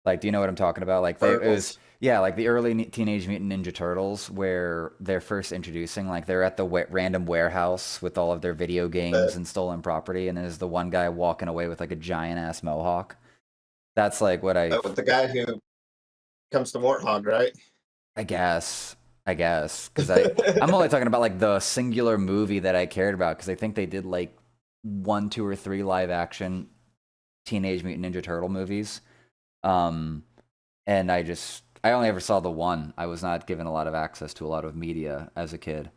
Like, do you know what I'm talking about? Like, it was, Turtles. yeah, like the early Teenage Mutant Ninja Turtles, where they're first introducing, like, they're at the random warehouse with all of their video games The and stolen property, and there's the one guy walking away with like a giant ass mohawk. That's like what with the guy who comes to Warthog, right? I guess, because I'm only talking about like the singular movie that I cared about, because I think they did like one, two, or three live action Teenage Mutant Ninja Turtle movies. Um, and I only ever saw the one. I was not given a lot of access to a lot of media as a kid,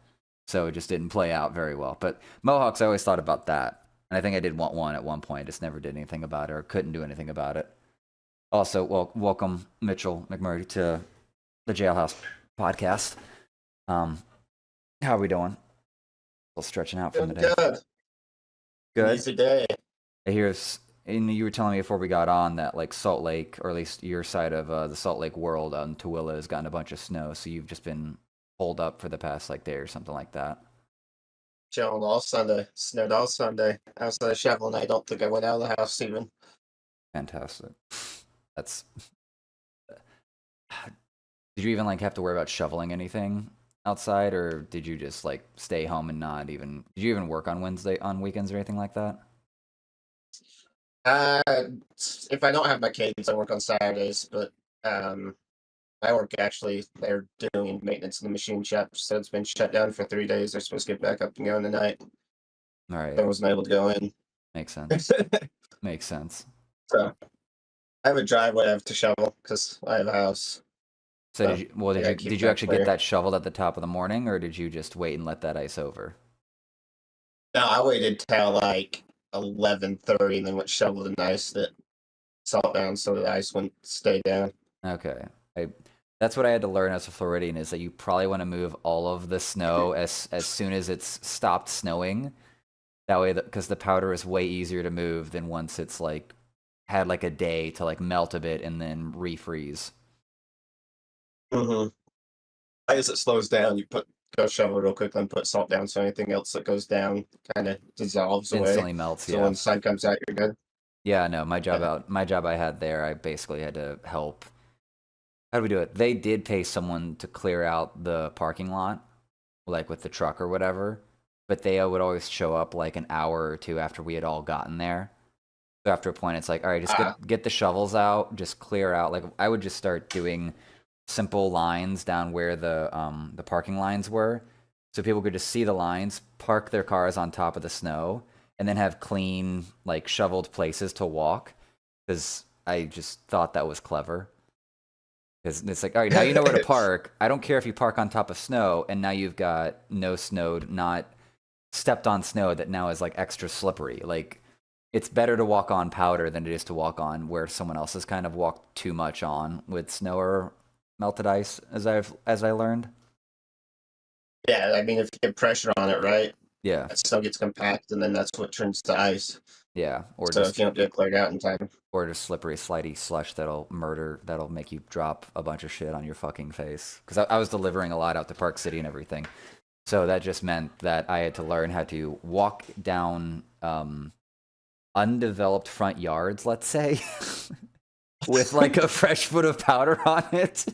so it just didn't play out very well. But Mohawks, I always thought about that, and I think I did want one at one point. I just never did anything about it or couldn't do anything about it. Also, welcome Mitchell McMurdie to the Jailhouse podcast. Um, how are we doing? Still stretching out from the Doing day. good. An Good. easy day. I hear, and you were telling me before we got on that like Salt Lake, or at least your side of the Salt Lake world on Tooele has gotten a bunch of snow, so you've just been holed up for the past like day or something like that. Chilling all Sunday. Snowed all Sunday. Outside shoveling. I don't think I went out of the house even. Fantastic. That's. Did you even like have to worry about shoveling anything outside, or did you just like stay home and not even? Did you even work on weekends or anything like that? Uh, if I don't have my kids, I work on Saturdays, but um, I work actually. They're doing maintenance in the machine shop, so it's been shut down for 3 days. They're supposed to get back up and going tonight. All right, I wasn't able to go in. makes sense. Makes sense. So I have a driveway I have to shovel because I have a house. So So I did gotta you keep did you that actually get clear. that shoveled at the top of the morning, or did you just wait and let that ice over? No, I waited till like 11:30 and then went shovel the ice that salt down so the ice wouldn't stay down. Okay. I That's what I had to learn as a Floridian, is that you probably want to move all of the snow as soon as it's stopped snowing. That way, because the powder is way easier to move than once it's like had like a day to like melt a bit and then refreeze. Mm-hmm. As it slows down, you go shovel real quick, then put salt down so anything else that goes down kind of dissolves away. Instantly melts, So when yeah. the sun comes out, you're good. Yeah, no, Yeah. my job I had there, I basically had to help. How do we do it? They did pay someone to clear out the parking lot, like with the truck or whatever, but they would always show up like an hour or two after we had all gotten there. So after a point, it's like, all right, just Ah, get the shovels out, just clear out. Like I would just start doing simple lines down where the parking lines were, so people could just see the lines, park their cars on top of the snow, and then have clean like shoveled places to walk. Because I just thought that was clever. Because it's like, all right, now you know where to park. I don't care if you park on top of snow, and now you've got no snowed, not stepped on snow that now is like extra slippery. Like, it's better to walk on powder than it is to walk on where someone else has kind of walked too much on with snow or melted ice, as I learned. yeah, I mean, if you get pressure on it, right, Yeah, that snow gets compact, and then that's what turns to ice. yeah, So if you don't get it cleared out in time, or just slippery, slidey slush that'll make you drop a bunch of shit on your fucking face. Because I was delivering a lot out to Park City and everything, so that just meant that I had to learn how to walk down undeveloped front yards, let's say, with like a fresh foot of powder on it,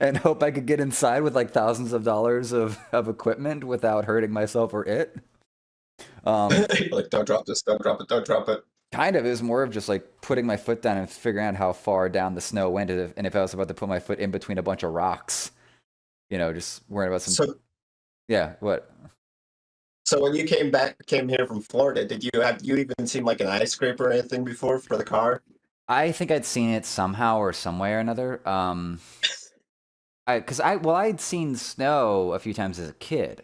and hope I could get inside with like thousands of dollars of equipment without hurting myself or it. Um, like don't drop this, don't drop it, don't drop it. Kind of, it was more of just like putting my foot down and figuring out how far down the snow went, and if I was about to put my foot in between a bunch of rocks, just worrying about some. So Yeah, what? so when you came here from Florida, did you even seen like an ice scraper or anything before for the car? I think I'd seen it somehow or some way or another. Because I'd seen snow a few times as a kid,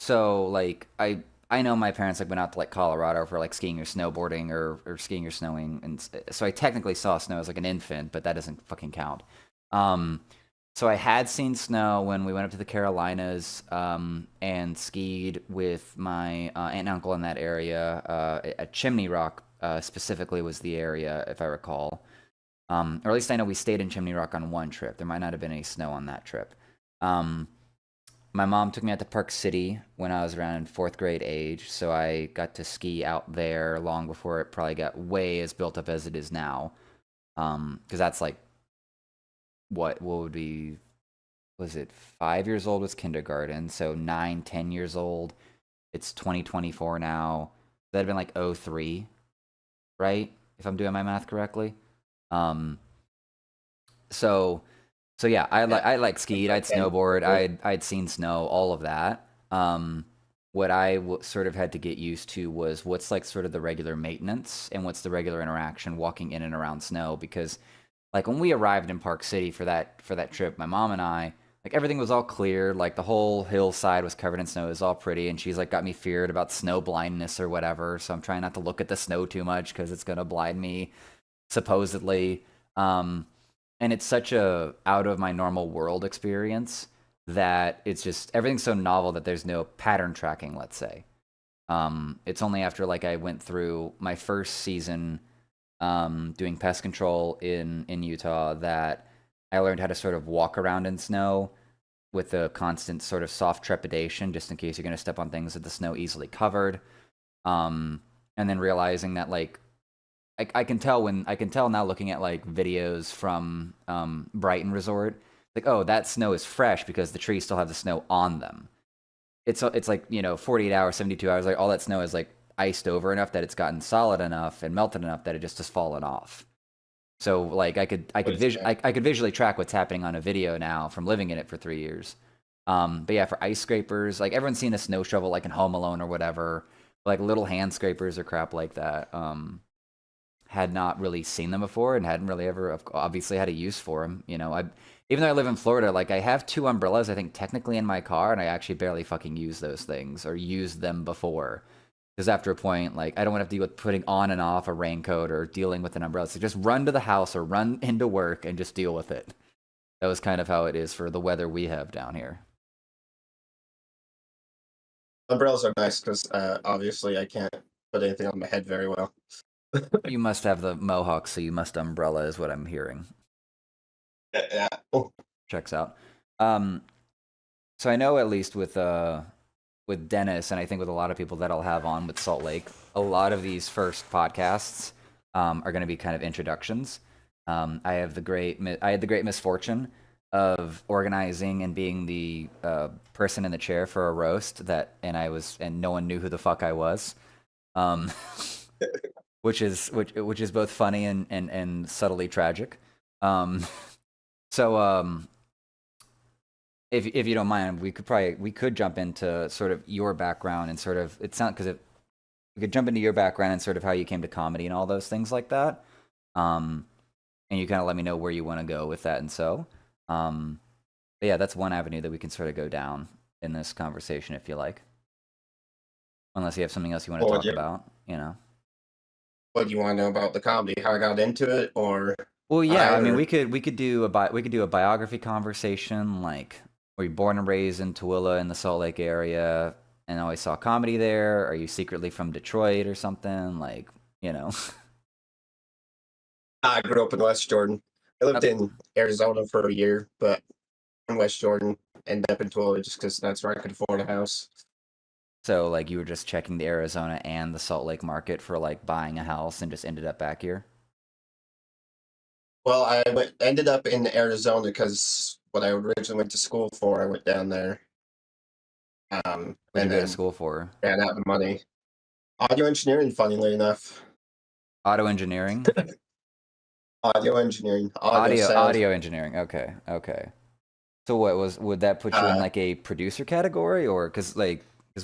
so like I know my parents like went out to like Colorado for like skiing or snowboarding or skiing or snowing, and so I technically saw snow as like an infant, but that doesn't fucking count. Um, so I had seen snow when we went up to the Carolinas, and skied with my aunt and uncle in that area. At Chimney Rock, specifically, was the area, if I recall. Or at least I know we stayed in Chimney Rock on one trip. There might not have been any snow on that trip. Um, my mom took me out to Park City when I was around fourth grade age, so I got to ski out there long before it probably got way as built up as it is now. Because that's like what would be, was it 5 years old was kindergarten, so 9, 10 years old. It's 2024 now. That'd been like '03, right? If I'm doing my math correctly. Um, so so yeah, I like skied, I'd Like 10. snowboard, I'd seen snow, all of that. What sort of had to get used to was what's like sort of the regular maintenance and what's the regular interaction walking in and around snow, because like when we arrived in Park City for that trip, my mom and I, like everything was all clear, like the whole hillside was covered in snow, it was all pretty, and she's like got me feared about snow blindness or whatever, so I'm trying not to look at the snow too much because it's gonna blind me, supposedly. And it's such a out of my normal world experience that it's just everything's so novel that there's no pattern tracking, let's say. It's only after like I went through my first season doing pest control in Utah that I learned how to sort of walk around in snow with a constant sort of soft trepidation, just in case you're going to step on things that the snow easily covered. And then realizing that like I can tell now looking at like videos from Brighton Resort, like, oh, that snow is fresh because the trees still have the snow on them. It's like, 48 hours, 72 hours, like all that snow is like iced over enough that it's gotten solid enough and melted enough that it just has fallen off. So like I could visually track what's happening on a video now from living in it for 3 years. But yeah, for ice scrapers, like everyone's seen a snow shovel like in Home Alone or whatever, like little hand scrapers or crap like that. Had not really seen them before and hadn't really ever obviously had a use for them. Even though I live in Florida, like I have two umbrellas, I think technically in my car, and I actually barely fucking use those things or used them before. Because after a point, like I don't want to have to deal with putting on and off a raincoat or dealing with an umbrella. So just run to the house or run into work and just deal with it. That was kind of how it is for the weather we have down here. Umbrellas are nice because obviously I can't put anything on my head very well. You must have the mohawk, so you must umbrella, is what I'm hearing. Yeah. Oh, Checks out. Um, so I know at least with Dennis, and I think with a lot of people that I'll have on with Salt Lake, a lot of these first podcasts are going to be kind of introductions. I had the great misfortune of organizing and being the person in the chair for a roast and no one knew who the fuck I was. Um, which is both funny and subtly tragic. Um, so if you don't mind, we could jump into sort of your background and sort of we could jump into your background and sort of how you came to comedy and all those things like that. And you kind of let me know where you want to go with that, and so. But yeah, that's one avenue that we can sort of go down in this conversation if you like. Unless you have something else you want to well, talk yeah. about. What do you want to know about the comedy? How I got into it, or Well, yeah, I mean, or we could do a biography conversation, like, were you born and raised in Tooele in the Salt Lake area and always saw comedy there? Are you secretly from Detroit or something? Like, you know. I grew up in West Jordan. I lived Uh, in Arizona for a year, but in West Jordan, ended up in Tooele just because that's where I could afford a house. So, like, you were just checking the Arizona and the Salt Lake market for like buying a house and just ended up back here. Well, ended up in Arizona because what I originally went to school for, I went down there, What'd you and go to then school for? ran out of money. Audio engineering, funnily enough. Auto engineering? Audio engineering, audio Audio sound. audio engineering. Okay, okay. So would that put you in Uh, like a producer category, or because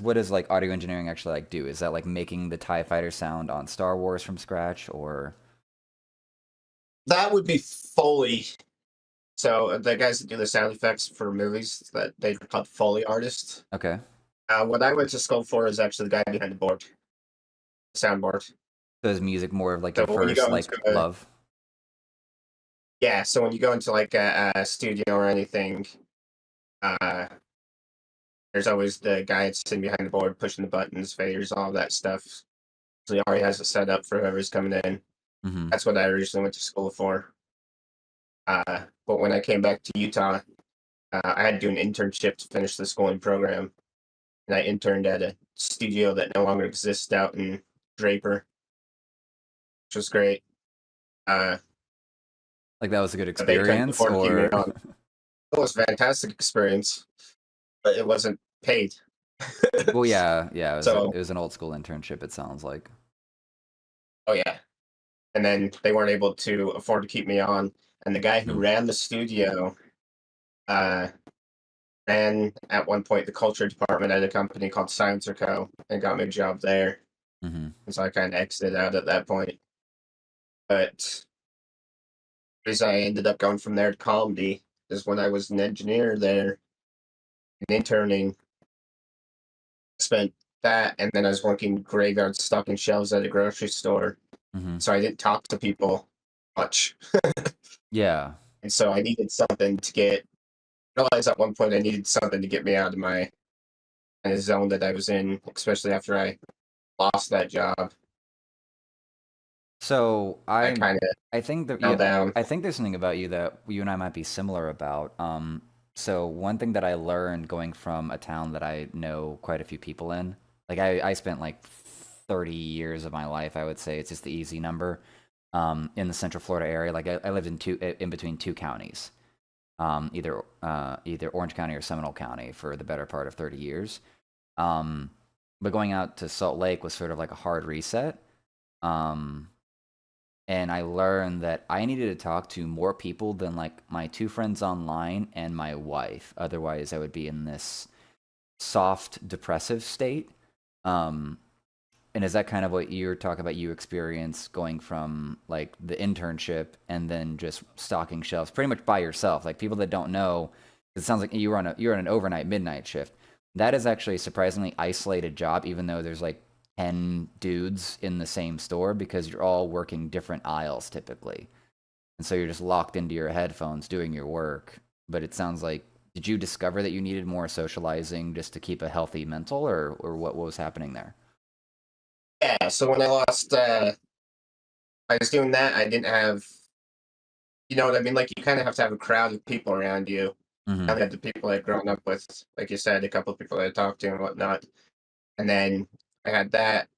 what does like audio engineering actually like do? Is that like making the TIE fighter sound on Star Wars from scratch, or that would be Foley. So the guys that do the sound effects for movies, that they're called Foley artists. okay? What I went to school for is actually the guy behind the board, the soundboard. So is music more of like So your when you first go into like love? yeah, so when you go into like a studio or anything, uh, there's always the guy that's sitting behind the board pushing the buttons, faders, all that stuff. So he already has it set up for whoever's coming in. Mm-hmm. That's what I originally went to school for. But when I came back to Utah, I had to do an internship to finish the schooling program, and I interned at a studio that no longer exists out in Draper, which was great. Uh, Like that was a good but they couldn't experience, afford to keep me or? on. It was a fantastic experience, but it wasn't paid. Well, yeah, yeah. So, It was an old school internship. It sounds like. oh yeah. And then they weren't able to afford to keep me on. And the guy who Mm, ran the studio uh, ran at one point the culture department at a company called Science Co. and got me a job there. mm-hmm. And so I kind of exited out at that point. But the reason I ended up going from there to comedy is when I was an engineer there and interning, spent that, and then I was working graveyard stocking shelves at a grocery store. Mm-hmm. So I didn't talk to people much. Yeah. And so I needed something to get, realized at one point I needed something to get me out of my kind of zone that I was in, especially after I lost that job. So I kind of I think that fell yeah, down. I think there's something about you that you and I might be similar about. So one thing that I learned going from a town that I know quite a few people in, like I spent like 30 years of my life, I would say it's just the easy number, in the Central Florida area. Like I lived in between two counties, either Orange County or Seminole County for the better part of 30 years. Um, but going out to Salt Lake was sort of like a hard reset. Um, and I learned that I needed to talk to more people than like my two friends online and my wife. Otherwise, I would be in this soft depressive state. Um, and is that kind of what you're talking about? You experience going from like the internship and then just stocking shelves pretty much by yourself. Like people that don't know, it sounds like you're on an overnight midnight shift. That is actually a surprisingly isolated job, even though there's like 10 dudes in the same store because you're all working different aisles typically. And so you're just locked into your headphones doing your work. But it sounds like, did you discover that you needed more socializing just to keep a healthy mental, or what was happening there? Yeah, so when I lost, I was doing that. I didn't have, you know what I mean? Like, you kind of have to have a crowd of people around you. Mm-hmm. I had the people I'd grown up with, like you said, a couple of people I talked to and whatnot. And then I had that,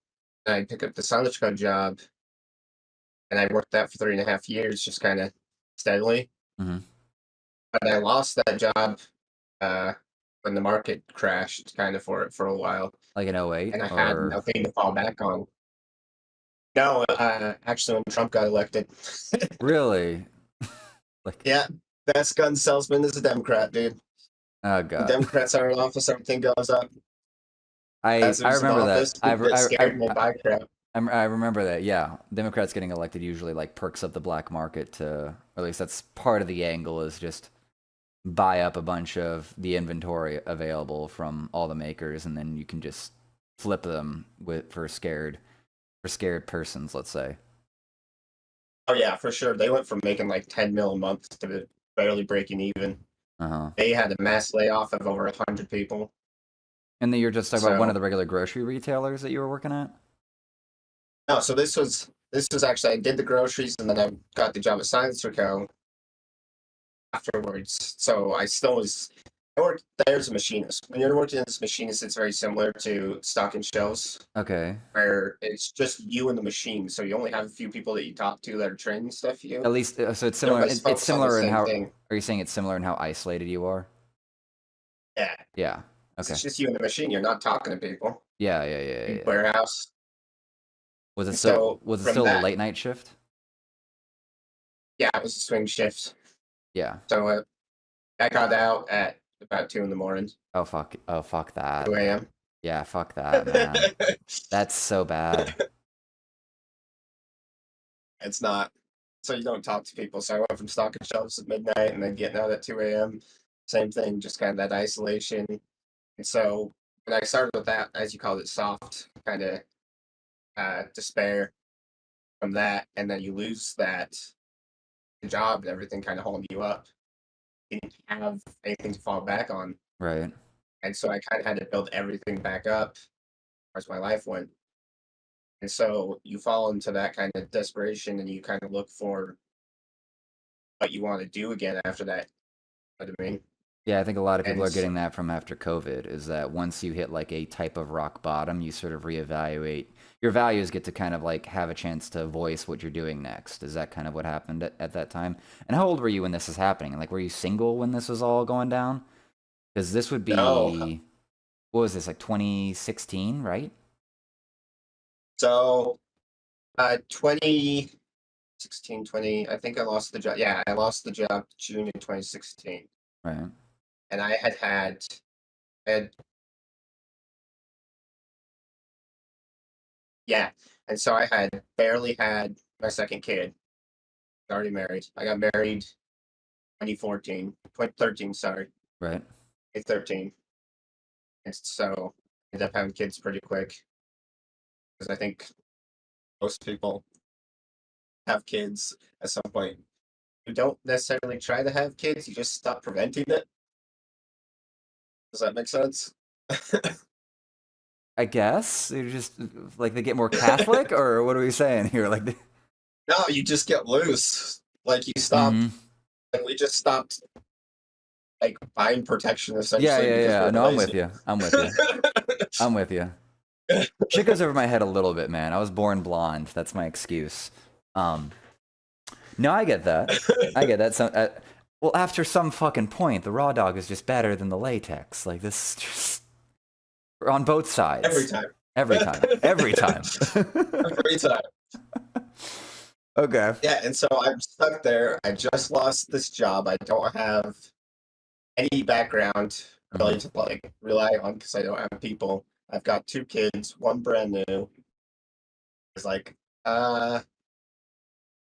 and I picked up the Sonichko job, and I worked that for 3.5 years, just kind of steadily. Mm-hmm. But I lost that job uh, when the market crashed, kind of for it for a while, Like an '08 and I had or nothing to fall back on. No, actually, when Trump got elected, really? Like, yeah, best gun salesman is a Democrat, dude. oh When god. Democrats are in office, everything goes up. As I who's in remember office, that. people get scared and they buy crap. I remember that. Yeah, Democrats getting elected usually like perks up the black market to, or at least that's part of the angle is just buy up a bunch of the inventory available from all the makers, and then you can just flip them with for scared persons, let's say. Oh yeah, for sure. They went from making like 10 mil a month to barely breaking even. Uh huh. They had a mass layoff of over 100 people. And then you're just talking about one of So the regular grocery retailers that you were working at. no, so this was actually I did the groceries and then I got the job at Science Co. afterwards. So I worked there as a machinist. When you're working as a machinist, it's very similar to stocking shelves Okay. where it's just you and the machine. So you only have a few people that you talk to that are training stuff for you. At least, so it's And similar. everybody's It's focused on the similar in same how. thing. Are you saying it's similar in how isolated you are? Yeah. Yeah. Okay. It's just you and the machine. You're not talking to people. Yeah. Yeah. Yeah. Yeah. Big Yeah. warehouse. And so Was it from still a that, late night shift? yeah, it was a swing shift. Yeah. So I got out at about 2 in the morning, Oh fuck. Oh fuck that. 2 a.m. Yeah. Fuck that, man. That's so bad. It's not. So you don't talk to people. So I went from stocking shelves at midnight and then getting out at 2 a.m. Same thing, just kind of that isolation. And so when I started with that, as you called it, soft kind of despair from that, and then you lose that job and everything kind of holding you up. You didn't have anything to fall back on. Right. And so I kind of had to build everything back up as my life went. And so you fall into that kind of desperation and you kind of look for what you want to do again after that. You know what I mean? Yeah, I think a lot of people And are so, getting that from after COVID, is that once you hit like a type of rock bottom, you sort of reevaluate your values, get to kind of like have a chance to voice what you're doing next. Is that kind of what happened at that time? And how old were you when this is happening? Like, were you single when this was all going down? Because this would no. be, what was this, like 2016, right? So 2016, 20, I think I lost the job. Yeah, I lost the job June in 2016. Right. And I had yeah. And so I had barely had my second kid, already married. I got married 2013, sorry, Right. 2013. And so I ended up having kids pretty quick because I think most people have kids at some point. You don't necessarily try to have kids, you just stop preventing it. Does that make sense? I guess you just like they get more Catholic, or what are we saying here? Like, No, you just get loose. Like you stop, mm-hmm. like we just stopped like buying protection Yeah, essentially yeah, because yeah. we're No, I'm lazy. with you. I'm with you. I'm with you. Shit goes over my head a little bit, man. I was born blonde. That's my excuse. Um, no, I get that. I get that. Well, after some fucking point, the raw dog is just better than the latex. Like this, is just on both Every sides, time. every time, every time. Every time. Okay. Yeah, and so I'm stuck there. I just lost this job. I don't have any background Hmm. really to like rely on because I don't have people. I've got two kids, one brand new. It's like, uh,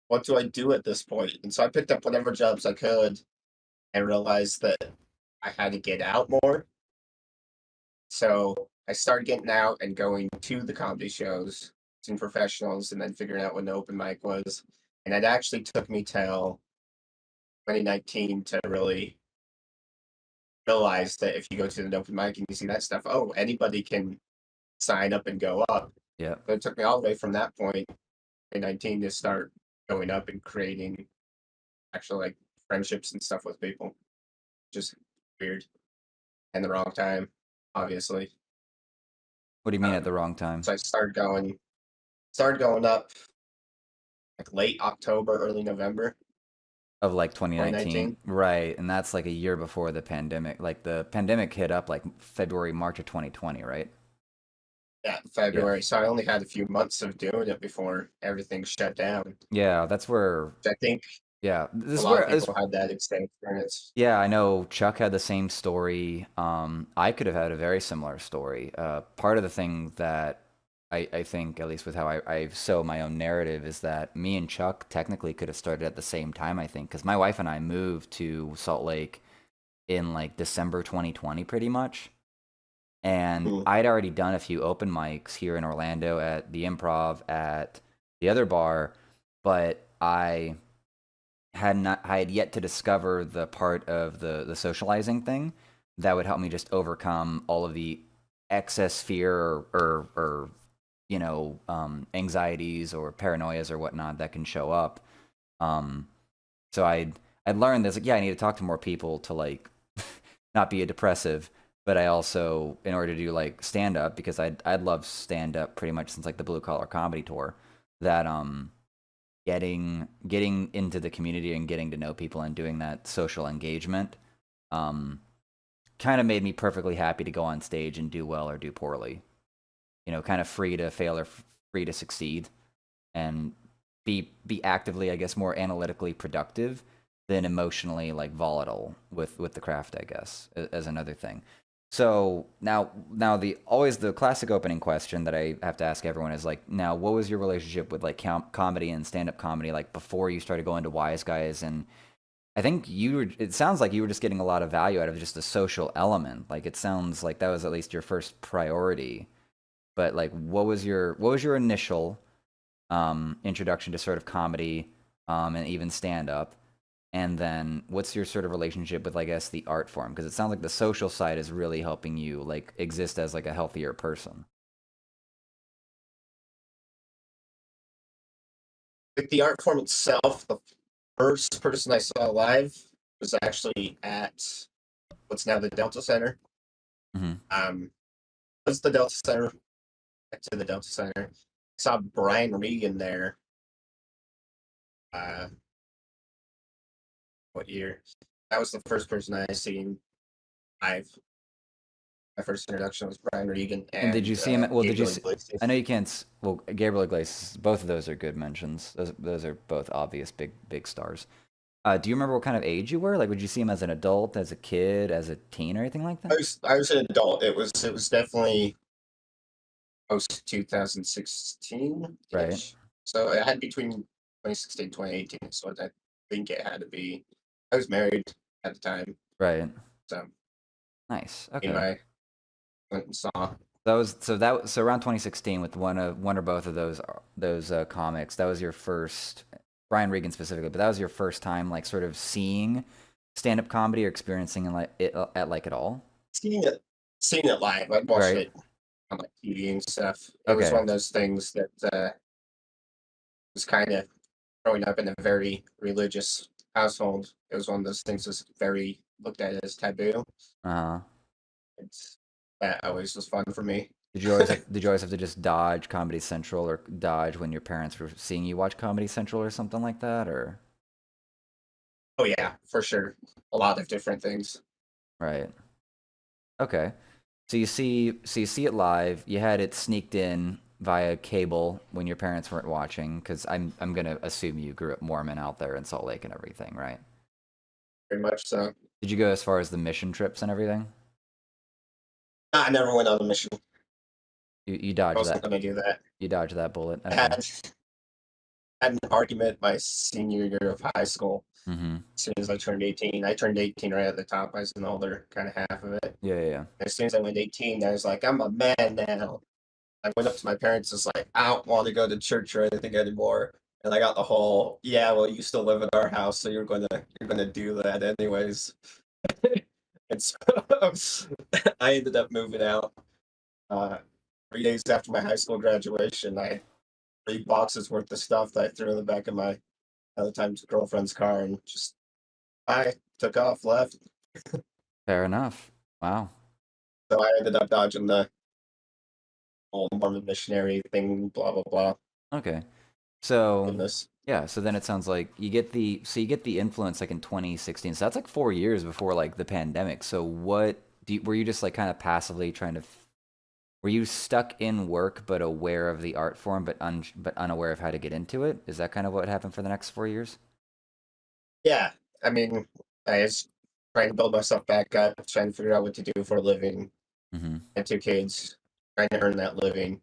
what do I do at this point? And so I picked up whatever jobs I could and realized that I had to get out more. So I started getting out and going to the comedy shows, seeing professionals, and then figuring out when the open mic was. And it actually took me till 2019 to really realize that if you go to an open mic and you see that stuff, oh, anybody can sign up and go up. Yeah. But it took me all the way from that point, 2019, to start going up and creating actual like friendships and stuff with people. Just weird and the wrong time, obviously. What do you mean at Um, the wrong time so I started going up like late October, early November, of like 2019? 2019. Right, and that's like a year before the pandemic. Like the pandemic hit up like February, March of 2020, right? Yeah, Yeah. February. So I only had a few months of doing it before everything shut down. Yeah, that's where. I think Yeah, this a is lot of where. This, people had that same experience. yeah, I know Chuck had the same story. I could have had a very similar story. Part of the thing that I think, at least with how I sew my own narrative, is that me and Chuck technically could have started at the same time, I think, because my wife and I moved to Salt Lake in like December 2020, pretty much. And Mm. I'd already done a few open mics here in Orlando at the Improv, at the other bar, but I had yet to discover the part of the socializing thing that would help me just overcome all of the excess fear or anxieties or paranoias or whatnot that can show up. Um, so I'd learned this, like, yeah, I need to talk to more people to like not be a depressive, but I also, in order to do like stand up, because I'd loved stand up pretty much since like the Blue Collar Comedy Tour, that getting into the community and getting to know people and doing that social engagement um kind of made me perfectly happy to go on stage and do well or do poorly. Kind of free to fail or free to succeed, and be actively, I guess, more analytically productive than emotionally like volatile with the craft, I guess, as another thing. So now the always the classic opening question that I have to ask everyone is like, now what was your relationship with like comedy and stand-up comedy like before you started going to Wise Guys? And I think it sounds like you were just getting a lot of value out of just the social element. Like it sounds like that was at least your first priority. But like what was your initial introduction to sort of comedy, and even stand up? And then what's your sort of relationship with, I guess, the art form? Because it sounds like the social side is really helping you like exist as like a healthier person. Like the art form itself, the first person I saw live was actually at what's now the Delta Center. Hmm. Was the Delta Center, back to the Delta Center. I saw Brian Regan there. Uh, what year? That was the first person I seen live. My first introduction was Brian Regan And did you and see him? Well, did you Gabriel see? I Iglesias. know you can't. Well, Gabriel Iglesias. Both of those are good mentions. Those are both obvious big stars. Do you remember what kind of age you were? Like, would you see him as an adult, as a kid, as a teen, or anything like that? I was an adult. It was definitely post 2016 Right. ish. So it had between 2016 and 2018. So I think it had to be. I was married at the time, Right. so Nice. you know Okay. I went and saw. So around 2016 with one or both of those comics. That was your first Brian Regan specifically, but that was your first time like sort of seeing stand-up comedy or experiencing it at like at all. Seeing it live. I'd watched Right. it on like TV and stuff. It was Okay. one of those things that was kind of growing up in a very religious household. It was one of those things that's very looked at as taboo. Uh-huh. It's that always was fun for me. Did you always have to just dodge Comedy Central or dodge when your parents were seeing you watch Comedy Central or something like that or Oh yeah, for sure. A lot of different things. right. Okay. So you see it live. You had it sneaked in via cable when your parents weren't watching cuz I'm going to assume you grew up Mormon out there in Salt Lake and everything, right? Very much so. Did you go as far as the mission trips and everything? I never went on a mission. You I dodged wasn't that. going to do that. You dodged that bullet. I Okay. had an argument my senior year of high school. Mhm. As soon as I turned 18, I turned 18 right at the top. I was an older kind of half of it. Yeah, yeah, yeah. As soon as I went 18, I was like, I'm a man now. I went up to my parents and was like, I don't want to go to church or anything anymore. And I got the whole, yeah, well, you still live in our house, so you're gonna do that anyways. And so I ended up moving out. 3 days after my high school graduation, I had 3 boxes worth of stuff that I threw in the back of my at the time's girlfriend's car and just I took off, left. Fair enough. Wow. So I ended up dodging the whole Mormon missionary thing, blah blah blah. Okay. So, Goodness. yeah, so then it sounds like you get the influence like in 2016. So that's like 4 years before like the pandemic. So were you just like kind of passively trying to were you stuck in work but aware of the art form but unaware of how to get into it? Is that kind of what happened for the next 4 years? Yeah, I mean, I was trying to build myself back up, trying to figure out what to do for a living. Mhm. I had 2 kids, trying to earn that living,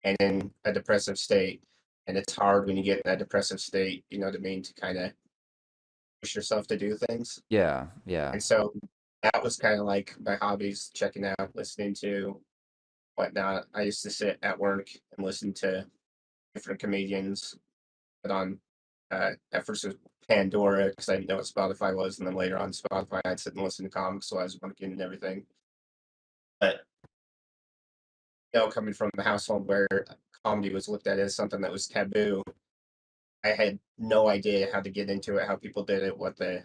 and in a depressive state. And it's hard when you get in that depressive state, you know what I mean, to kind of push yourself to do things. Yeah, yeah. And so that was kind of like my hobbies, checking out, listening to whatnot. I used to sit at work and listen to different comedians, put on at first it was Pandora because I didn't know what Spotify was, and then later on Spotify I'd sit and listen to comics while I was working and everything. But coming from the household where comedy was looked at as something that was taboo, I had no idea how to get into it, how people did it, what the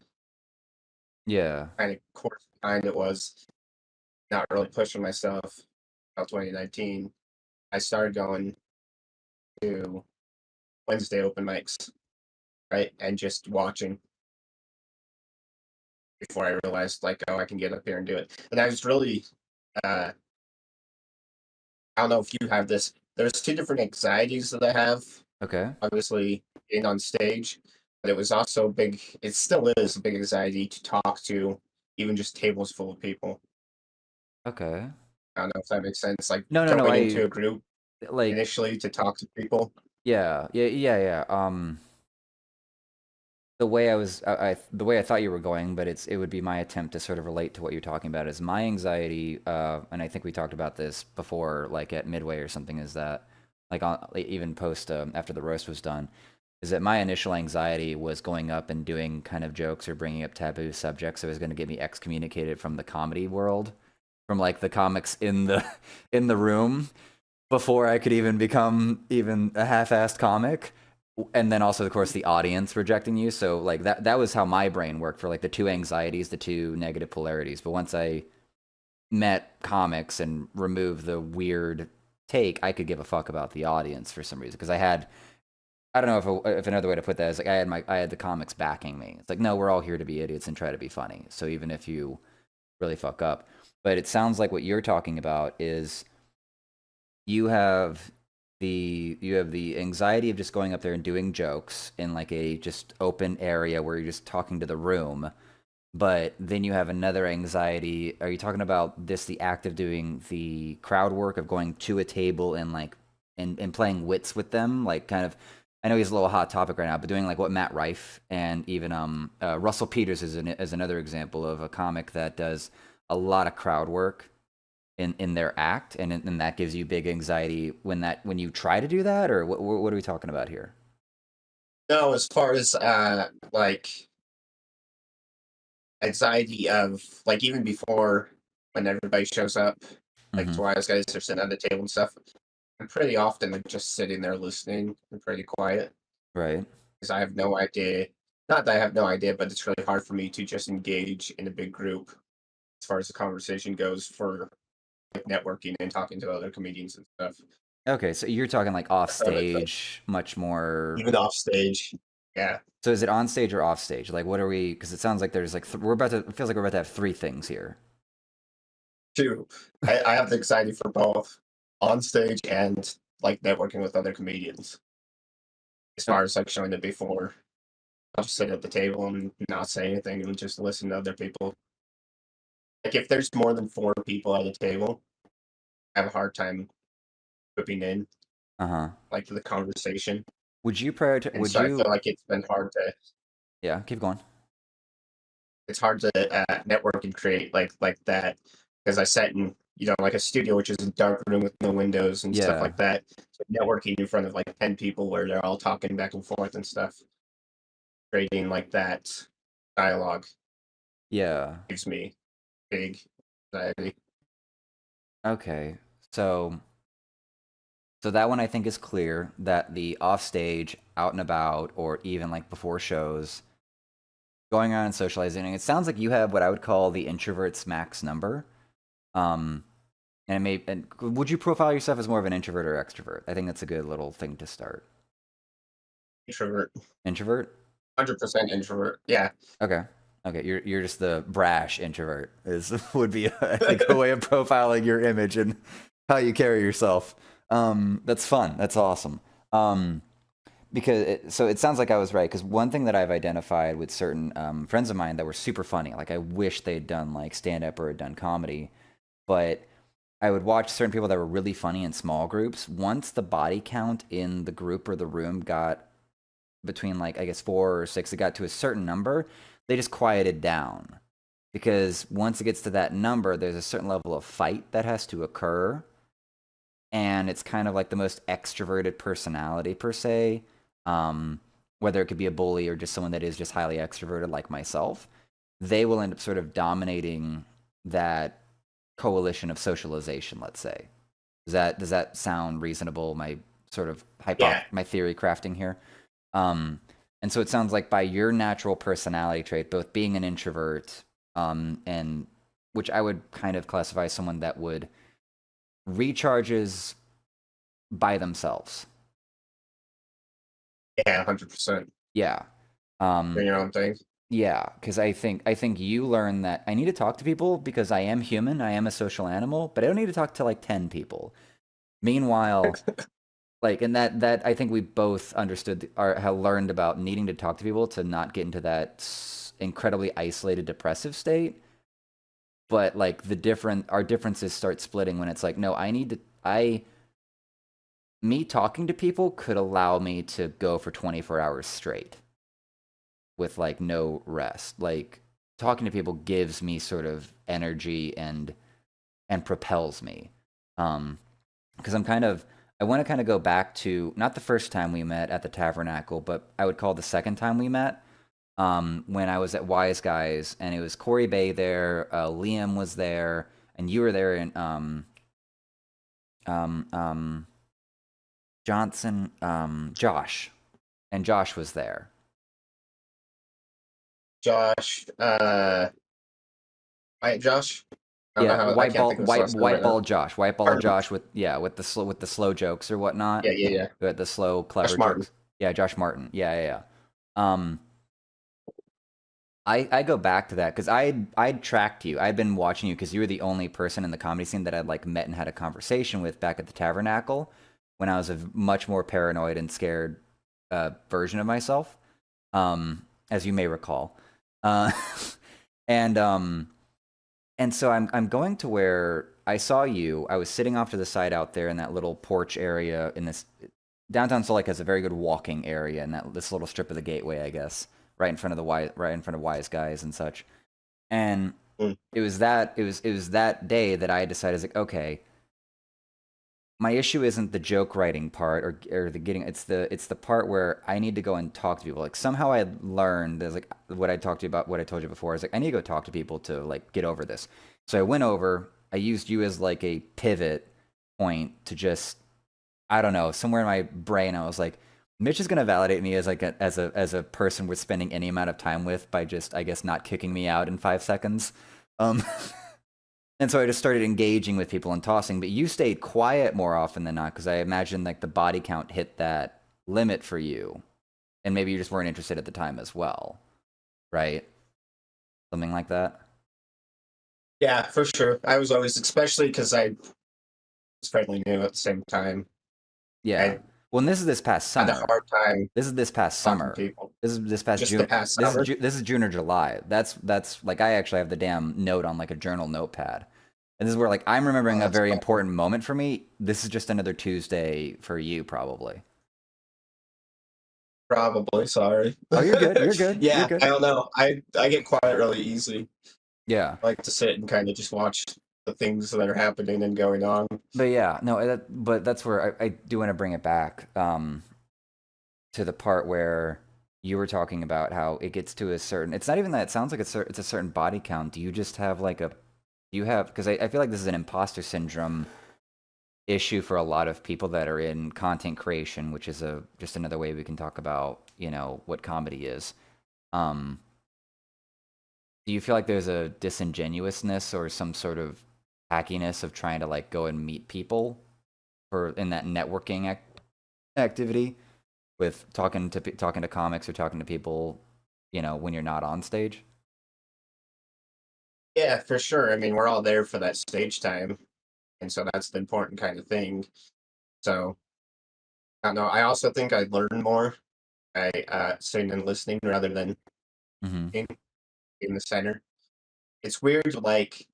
Yeah. kind of course behind it was. Not really pushing myself until 2019. I started going to Wednesday open mics, right, and just watching before I realized like, oh, I can get up here and do it. And I was really uh, I don't know if you have this. There's 2 different anxieties that I have. Okay. Obviously, being on stage, but it was also big. It still is a big anxiety to talk to, even just tables full of people. Okay. I don't know if that makes sense. Like No, no, no. going I into a group like initially to talk to people. yeah. Yeah, yeah, yeah. The way I thought you were going, but it would be my attempt to sort of relate to what you're talking about is my anxiety, and I think we talked about this before, like at Midway or something, is that like even post after the roast was done, is that my initial anxiety was going up and doing kind of jokes or bringing up taboo subjects that was going to get me excommunicated from the comedy world, from like the comics in the in the room before I could even become even a half-assed comic. and then also of course the audience rejecting you. So like that was how my brain worked for like the two anxieties, the two negative polarities. But once I met comics and removed the weird take, I could give a fuck about the audience for some reason because I don't know if another way to put that is like I had the comics backing me. It's like, no, we're all here to be idiots and try to be funny. So even if you really fuck up, but it sounds like what you're talking about is you have you have the anxiety of just going up there and doing jokes in like a just open area where you're just talking to the room, but then you have another anxiety. Are you talking about this, the act of doing the crowd work of going to a table and like and playing wits with them, like kind of, I know he's a little hot topic right now, but doing like what Matt Rife and even Russell Peters is another example of a comic that does a lot of crowd work in their act, and that gives you big anxiety when you try to do that, or what are we talking about here? No, as far as like anxiety of like even before when everybody shows up, like Mm-hmm. to wise guys are sitting at the table and stuff. I'm pretty often like, just sitting there listening and pretty quiet Right. because I have no idea. Not that I have no idea, but it's really hard for me to just engage in a big group as far as the conversation goes for like networking and talking to other comedians and stuff. Okay, so you're talking like off So it's like, stage, much more. even off stage, yeah, So is it on stage or off stage? Like, what are we? Because it sounds like there's like we're about to. It feels like we're about to have three things here. too. I have the anxiety for both on stage and like networking with other comedians. As Oh, far as like showing it before, I'll just sit at the table and not say anything and just listen to other people. Like if there's more than four people at a table, I have a hard time whipping in uh-huh. like the conversation, Would you prioritize? and Would so I feel you? like it's been hard to. Yeah, keep going. It's hard to network and create like that because I sat in like a studio which is a dark room with no windows and stuff Yeah, like that. So networking in front of like 10 people where they're all talking back and forth and stuff, creating like that dialogue yeah. gives me big anxiety. Okay, so that one I think is clear that the off stage, out and about, or even like before shows, going around and socializing. And it sounds like you have what I would call the introvert's max number. Um, and it may. And would you profile yourself as more of an introvert or extrovert? I think that's a good little thing to start. Introvert, Introvert. 100% introvert. Yeah. Okay. Okay. You're just the brash introvert. Is would be I think a way of profiling your image and how you carry yourself. That's fun. That's awesome. Um, so it sounds like I was right, because one thing that I've identified with certain friends of mine that were super funny, like I wish they'd done like stand up or had done comedy, but I would watch certain people that were really funny in small groups. Once the body count in the group or the room got between like I guess four or six, it got to a certain number, they just quieted down. Because once it gets to that number, there's a certain level of fight that has to occur, and it's kind of like the most extroverted personality per se, um, whether it could be a bully or just someone that is just highly extroverted like myself, they will end up sort of dominating that coalition of socialization, let's say. Does that sound reasonable? My sort of Yeah. my theory crafting here. um, and so it sounds like by your natural personality trait, both being an introvert, and which I would kind of classify as someone that would recharges by themselves. Yeah. 100%. Yeah. Doing Um, your own thing. yeah, because I think you learn that I need to talk to people because I am human, I am a social animal, but I don't need to talk to like 10 people. Meanwhile, like, and that I think we both understood or have learned about needing to talk to people to not get into that incredibly isolated depressive state. But like our differences start splitting when it's like, no, I me talking to people could allow me to go for 24 hours straight with like no rest. Like talking to people gives me sort of energy and propels me. Because I want to kind of go back to not the first time we met at the Tabernacle, but I would call the second time we met, when I was at Wise Guys, and it was Corey Bay there, Liam was there, and you were there, and um, um, Josh. and Josh was there. Josh, White Josh. I don't know Yeah, how. I can't think of his last name right now. white ball Martin. Josh with with the slow jokes or whatnot. Yeah, yeah, yeah. With the slow Josh clever Martin. jokes. Yeah, Josh Martin. Yeah. Um, I go back to that because I'd tracked you. I'd been watching you because you were the only person in the comedy scene that I'd like met and had a conversation with back at the Tabernacle when I was a much more paranoid and scared version of myself, as you may recall. Uh, and so I'm going to where I saw you. I was sitting off to the side out there in that little porch area in this downtown Salt Lake has a very good walking area in that this little strip of the gateway, I guess, right in front of right in front of Wise Guys and such. And Mm. it was that day that I decided, I was like, okay, my issue isn't the joke writing part or the getting it's the part where I need to go and talk to people. Like somehow I learned there's like what I talked to you about, what I told you before. I was like, I need to go talk to people to like get over this. So I went over, I used you as like a pivot point to just I don't know, somewhere in my brain I was like, Mitch is gonna validate me as like as a person we're spending any amount of time with by just I guess not kicking me out in 5 seconds. Um And so I just started engaging with people and tossing, but you stayed quiet more often than not because I imagine like the body count hit that limit for you. And maybe you just weren't interested at the time as well, right? Something like that. Yeah, for sure. I was always, especially because I was fairly new at the same time. Yeah. I Well, and this is this past had a summer. hard time This is this past talking to summer. people. This is this past Just the June. past summer. This is June or July. That's like I actually have the damn note on like a journal notepad. And this is where like I'm Oh, remembering a that's very awful. important moment for me. This is just another Tuesday for you probably. Probably. Sorry. Oh, you're good. You're good. You're Yeah, good. I don't know. I get quiet really easy. Yeah. I like to sit and kind of just watch the things that are happening and going on. But yeah, no, but that's where I do want to bring it back to the part where you were talking about how it gets to a certain. It's not even that. It sounds like it's a certain body count. Do you just have like a? Do you have because I feel like this is an imposter syndrome issue for a lot of people that are in content creation, which is a just another way we can talk about what comedy is. Um, do you feel like there's a disingenuousness or some sort of hackiness of trying to like go and meet people for in that networking activity with talking to comics or talking to people, when you're not on stage? Yeah, for sure. I mean, we're all there for that stage time, and so that's the important kind of thing. So I don't know. I also think I learn more by sitting and listening rather than Hmm. being in the center. It's weird. Like,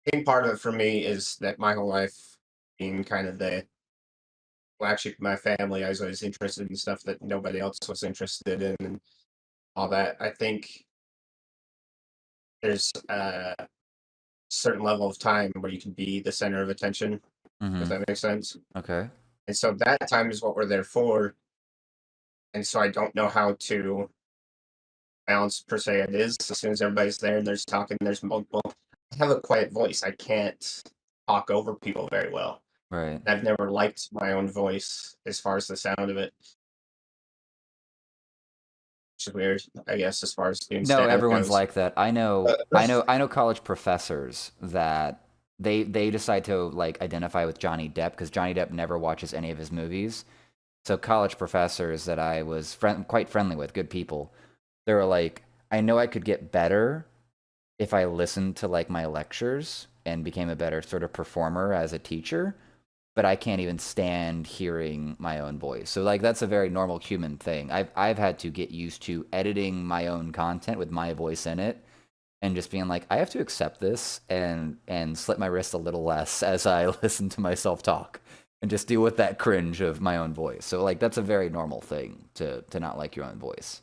I think part of it for me is that my whole life being kind of the well, actually, my family, I was always interested in stuff that nobody else was interested in, and all that. I think there's a certain level of time where you can be the center of attention, if Hmm. that makes sense. Okay. And so that time is what we're there for. And so I don't know how to balance per se it is. As soon as everybody's there and there's talking, there's multiple. I have a quiet voice. I can't talk over people very well. Right. I've never liked my own voice as far as the sound of it, which is weird, I guess, as far as doing No, stand up everyone's goes. like that. I know college professors that they decide to like identify with Johnny Depp because Johnny Depp never watches any of his movies. So college professors that I was quite friendly with, good people, they were like, I know I could get better if I listened to like my lectures and became a better sort of performer as a teacher, but I can't even stand hearing my own voice. So like that's a very normal human thing. I've had to get used to editing my own content with my voice in it and just being like I have to accept this and slit my wrist a little less as I listen to myself talk and just deal with that cringe of my own voice. So like that's a very normal thing to not like your own voice.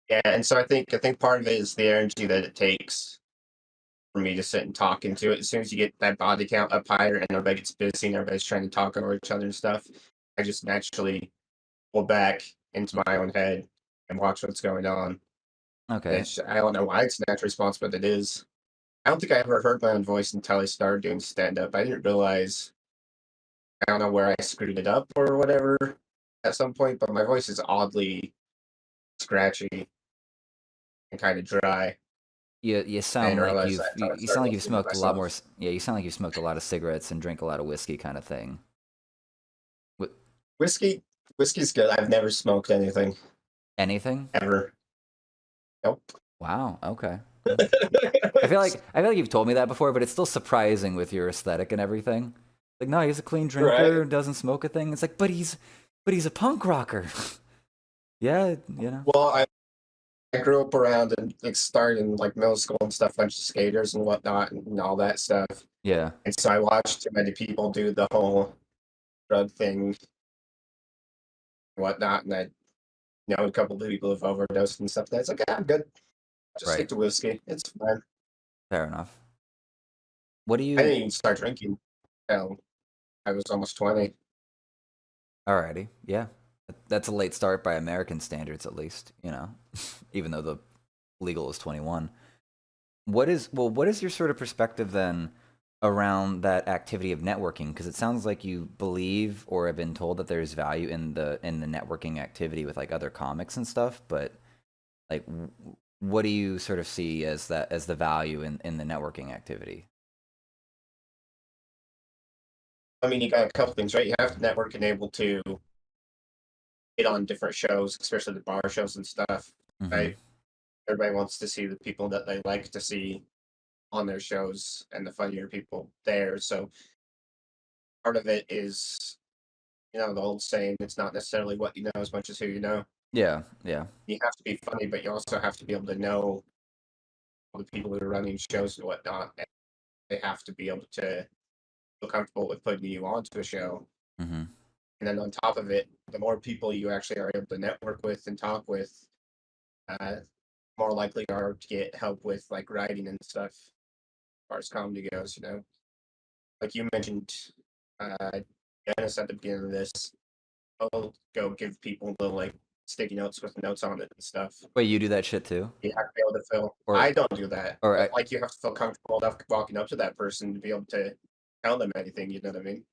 Yeah, and so I think part of it is the energy that it takes for me to sit and talk into it. As soon as you get that body count up higher and everybody gets busy and everybody's trying to talk over each other and stuff, I just naturally pull back into my own head and watch what's going on. Okay. I don't know why it's a natural response, but it is. I don't think I ever heard my own voice until I started doing stand up. I didn't realize I don't know where I screwed it up or whatever at some point, but my voice is oddly scratchy and kind of dry. You I sound didn't like realize that until I you started sound like you've listening to smoked a lot more. myself. Yeah, you sound like you've smoked a lot of cigarettes and drink a lot of whiskey, kind of thing. With Whiskey, whiskey's good. I've never smoked anything anything? ever. Nope. Wow. Okay. I feel like you've told me that before, but it's still surprising with your aesthetic and everything. Like, no, he's a clean Right. drinker, doesn't smoke a thing. It's like, but he's a punk rocker. Yeah, you know. Well, I grew up around and like started in like middle school and stuff, bunch of skaters and whatnot and all that stuff. Yeah. And so I watched too many people do the whole drug thing and whatnot, and I know a couple of people have overdosed and stuff. That's like, I'm good. Just Right. stick to whiskey. It's fine. Fair enough. What do I you? didn't even start drinking until I was almost 20. Alrighty. Yeah. That's a late start by American standards, at least. You know, even though the legal is 21. What is your sort of perspective then around that activity of networking? Because it sounds like you believe or have been told that there's value in the networking activity with like other comics and stuff, but like what do you sort of see as that as the value in the networking activity? I mean, you got a couple things, right? You have to network and able to get on different shows, especially the bar shows and stuff, Mm-hmm. right? Everybody wants to see the people that they like to see on their shows and the funnier people there. So part of it is, the old saying, it's not necessarily what you know as much as who you know. Yeah, yeah. You have to be funny, but you also have to be able to know all the people who are running shows and whatnot. And they have to be able to feel comfortable with putting you onto a show. Mm-hmm. And then on top of it, the more people you actually are able to network with and talk with, uh, more likely you are to get help with like writing and stuff as far as comedy goes. Like you mentioned, uh, Dennis at the beginning of this, I'll go give people little like sticky notes with notes on it and stuff. Wait, you do that shit too? You have to be able to feel. Or I don't do that, or but like you have to feel comfortable enough walking up to that person to be able to tell them anything. You know what I mean?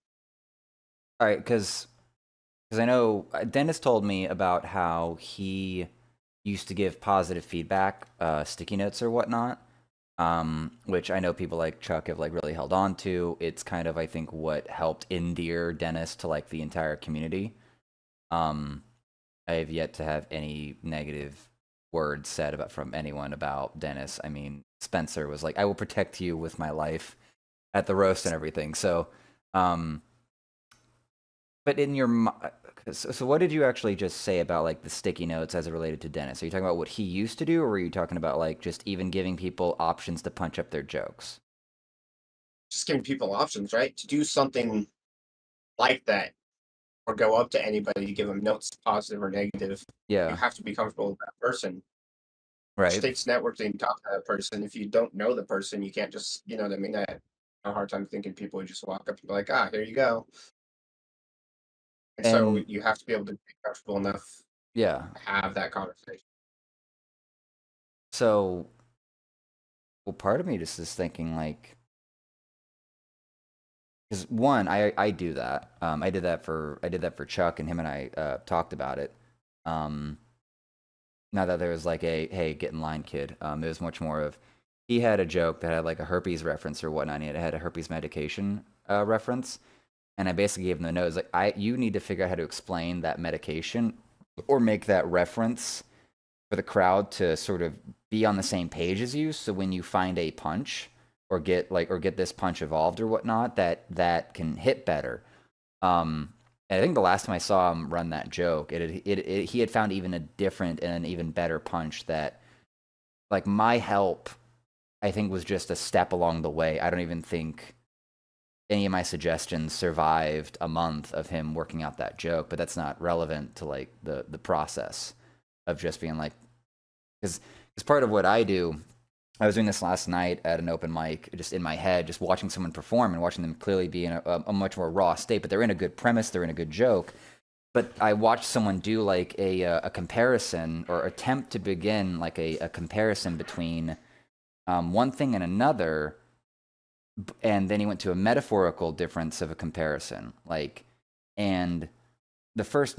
all right, because I know Dennis told me about how he used to give positive feedback, sticky notes or whatnot, which I know people like Chuck have like really held on to. It's kind of I think what helped endear Dennis to like the entire community. Um, I have yet to have any negative words said about from anyone about Dennis. I mean, Spencer was like, "I will protect you with my life" at the roast and everything. So, um, but in your so what did you actually just say about like the sticky notes as it related to Dennis? Are you talking about what he used to do, or were you talking about like just even giving people options to punch up their jokes? Just giving people options, right? To do something like that or go up to anybody to give them notes, positive or negative. You Yeah, have to be comfortable with that person. Which right. takes networking to talk to that person. If you don't know the person, you can't just, you know what I mean? I have a hard time thinking people would just walk up and be like, here you go. And so And you have to be able to be comfortable enough yeah, to have that conversation. so well, part of me just is thinking like, because one, I do that. I did that for Chuck, and him and I talked about it. Um, Not that there was like a hey get in line kid. It was much more of he had a joke that had like a herpes reference or whatnot. And it had a herpes medication reference, and I basically gave him the notes like you need to figure out how to explain that medication or make that reference for the crowd to sort of be on the same page as you. So when you find a punch or get this punch evolved or whatnot, that can hit better. And I think the last time I saw him run that joke, he had found even a different and an even better punch that, like, my help, I think, was just a step along the way. I don't even think any of my suggestions survived a month of him working out that joke, but that's not relevant to, like, the process of just being like, because part of what I do, I was doing this last night at an open mic, just in my head, just watching someone perform and watching them clearly be in a much more raw state, but they're in a good premise, they're in a good joke. But I watched someone do like a comparison or attempt to begin like a comparison between one thing and another, And then he went to a metaphorical difference of a comparison, like, and the first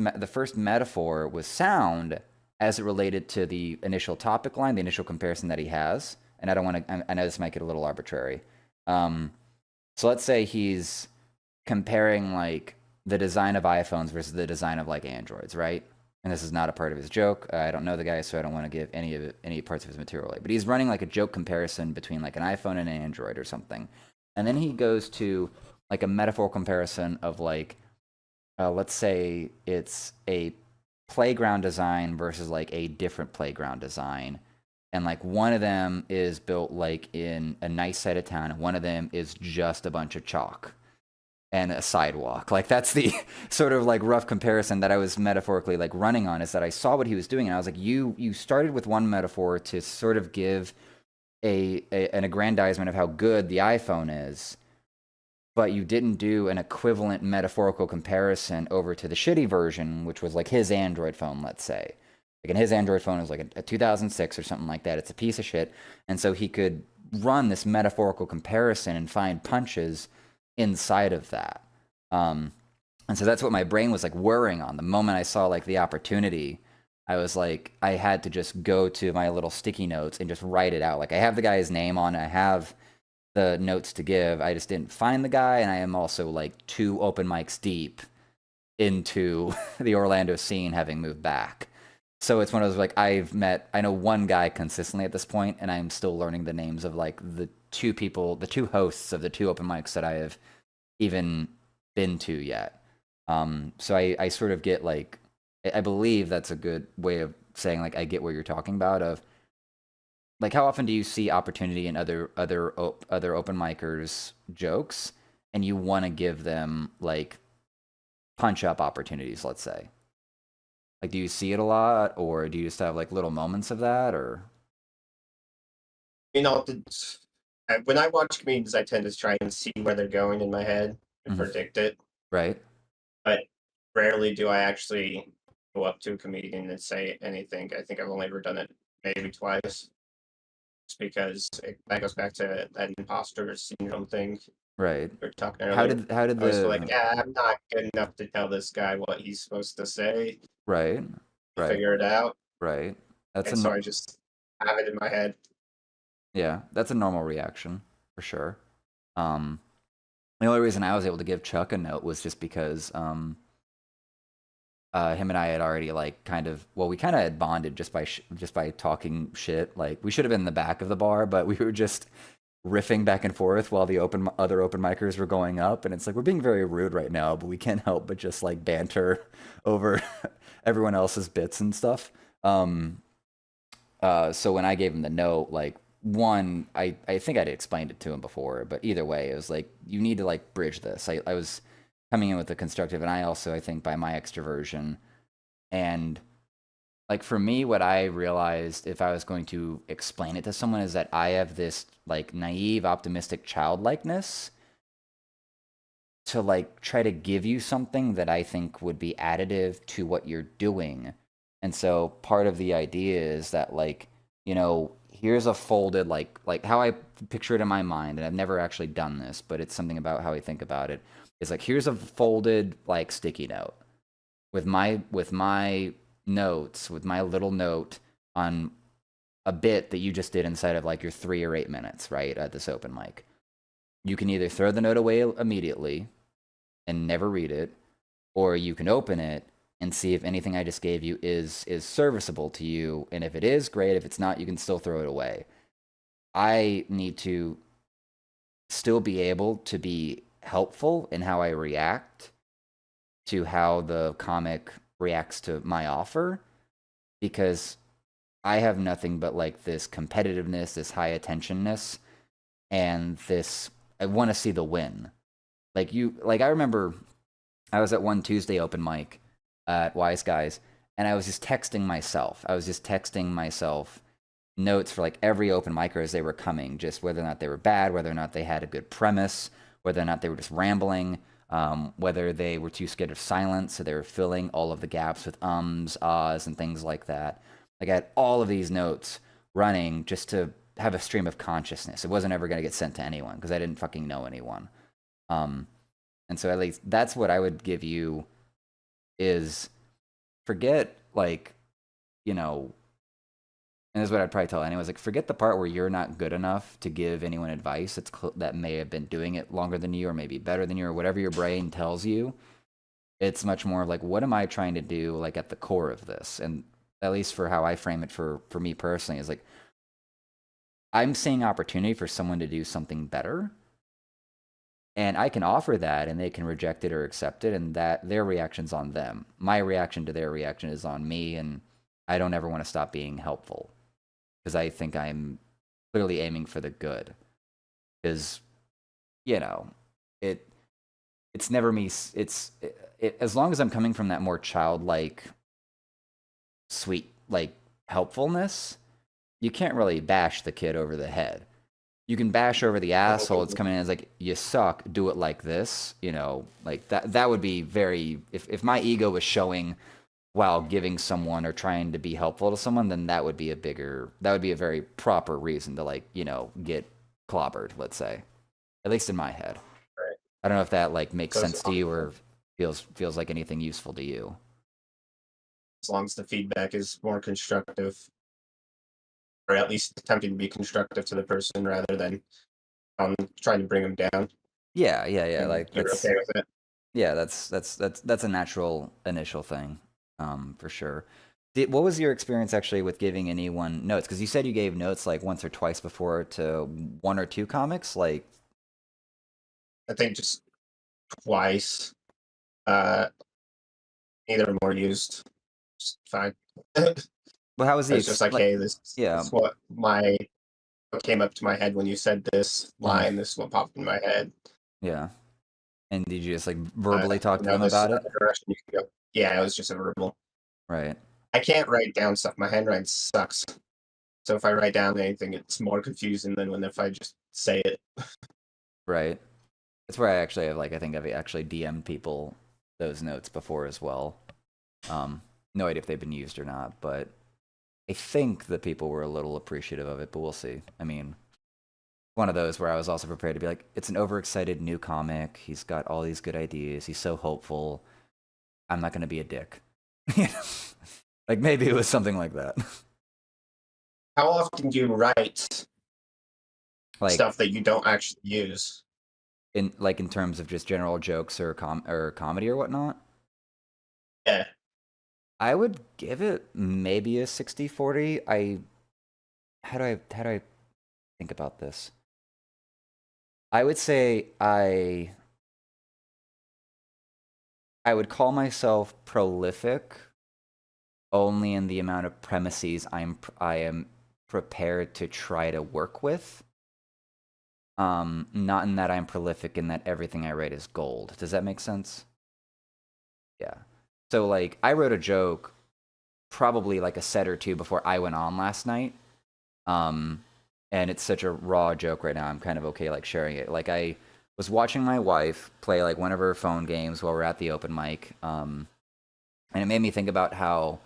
metaphor was sound as it related to the initial topic line, the initial comparison that he has. And I don't want to. I know this might get a little arbitrary. Um, so let's say he's comparing like the design of iPhones versus the design of like Androids, right? And this is not a part of his joke. I don't know the guy, so I don't want to give any parts of his material away. But he's running like a joke comparison between like an iPhone and an Android or something, and then he goes to like a metaphorical comparison of like, let's say it's a playground design versus like a different playground design, and like one of them is built like in a nice side of town, and one of them is just a bunch of chalk and a sidewalk. Like that's the sort of like rough comparison that I was metaphorically like running on, is that I saw what he was doing and I was like, you started with one metaphor to sort of give an aggrandizement of how good the iPhone is, but you didn't do an equivalent metaphorical comparison over to the shitty version, which was like his Android phone, let's say. Like, and his Android phone was like a 2006 or something like that. It's a piece of shit. And so he could run this metaphorical comparison and find punches inside of that. And so that's what my brain was like whirring on. The moment I saw like the opportunity, I was like, I had to just go to my little sticky notes and just write it out. Like I have the guy's name on, I have the notes to give. I just didn't find the guy, and I am also like 2 open mics deep into the Orlando scene, having moved back. So it's one of those like I know one guy consistently at this point, and I'm still learning the names of like the 2 people, the 2 hosts of the 2 open mics that I have even been to yet. So I sort of get like, I believe that's a good way of saying like I get what you're talking about, of like how often do you see opportunity in other open micers jokes, and you want to give them like punch up opportunities, let's say. Like, do you see it a lot, or do you just have like little moments of that, or? You know, when I watch comedians, I tend to try and see where they're going in my head and Mhm. predict it. Right. But rarely do I actually go up to a comedian and say anything. I think I've only ever done it maybe twice. It's because that goes back to that imposter syndrome thing Right. we were talking How earlier. did I was like, the yeah, I'm not good enough to tell this guy what he's supposed to say, right, to right, figure it out. right. That's a And so I just have it in my head. yeah, that's a normal reaction for sure. Um, the only reason I was able to give Chuck a note was just because him and I had already like kind of, well, we kind of had bonded just by just by talking shit. Like we should have been in the back of the bar, but we were just riffing back and forth while the other open micers were going up, and it's like we're being very rude right now, but we can't help but just like banter over everyone else's bits and stuff. So when I gave him the note, like one, I think I'd explained it to him before, but either way, it was like you need to like bridge this. I was coming in with the constructive, and I also, I think, by my extroversion, and like for me, what I realized if I was going to explain it to someone is that I have this like naive, optimistic childlikeness to like try to give you something that I think would be additive to what you're doing. And so part of the idea is that like, here's a folded like how I picture it in my mind, and I've never actually done this, but it's something about how I think about it. Is like here's a folded like sticky note with my notes, with my little note on a bit that you just did inside of like your 3 or 8 minutes, right, at this open mic. You can either throw the note away immediately and never read it, or you can open it and see if anything I just gave you is serviceable to you. And if it is, great. If it's not, you can still throw it away. I need to still be able to be helpful in how I react to how the comic reacts to my offer, because I have nothing but like this competitiveness, this high attentionness, and this I want to see the win. Like I remember I was at one Tuesday open mic at Wise Guys, and I was just texting myself. I was just texting myself notes for like every open micer as they were coming, just whether or not they were bad, whether or not they had a good premise, whether or not they were just rambling, whether they were too scared of silence, so they were filling all of the gaps with ums, ahs, and things like that. Like I had all of these notes running just to have a stream of consciousness. It wasn't ever going to get sent to anyone because I didn't fucking know anyone. Um, and so at least that's what I would give you is forget like, you know, and this is what I'd probably tell anyone is like, forget the part where you're not good enough to give anyone advice that may have been doing it longer than you or maybe better than you or whatever your brain tells you. It's much more like, what am I trying to do like at the core of this? And at least for how I frame it for me personally is like, I'm seeing opportunity for someone to do something better. And I can offer that and they can reject it or accept it. And that their reaction's on them. My reaction to their reaction is on me. And I don't ever want to stop being helpful because I think I'm clearly aiming for the good. Because, you know, it's never me. As long as I'm coming from that more childlike, sweet, like helpfulness, you can't really bash the kid over the head. You can bash over the asshole. It's coming in as like, you suck, do it like this. You know, like that would be very, if my ego was showing while giving someone or trying to be helpful to someone, then that would be a very proper reason to like, you know, get clobbered, let's say. At least in my head. Right. I don't know if that like makes sense to you or feels like anything useful to you. As long as the feedback is more constructive, or at least attempting to be constructive to the person rather than trying to bring them down. Yeah. And Like you're that's okay with it. yeah, that's a natural initial thing, for sure. What was your experience actually with giving anyone notes? Because you said you gave notes like once or twice before to one or two comics. Like, I think just twice. Uh, Neither more used. Just fine. well, how was the It's just like, like? hey, this Yeah, is what came up to my head when you said this line. This is what popped in my head. yeah. And did you just like verbally talk to them This is about it? the direction you can go. Yeah, it was just a verbal. Right. I can't write down stuff. My handwriting sucks. So if I write down anything, it's more confusing than when if I just say it. Right. That's where I actually have like I think I've actually DM'd people those notes before as well. No idea if they've been used or not, but I think the people were a little appreciative of it, but we'll see. I mean, one of those where I was also prepared to be like, it's an overexcited new comic. He's got all these good ideas. He's so hopeful. I'm not going to be a dick. Like maybe it was something like that. How often do you write Like stuff that you don't actually use? in terms of just general jokes or comedy or whatnot. Yeah. I would give it maybe a 60-40. How do I think about this? I would say I would call myself prolific only in the amount of premises I am prepared to try to work with. Not in that I'm prolific in that everything I write is gold. Does that make sense? Yeah. So like I wrote a joke probably like a set or two before I went on last night. And it's such a raw joke right now. I'm kind of okay like sharing it. Like I was watching my wife play like one of her phone games while we're at the open mic. And it made me think about how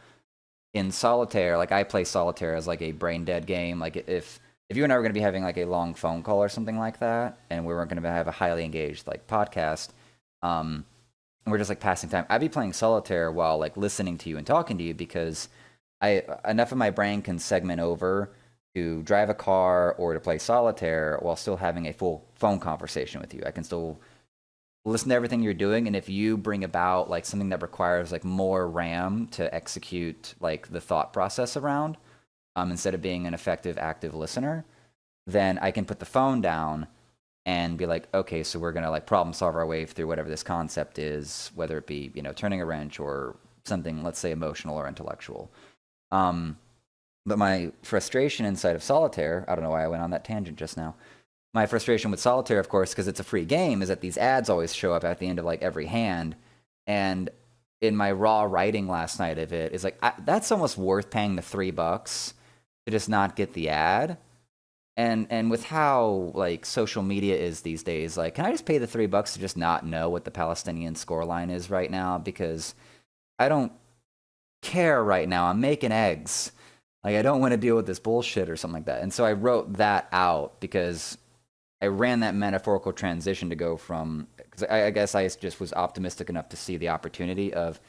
in solitaire, like I play solitaire as like a brain dead game. Like if you and I were going to be having like a long phone call or something like that, and we weren't going to have a highly engaged like podcast, and we're just like passing time, I'd be playing solitaire while like listening to you and talking to you because enough of my brain can segment over to drive a car or to play solitaire while still having a full phone conversation with you. I can still listen to everything you're doing, and if you bring about like something that requires like more RAM to execute like the thought process around, instead of being an effective active listener, then I can put the phone down and be like, okay, so we're gonna like problem solve our way through whatever this concept is, whether it be, you know, turning a wrench or something, let's say emotional or intellectual. But my frustration inside of solitaire, I don't know why I went on that tangent just now. My frustration with solitaire, of course, because it's a free game, is that these ads always show up at the end of like every hand. And in my raw writing last night of it, is like that's almost worth paying the $3 to just not get the ad. And with how like social media is these days, like, can I just pay the $3 to just not know what the Palestinian scoreline is right now? Because I don't care right now. I'm making eggs. Like I don't want to deal with this bullshit or something like that. And so I wrote that out because I ran that metaphorical transition to go from, because I guess I just was optimistic enough to see the opportunity of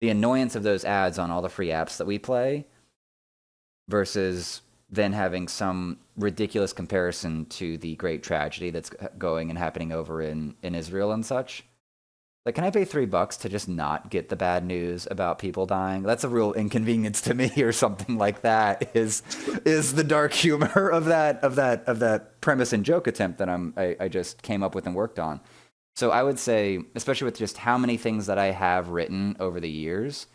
the annoyance of those ads on all the free apps that we play versus then having some ridiculous comparison to the great tragedy that's going and happening over in Israel and such. Like, can I pay $3 to just not get the bad news about people dying? That's a real inconvenience to me, or something like that. Is the dark humor of that premise and joke attempt that I just came up with and worked on. So I would say, especially with just how many things that I have written over the years,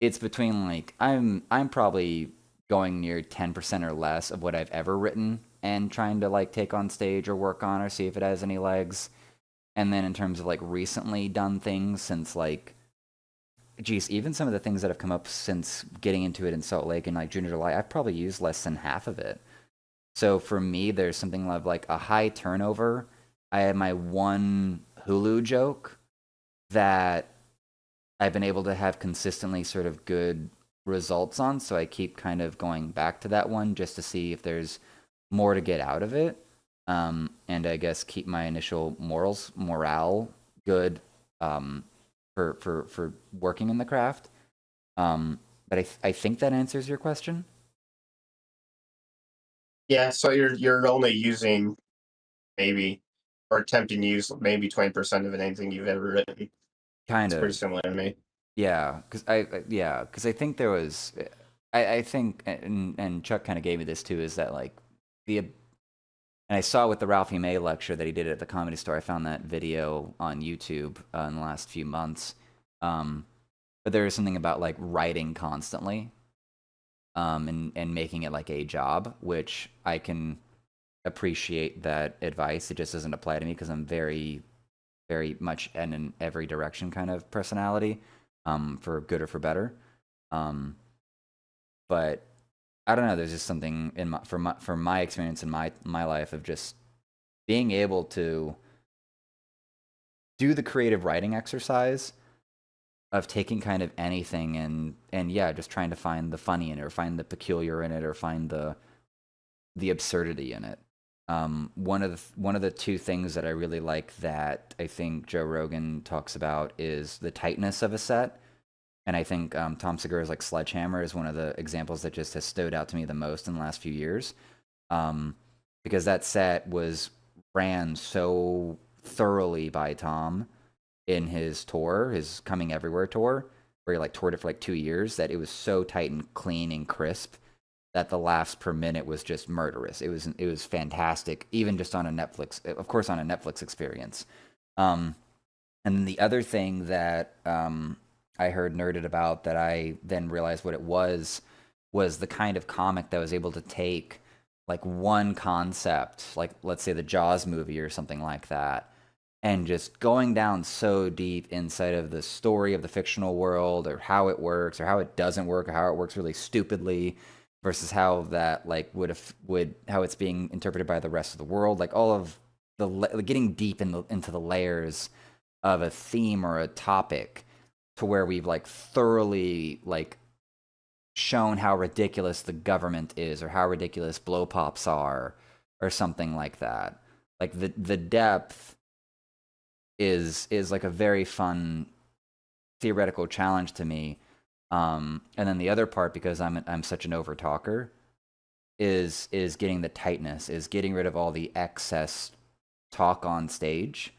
it's between like I'm probably going near 10% or less of what I've ever written and trying to like take on stage or work on or see if it has any legs. And then in terms of like recently done things since like, geez, even some of the things that have come up since getting into it in Salt Lake in like June or July, I've probably used less than half of it. So for me, there's something of like a high turnover. I had my one Hulu joke that I've been able to have consistently sort of good results on. So I keep kind of going back to that one just to see if there's more to get out of it. And I guess keep my initial morale good for working in the craft. But I think that answers your question. Yeah, so you're only using maybe or attempting to use maybe 20% of anything you've ever written. Kind It's pretty of. similar to me. Yeah, because I think there was, I think, and Chuck kind of gave me this too, is that like the, and I saw with the Ralphie May lecture that he did at the Comedy Store. I found that video on YouTube in the last few months. But there is something about like writing constantly, and making it like a job, which I can appreciate that advice. It just doesn't apply to me because I'm very, very much in every direction kind of personality, for good or for better. Um, but I don't know. There's just something in from my experience in my life of just being able to do the creative writing exercise of taking kind of anything and yeah, just trying to find the funny in it or find the peculiar in it or find the absurdity in it. One of the two things that I really like that I think Joe Rogan talks about is the tightness of a set. And I think Tom Segura's like Sledgehammer is one of the examples that just has stood out to me the most in the last few years. Because that set was ran so thoroughly by Tom in his tour, his Coming Everywhere tour, where he like toured it for like 2 years, that it was so tight and clean and crisp that the laughs per minute was just murderous. It was fantastic, even just on a Netflix, of course, on a Netflix experience. And the other thing that I heard nerded about that I then realized what it was the kind of comic that was able to take like one concept, like let's say the Jaws movie or something like that, and just going down so deep inside of the story of the fictional world or how it works or how it doesn't work or how it works really stupidly versus how that like would how it's being interpreted by the rest of the world, like all of getting deep into the layers of a theme or a topic to where we've like thoroughly like shown how ridiculous the government is or how ridiculous blow pops are or something like that. Like the depth is like a very fun theoretical challenge to me. And then the other part, because I'm such an over talker, is getting the tightness, is getting rid of all the excess talk on stage.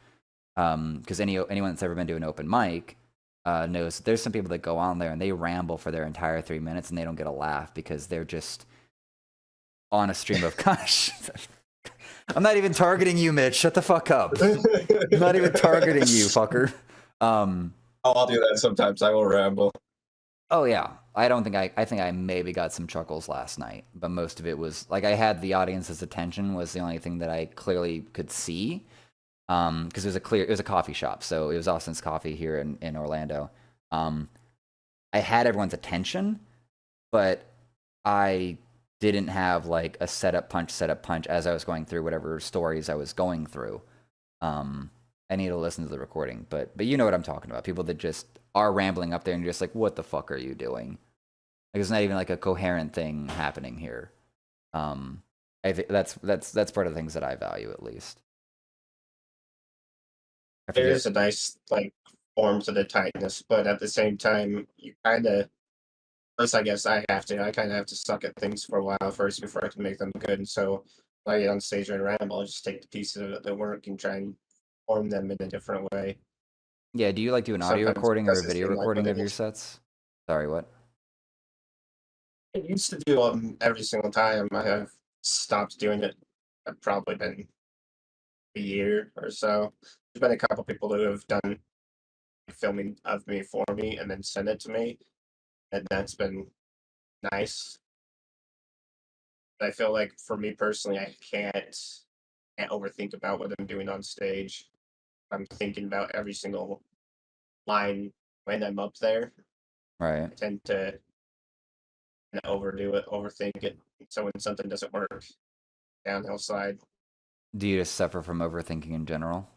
Because anyone that's ever been to an open mic knows that there's some people that go on there and they ramble for their entire 3 minutes and they don't get a laugh because they're just on a stream of gosh. I'm not even targeting you, Mitch. Shut the fuck up. I'm not even targeting you, fucker. I'll do that sometimes. I will ramble. Oh yeah. I think I maybe got some chuckles last night, but most of it was like I had the audience's attention was the only thing that I clearly could see. Because it was a coffee shop, so it was Austin's Coffee here in Orlando. I had everyone's attention, but I didn't have like a setup punch as I was going through whatever stories I was going through. I need to listen to the recording, but you know what I'm talking about. People that just are rambling up there and you're just like, what the fuck are you doing? Like it's not even like a coherent thing happening here. I think that's part of the things that I value at least. I There forget. is a nice like form to the tightness, but at the same time, you kind of. First, I guess I have to. I kind of have to suck at things for a while first before I can make them good. And so when I get on stage and ramble, I'll just take the pieces of it that work and try and form them in a different way. Yeah, do you like do an audio Sometimes it recording or a doesn't video seem like what recording it of your is. sets? Sorry, what? I used to do them every single time. I have stopped doing it. I've probably been a year or so. There's been a couple people who have done filming of me for me and then send it to me, and that's been nice. I feel like for me personally, I can't overthink about what I'm doing on stage. I'm thinking about every single line when I'm up there. Right. I tend to overdo it, overthink it. So when something doesn't work, downhill slide. Do you just suffer from overthinking in general?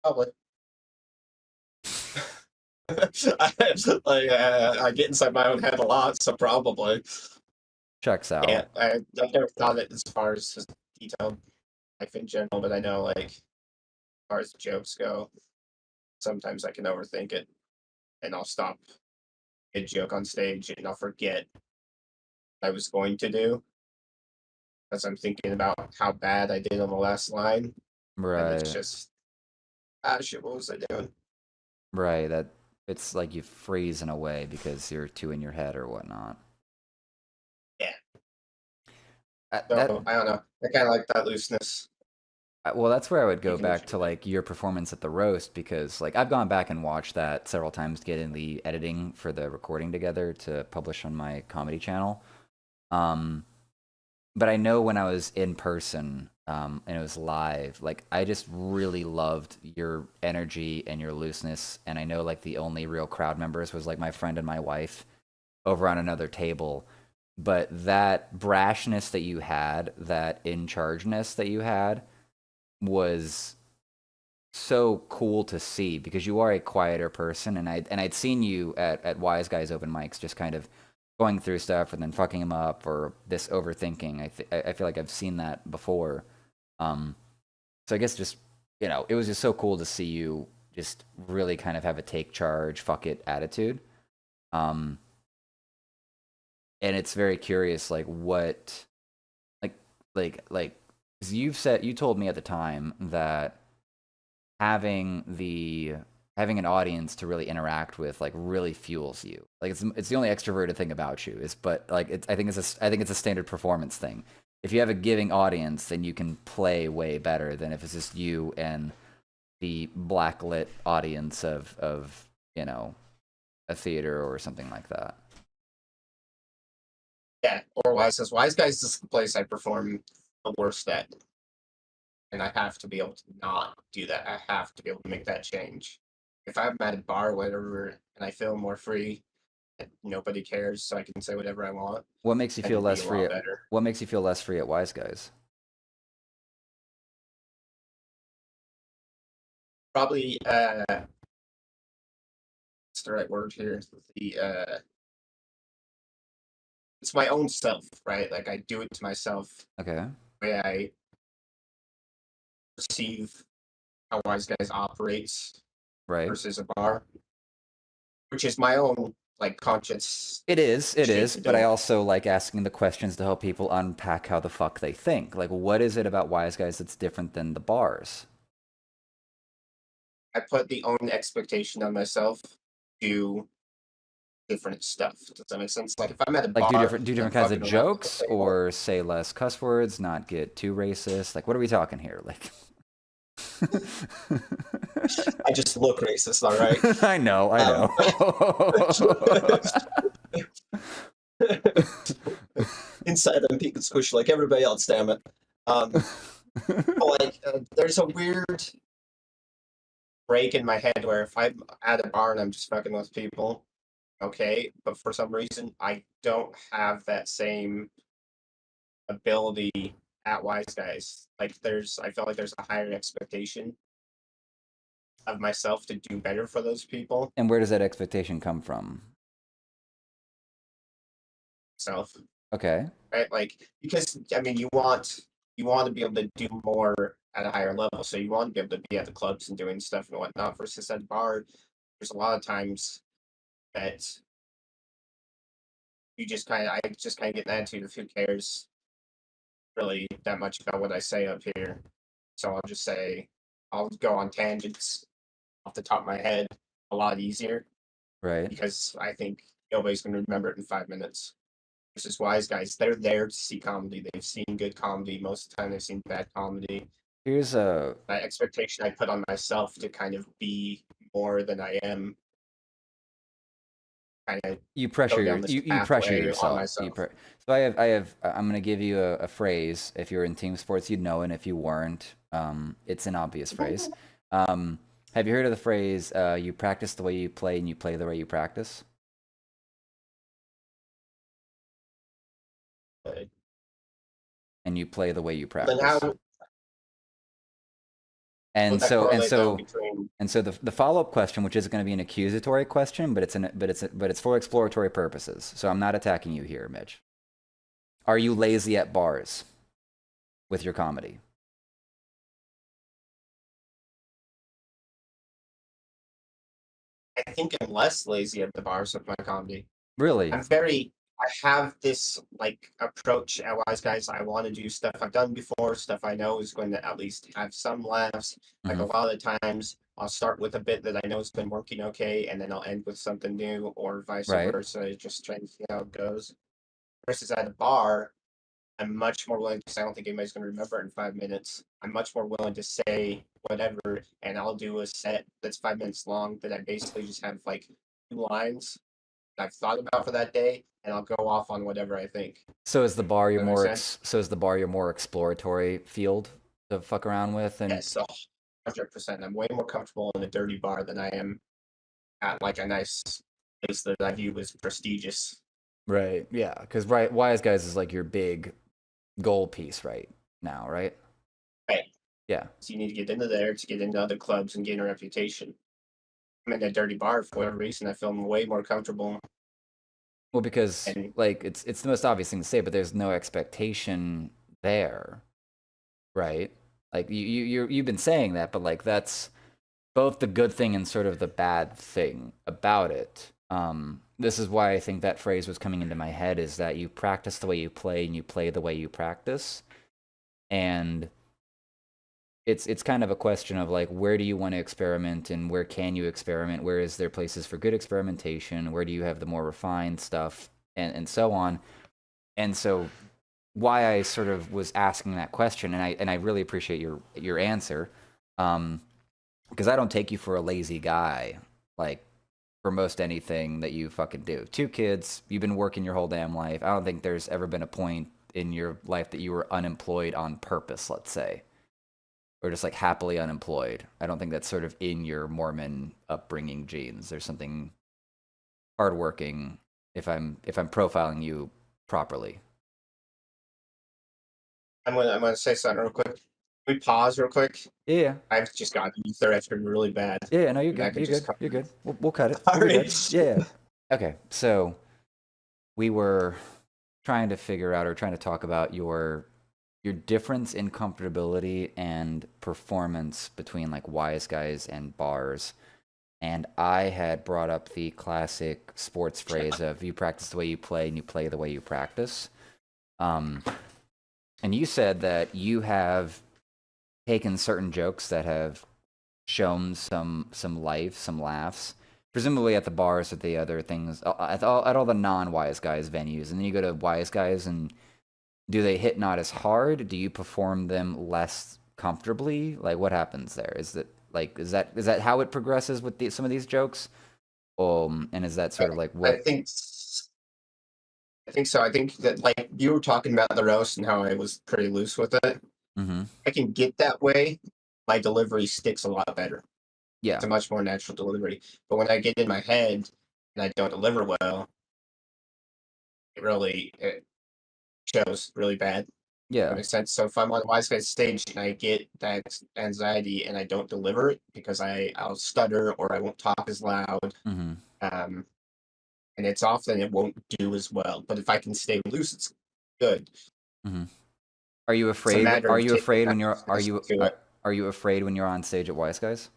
Probably. I get inside my own head a lot, so probably. Checks Yeah, out. I've never thought it as far as just detailed life in general, but I know like as far as jokes go, sometimes I can overthink it and I'll stop a joke on stage and I'll forget what I was going to do as I'm thinking about how bad I did on the last line, and it's Right. just shit. What was I doing? Right. That it's like you freeze in a way because you're too in your head or whatnot. Yeah. That So I don't know. I kind of like that looseness. well, that's where I would go Even if back you to like your performance at the roast because like I've gone back and watched that several times to get in the editing for the recording together to publish on my comedy channel. Um, but I know when I was in person and it was live, like I just really loved your energy and your looseness. And I know like the only real crowd members was like my friend and my wife over on another table. But that brashness that you had, that in chargeness that you had, was so cool to see because you are a quieter person, and I'd seen you at Wise Guys open mics just kind of going through stuff and then fucking them up or this overthinking. I feel like I've seen that before. Um, so I guess just it was just so cool to see you just really kind of have a take charge, fuck it attitude. Um, and it's very curious, like what, like like 'cause you told me at the time that having the having an audience to really interact with like really fuels you. Like it's the only extroverted thing about you is, but like I think it's a standard performance thing. If you have a giving audience, then you can play way better than if it's just you and the blacklit audience of a theater or something like that. Yeah, or Wise Guys. Wise Guys is the place I perform the worst at, and I have to be able to not do that. I have to be able to make that change. If I'm at a bar, or whatever, and I feel more free, and nobody cares, so I can say whatever I want, What makes you and feel it'd be less a free lot at better. What makes you feel less free at Wise Guys? Probably, what's the right word here? The it's my own self, right? Like I do it to myself. Okay. The way I perceive how Wise Guys operates Right. versus a bar, which is my own like conscious It shit is, to but I do. also like asking the questions to help people unpack how the fuck they think. Like, what is it about Wise Guys that's different than the bars? I put the own expectation on myself to different stuff. Does that make sense? Like if I'm at a Like, bar do and I'm different kinds of fucking around with jokes, the table, or say less cuss words, not get too racist. Like, what are we talking here? Like, I just look racist, all right. I know, I Um, know. inside I'm pink and squishy like everybody else. Damn it. There's a weird break in my head where if I'm at a bar and I'm just fucking with people, okay, but for some reason I don't have that same ability at Wise Guys. I feel like there's a higher expectation of myself to do better for those people. And where does that expectation come from? myself, Okay. right? Like because I mean you want to be able to do more at a higher level, so you want to be able to be at the clubs and doing stuff and whatnot. Versus at the bar, there's a lot of times that I just kind of get an attitude of who cares really that much about what I say up here. So I'll go on tangents off the top of my head a lot easier Right. because I think nobody's going to remember it in 5 minutes. Versus wise guys, they're there to see comedy. They've seen good comedy. Most of the time, they've seen bad comedy. Here's a That expectation I put on myself to kind of be more than I am, kind of go down this you pressure pathway on yourself. myself. So I'm gonna give you a phrase. If you're in team sports, you'd know, and if you weren't, it's an obvious phrase. Um, have you heard of the phrase, you practice the way you play and you play the way you practice? But And you play the way you then how practice. would And that so and correlate though so between? and so the follow-up question, which is going to be an accusatory question, but it's for exploratory purposes. So I'm not attacking you here, Mitch. Are you lazy at bars with your comedy? I think I'm less lazy at the bars with my comedy. Really? I have this like approach at Wise Guys. I want to do stuff I've done before, stuff I know is going to at least have some laughs. Like Hmm. a lot of the times, I'll start with a bit that I know has been working okay, and then I'll end with something new, or vice Right. versa, just trying to see how it goes. Versus at a bar, I'm much more willing to say, I don't think anybody's going to remember it in 5 minutes. I'm much more willing to say whatever, and I'll do a set that's 5 minutes long that I basically just have like 2 lines I've thought about for that day, and I'll go off on whatever I think. So is the bar your Does that make sense? more exploratory field to fuck around with? And Yes, 100%. I'm way more comfortable in a dirty bar than I am at like a nice place that I view as prestigious. right, yeah, because Wise Guys is like your big goal piece right now, right? Right. Yeah. So you need to get into there to get into other clubs and gain a reputation. I'm in a dirty bar for whatever reason. I feel way more comfortable. Well, because And like it's the most obvious thing to say, but there's no expectation there, right? Like you've been saying that, but like that's both the good thing and sort of the bad thing about it. This is why I think that phrase was coming into my head is that you practice the way you play and you play the way you practice. And it's kind of a question of like where do you want to experiment and where can you experiment? Where is there places for good experimentation? Where do you have the more refined stuff and so on? And so why I sort of was asking that question and I really appreciate your answer. Because I don't take you for a lazy guy, like for most anything that you fucking do. 2 kids, you've been working your whole damn life. I don't think there's ever been a point in your life that you were unemployed on purpose, let's say, or just like happily unemployed. I don't think that's sort of in your Mormon upbringing genes. There's something hardworking if I'm profiling you properly. I'm gonna say something real quick. Can we pause real quick? Yeah, I've just got ether. It's been really bad. yeah. No, you're And that good. could You're just good. come. You're good. We'll cut it. All We'll be good. right. Yeah, yeah. Okay, so we were trying to figure out or trying to talk about your difference in comfortability and performance between like wise guys and bars. And I had brought up the classic sports phrase of you practice the way you play and you play the way you practice. Um, and you said that you have taken certain jokes that have shown some life, some laughs, presumably at the bars, at the other things, at all the non-wise guys venues, and then you go to wise guys, and do they hit not as hard? Do you perform them less comfortably? Like what happens there? Is that like is that how it progresses with some of these jokes? And is that I, sort of like I what? think I think so. I think that like you were talking about the roast and how I was pretty loose with it. Mm-hmm. I can get that way. My delivery sticks a lot better. It's Yeah, a much more natural delivery. But when I get in my head and I don't deliver well, it shows really bad. That yeah. makes sense. So if I'm on a wise guys stage and I get that anxiety and I don't deliver it because I'll stutter or I won't talk as loud, Mm-hmm. um, and it's often it won't do as well. But if I can stay loose, it's good. Hmm. Are you It's a afraid? matter Are of you taking afraid when you're? Are access you? to it. Are you afraid when you're on stage at Wise Guys?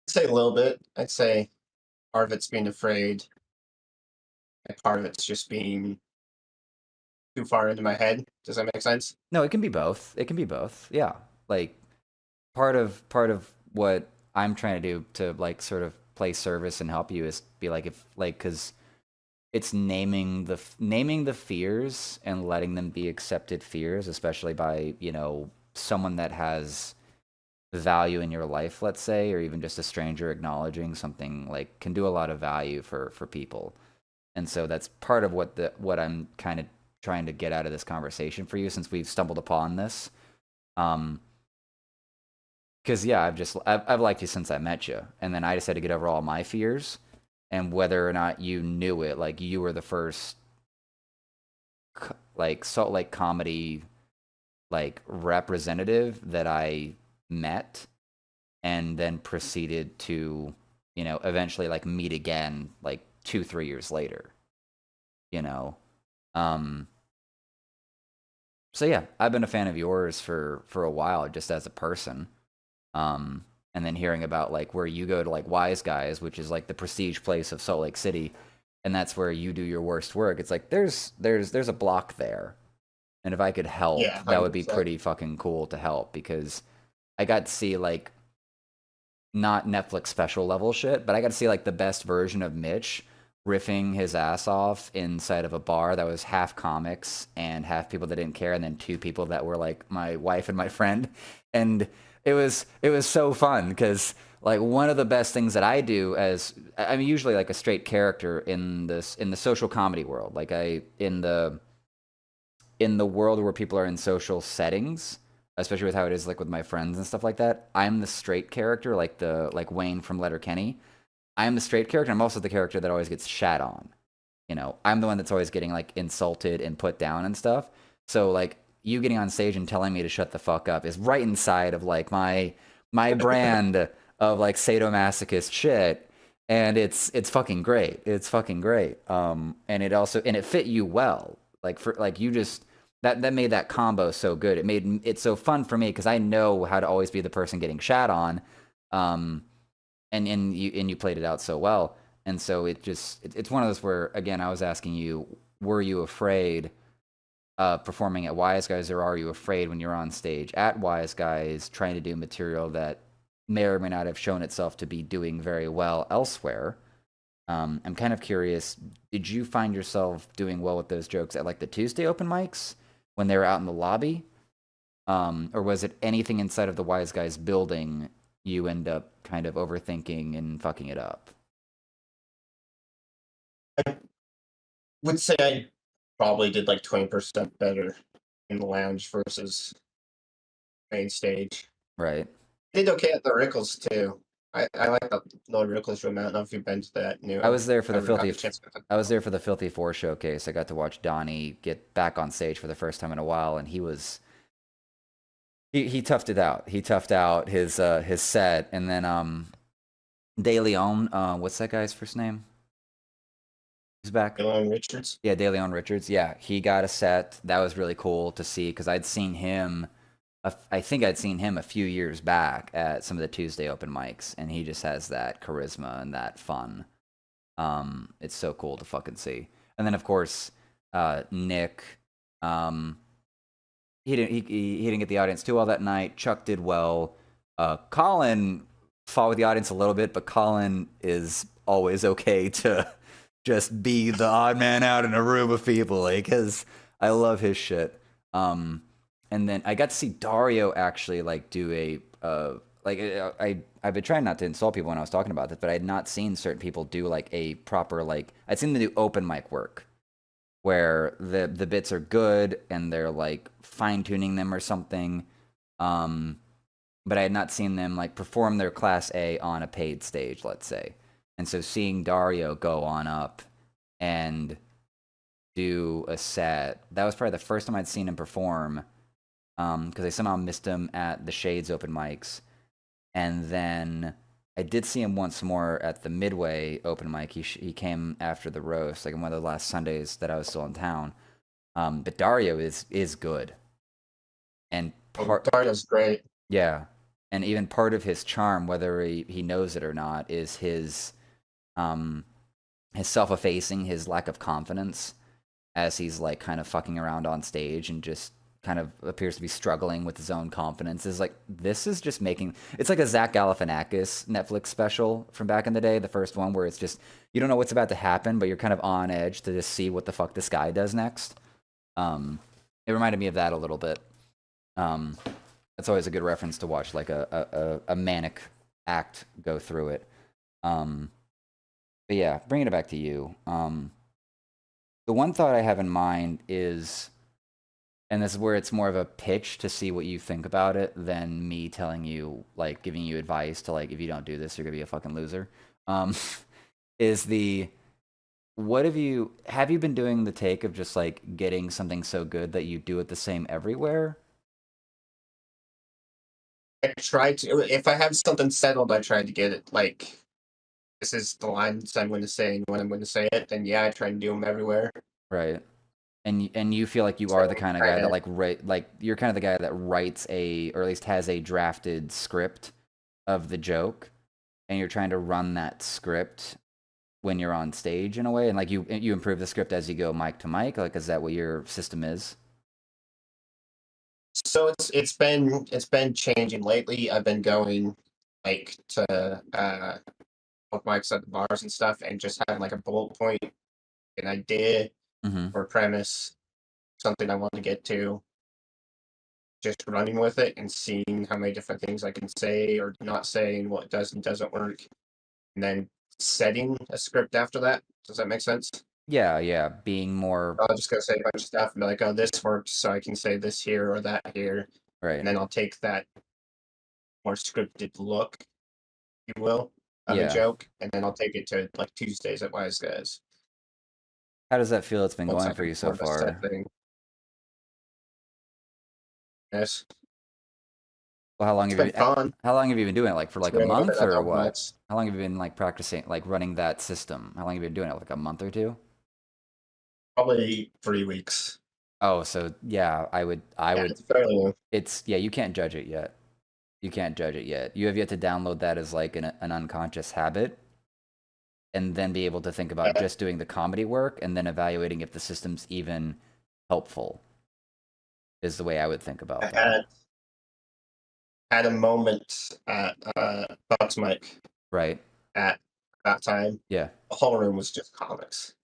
I'd say a little bit. I'd say part of it's being afraid, and part of it's just being too far into my head. Does that make sense? No, it can be both. It can be both. Yeah. Like part of what I'm trying to do to like sort of play service and help you is be like if like because it's naming the fears and letting them be accepted fears, especially by someone that has value in your life, let's say, or even just a stranger acknowledging something like can do a lot of value for people. And so that's part of what I'm kind of trying to get out of this conversation for you since we've stumbled upon this. Um, because yeah, I've liked you since I met you, and then I just had to get over all my fears, and whether or not you knew it, like you were the first like Salt Lake comedy like representative that I met, and then proceeded to eventually like meet again like 2-3 years later. You know, um, so yeah, I've been a fan of yours for a while, just as a person. And then hearing about like where you go to like Wise Guys, which is like the prestige place of Salt Lake City, and that's where you do your worst work. It's like there's a block there, and if I could help, Yeah, that would hundred be percent. pretty fucking cool to help because I got to see like not Netflix special level shit, but I got to see like the best version of Mitch riffing his ass off inside of a bar that was half comics and half people that didn't care, and then two people that were like my wife and my friend, and it was so fun because like one of the best things that I do as I'm usually like a straight character in the social comedy world, like I in the world where people are in social settings, especially with how it is like with my friends and stuff like that. I'm the straight character, like the like Wayne from Letterkenny. I'm the straight character. I'm also the character that always gets shat on. I'm the one that's always getting like insulted and put down and stuff. So like you getting on stage and telling me to shut the fuck up is right inside of like my brand of like sadomasochist shit. And it's fucking great. It's fucking great. And it fit you well. Like for like you just that made that combo so good. It made it so fun for me because I know how to always be the person getting shat on. Um, and you played it out so well, and so it's one of those where again I was asking you, were you afraid performing at Wise Guys, or are you afraid when you're on stage at Wise Guys trying to do material that may or may not have shown itself to be doing very well elsewhere? I'm kind of curious, did you find yourself doing well with those jokes at like the Tuesday open mics when they were out in the lobby, or was it anything inside of the Wise Guys building you end up kind of overthinking and fucking it up? I would say I probably did like 20% better in the lounge versus main stage. Right. Did okay at the Rickles too. I like the Lord Rickles room. I don't know if you've been to that I new. was there for the Ever got filthy. a chance to go to I was that. there for the Filthy Four showcase. I got to watch Donnie get back on stage for the first time in a while, and he toughed it out. He toughed out his set, and then De Leon. What's that guy's first name? Who's back? Dylan Richards. Yeah, De Leon Richards. Yeah, he got a set. That was really cool to see because I'd seen him. I think I'd seen him a few years back at some of the Tuesday open mics, and he just has that charisma and that fun. It's so cool to fucking see. And then of course, Nick, um, he didn't get the audience too well that night. Chuck did well. Colin fought with the audience a little bit, but Colin is always okay to just be the odd man out in a room of people, like, cause I love his shit. Um, and then I got to see Dario actually like do I've been trying not to insult people when I was talking about this, but I had not seen certain people do like a proper like I'd seen them do open mic work where the bits are good and they're like fine tuning them or something. Um, but I had not seen them like perform their class A on a paid stage, let's say. And so seeing Dario go on up and do a set, that was probably the first time I'd seen him perform. Because I somehow missed him at the Shades open mics, and then I did see him once more at the Midway open mic. He came after the roast, like on one of the last Sundays that I was still in town. But Dario is good, and Oh, part Dario's great. yeah, and even part of his charm, whether he knows it or not, is um his self-effacing, his lack of confidence as he's like kind of fucking around on stage and just kind of appears to be struggling with his own confidence. Is like, this is just making it's like a Zach Galifianakis Netflix special from back in the day, the first one, where it's just you don't know what's about to happen, but you're kind of on edge to just see what the fuck this guy does next. It reminded me of that a little bit. um that's always a good reference to watch, like a manic act go through it. um but yeah, bringing it back to you. The one thought I have in mind is, and this is where it's more of a pitch to see what you think about it than me telling you, like, giving you advice to, like, if you don't do this, you're gonna be a fucking loser. Um, is the what have you been doing the take of just like getting something so good that you do it the same everywhere? I try to, if I have something settled, I try to get it like, this is the lines I'm going to say, and when I'm going to say it, then yeah, I try and do them everywhere. Right. And you feel like you So are the kind of guy kind that of, you're kind of the guy that writes a, or at least has a drafted script of the joke, and you're trying to run that script when you're on stage in a way, and like you improve the script as you go mic to mic. Like, is that what your system is? so it's been changing lately. I've been going like to open mics at the bars and stuff, and just having like a bullet point, an idea Mm-hmm. or premise, something I want to get to, just running with it and seeing how many different things I can say or not say and what does and doesn't work, and then setting a script after that. Does that make sense? Yeah, yeah. Being more I'll just go say a bunch of stuff and be like, oh, this works, so I can say this here or that here. And right. then I'll take that more scripted look, if you will, of a Yeah. joke, and then I'll take it to like Tuesdays at Wise Guys. How does that feel? It's been Once going I for have you so more of a set far. thing. Yes. Well, how long It's have been you fun. how long have you been doing it? Like for It's like a been good month at or open what? mics. How long have you been like practicing, like running that system? How long have you been doing it? Like a month or two? Probably 3 weeks. Oh, so yeah, I Yeah, would it's fairly new. it's yeah, you can't judge it yet. You can't judge it yet. You have yet to download that as like an unconscious habit, and then be able to think about Yeah. just doing the comedy work and then evaluating if the system's even helpful, is the way I would think I about that. had a moment at Bucks Mike Right. at that time. Yeah. The whole room was just comics.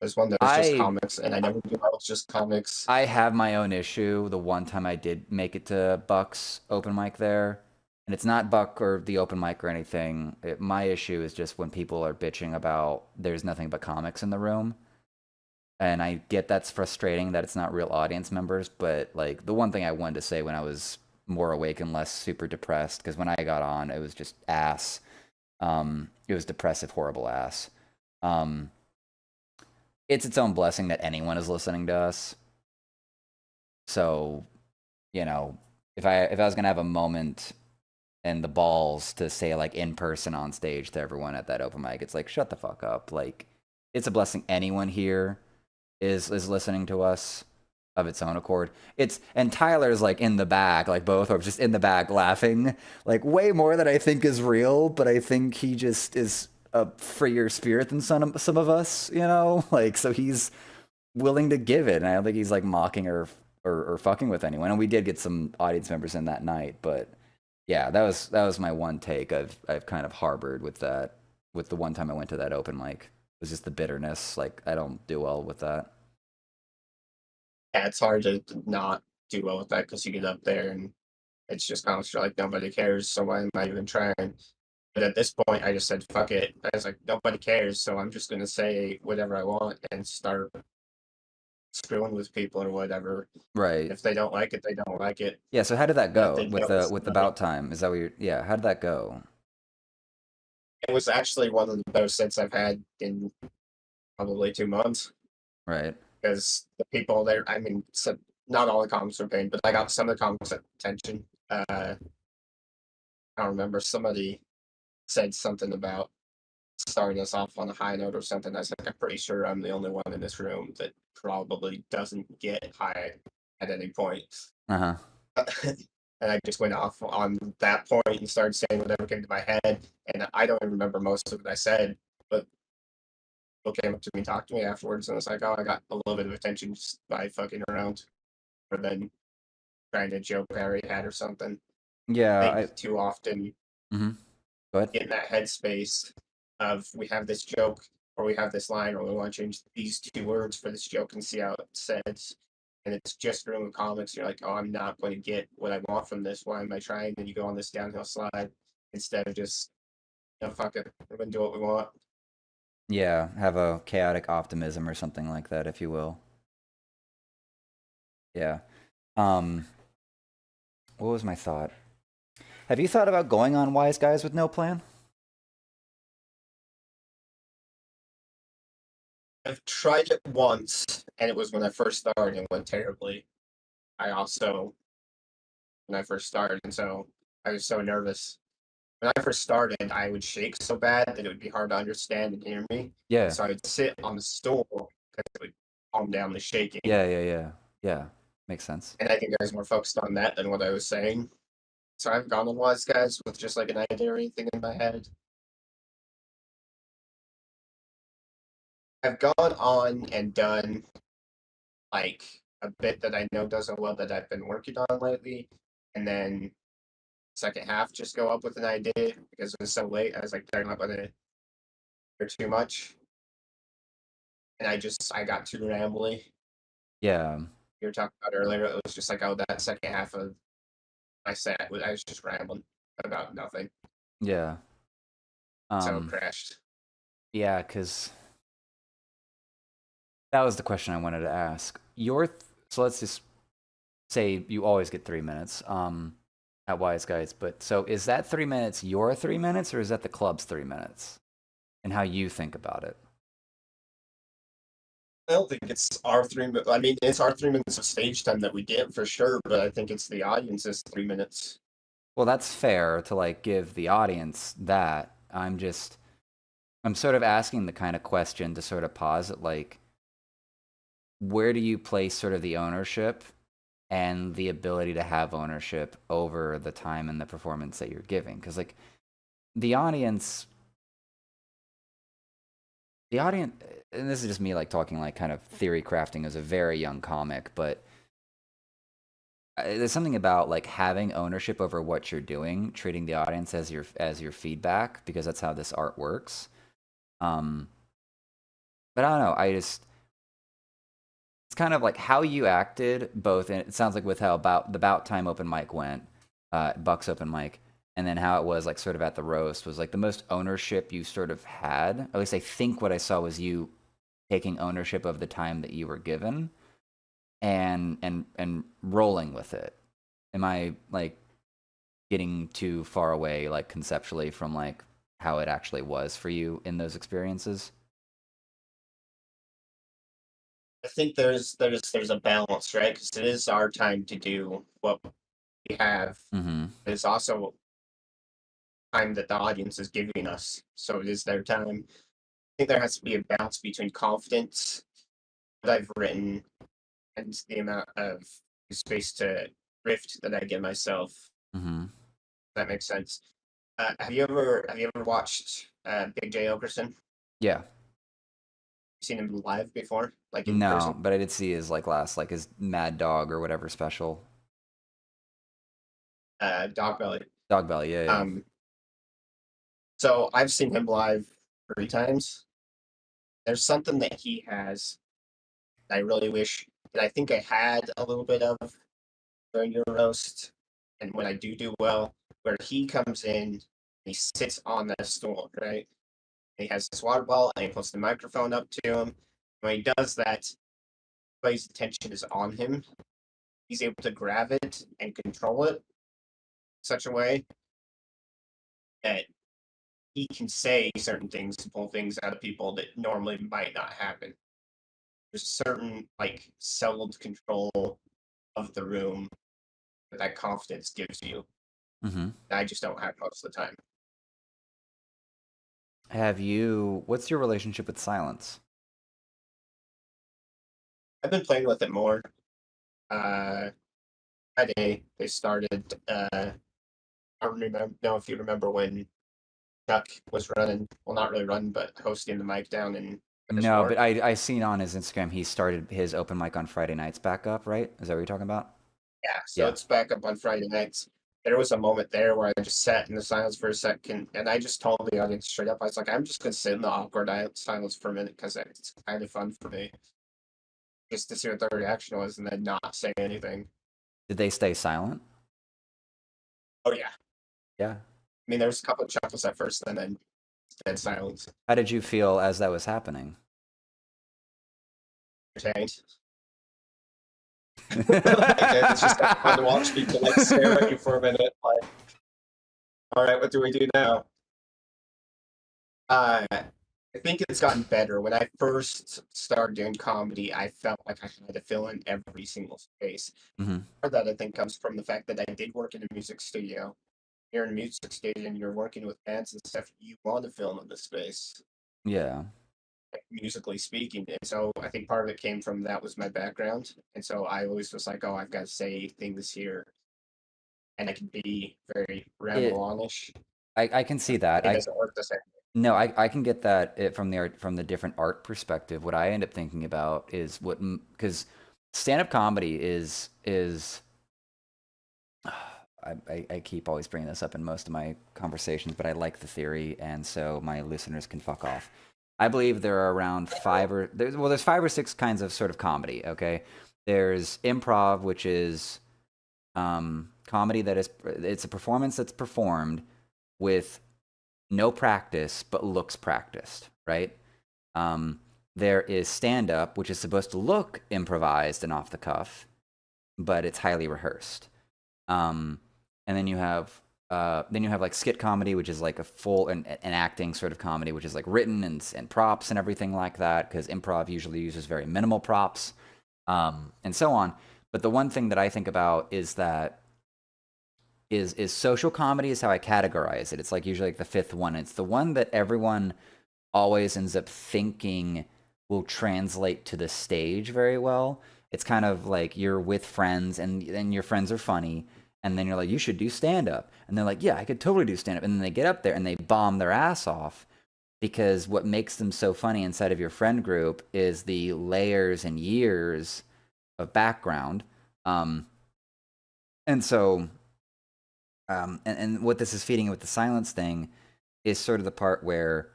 There's one that was just I comics, and I never knew I was just comics. I have my own issue. The one time I did make it to Buck's open mic there, and it's not Buck or the open mic or anything. My issue is just when people are bitching about there's nothing but comics in the room. And I get that's frustrating that it's not real audience members, but like the one thing I wanted to say when I was more awake and less super depressed, because when I got on, it was just ass. It was depressive, horrible ass. Um, it's its own blessing that anyone is listening to us. So, you know, if I was gonna have a moment and the balls to say like in person on stage to everyone at that open mic, it's like shut the fuck up. Like, it's a blessing anyone here is listening to us of its own accord. It's and Tyler's like in the back, like both are just in the back laughing, like way more than I think is real, but I think he just is a freer spirit than some of us, you know? Like, so he's willing to give it, and I don't think he's like mocking or fucking with anyone. And we did get some audience members in that night, but yeah, that was my one take I've kind of harbored with that, with the one time I went to that open mic. It was just the bitterness. Like, I don't do well with that. Yeah, it's hard to not do well with that because you get up there and it's just comics. You're like, nobody cares, so why am I even trying? But at this point, I just said, fuck it. I was like, nobody cares, so I'm just going to say whatever I want and start screwing with people or whatever. Right. If they don't like it, they don't like it. Yeah, so how did that But if go they with don't listen the to me, bout time? Is that what you're, yeah, how did that go? it was actually one of the best sets I've had in probably 2 months Right. because the people there, I mean, so not all the comics were paid, but I got some of the comics' attention. I don't remember somebody. said something about starting us off on a high note or something. I was like, I'm pretty sure I'm the only one in this room that probably doesn't get high at any point. Uh-huh. And I just went off on that point and started saying whatever came to my head. And I don't even remember most of what I said, but people came up to me, talked to me afterwards, and it's like, oh, I got a little bit of attention just by fucking around, or then trying to joke I already had or something. Yeah, I I think too often go ahead. get in that headspace of we have this joke or we have this line or we want to change these two words for this joke and see how it says. And it's just room of comics. You're like, oh, I'm not going to get what I want from this. Why am I trying? And you go on this downhill slide instead of just, fuck it. We're going to do what we want. Yeah, have a chaotic optimism or something like that, if you will. Yeah. Um, what was my thought? Have you thought about going on Wise Guys with no plan? I've tried it once, and it was when I first started and went terribly. I also, when I first started, and so I was so nervous. When I first started, I would shake so bad that it would be hard to understand and hear me. And Yeah. so I would sit on the stool because it would calm down the shaking. Yeah. Makes sense. And I think I was more focused on that than what I was saying. So I've gone on Wise Guys with just like an idea or anything in my head. I've gone on and done like a bit that I know doesn't well that I've been working on lately. And then second half just go up with an idea because it was so late. I was like, they're not gonna hear too much. And I got too rambly. Yeah. You were talking about earlier, it was just like, oh, that second half of my set, I was just rambling about nothing. Yeah. So it Um, crashed. yeah, because that was the question I wanted to ask. So let's just say you always get 3 minutes at Wise Guys, but so is that 3 minutes your 3 minutes or is that the club's 3 minutes? And how you think about it? I don't think it's our 3 minutes. I mean, it's our 3 minutes of stage time that we get for sure, but I think it's the audience's 3 minutes. Well, that's fair to like give the audience that. I'm sort of asking the kind of question to sort of posit like where do you place sort of the ownership and the ability to have ownership over the time and the performance that you're giving? Because like the audience, the audience, and this is just me like talking like kind of theory crafting as a very young comic, but there's something about like having ownership over what you're doing, treating the audience as your feedback because that's how this art works. Um, but I don't know. It's kind of like how you acted both, and it sounds like with how about the about time open mic went, Buck's open mic, and then how it was like sort of at the roast was like the most ownership you sort of had. At least I think what I saw was you taking ownership of the time that you were given and rolling with it. Am I like getting too far away like conceptually from like how it actually was for you in those experiences? I think there's a balance, right? Because it is our time to do what we have. Mm-hmm. It's also time that the audience is giving us, so it is their time. I think there has to be a balance between confidence that I've written and the amount of space to rift that I give myself. Mm-hmm. That makes sense. Have you ever watched Big J Okerson? Yeah. Seen him live before, like in No, person? but I did see his like last like his Mad Dog or whatever special. Dog Belly. Dog Belly, yeah. Um, so I've seen him live 3 times. There's something that he has that I really wish that I think I had a little bit of during your roast, and when I do well, where he comes in, he sits on that stool, right? He has his water bottle and he puts the microphone up to him. When he does that, everybody's attention is on him. He's able to grab it and control it in such a way that he can say certain things to pull things out of people that normally might not happen. There's a certain like settled control of the room that confidence gives you Mm-hmm. that I just don't have most of the time. What's your relationship with silence? I've been playing with it more. Uh, Friday they started. I don't remember know if you remember when Chuck was running. Well, not really running, but hosting the mic down in No, but Discord. I seen on his Instagram he started his open mic on Friday nights back up, right? Is that what you're talking about? Yeah, so Yeah. it's back up on Friday nights. There was a moment there where I just sat in the silence for a second, and I just told the audience straight up, I was like, I'm just gonna sit in the awkward silence for a minute because it's kind of fun for me, just to see what their reaction was, and then not say anything. Did they stay silent? Oh yeah, Yeah. I mean, there was a couple of chuckles at first, and then dead silence. How did you feel as that was happening? Entertained. Like, it's just like, fun to watch people like stare at you for a minute. Like, all right, what do we do now? I think it's gotten better. When I first started doing comedy, I felt like I had to fill in every single space. Hmm. Part of that I think comes from the fact that I did work in a music studio. You're in a music studio and you're working with bands and stuff. You want to fill in the space, Yeah. like, musically speaking. And so I think part of it came from that was my background. And so I always was like, oh, I've got to say things here, and I can be very It ramble-on-ish. I can see that. It doesn't work the same. No, I can get that from from the different art perspective. What I end up thinking about is because stand-up comedy is I keep always bringing this up in most of my conversations, but I like the theory, and so my listeners can fuck off. I believe there are around there's 5 or 6 kinds of sort of comedy. Okay, there's improv, which is comedy that is it's a performance that's performed with no practice but looks practiced, right? Um, there is stand up, which is supposed to look improvised and off the cuff, but it's highly rehearsed. Um, and then you have like skit comedy, which is like a full an acting sort of comedy, which is like written and props and everything like that, because improv usually uses very minimal props, and so on. But the one thing that I think about is that is social comedy is how I categorize it. It's like usually like the fifth one. It's the one that everyone always ends up thinking will translate to the stage very well. It's kind of like you're with friends and your friends are funny, and then you're like, you should do stand up. And they're like, yeah, I could totally do stand up. And then they get up there and they bomb their ass off because what makes them so funny inside of your friend group is the layers and years of background. Um, and so, and what this is feeding with the silence thing is sort of the part where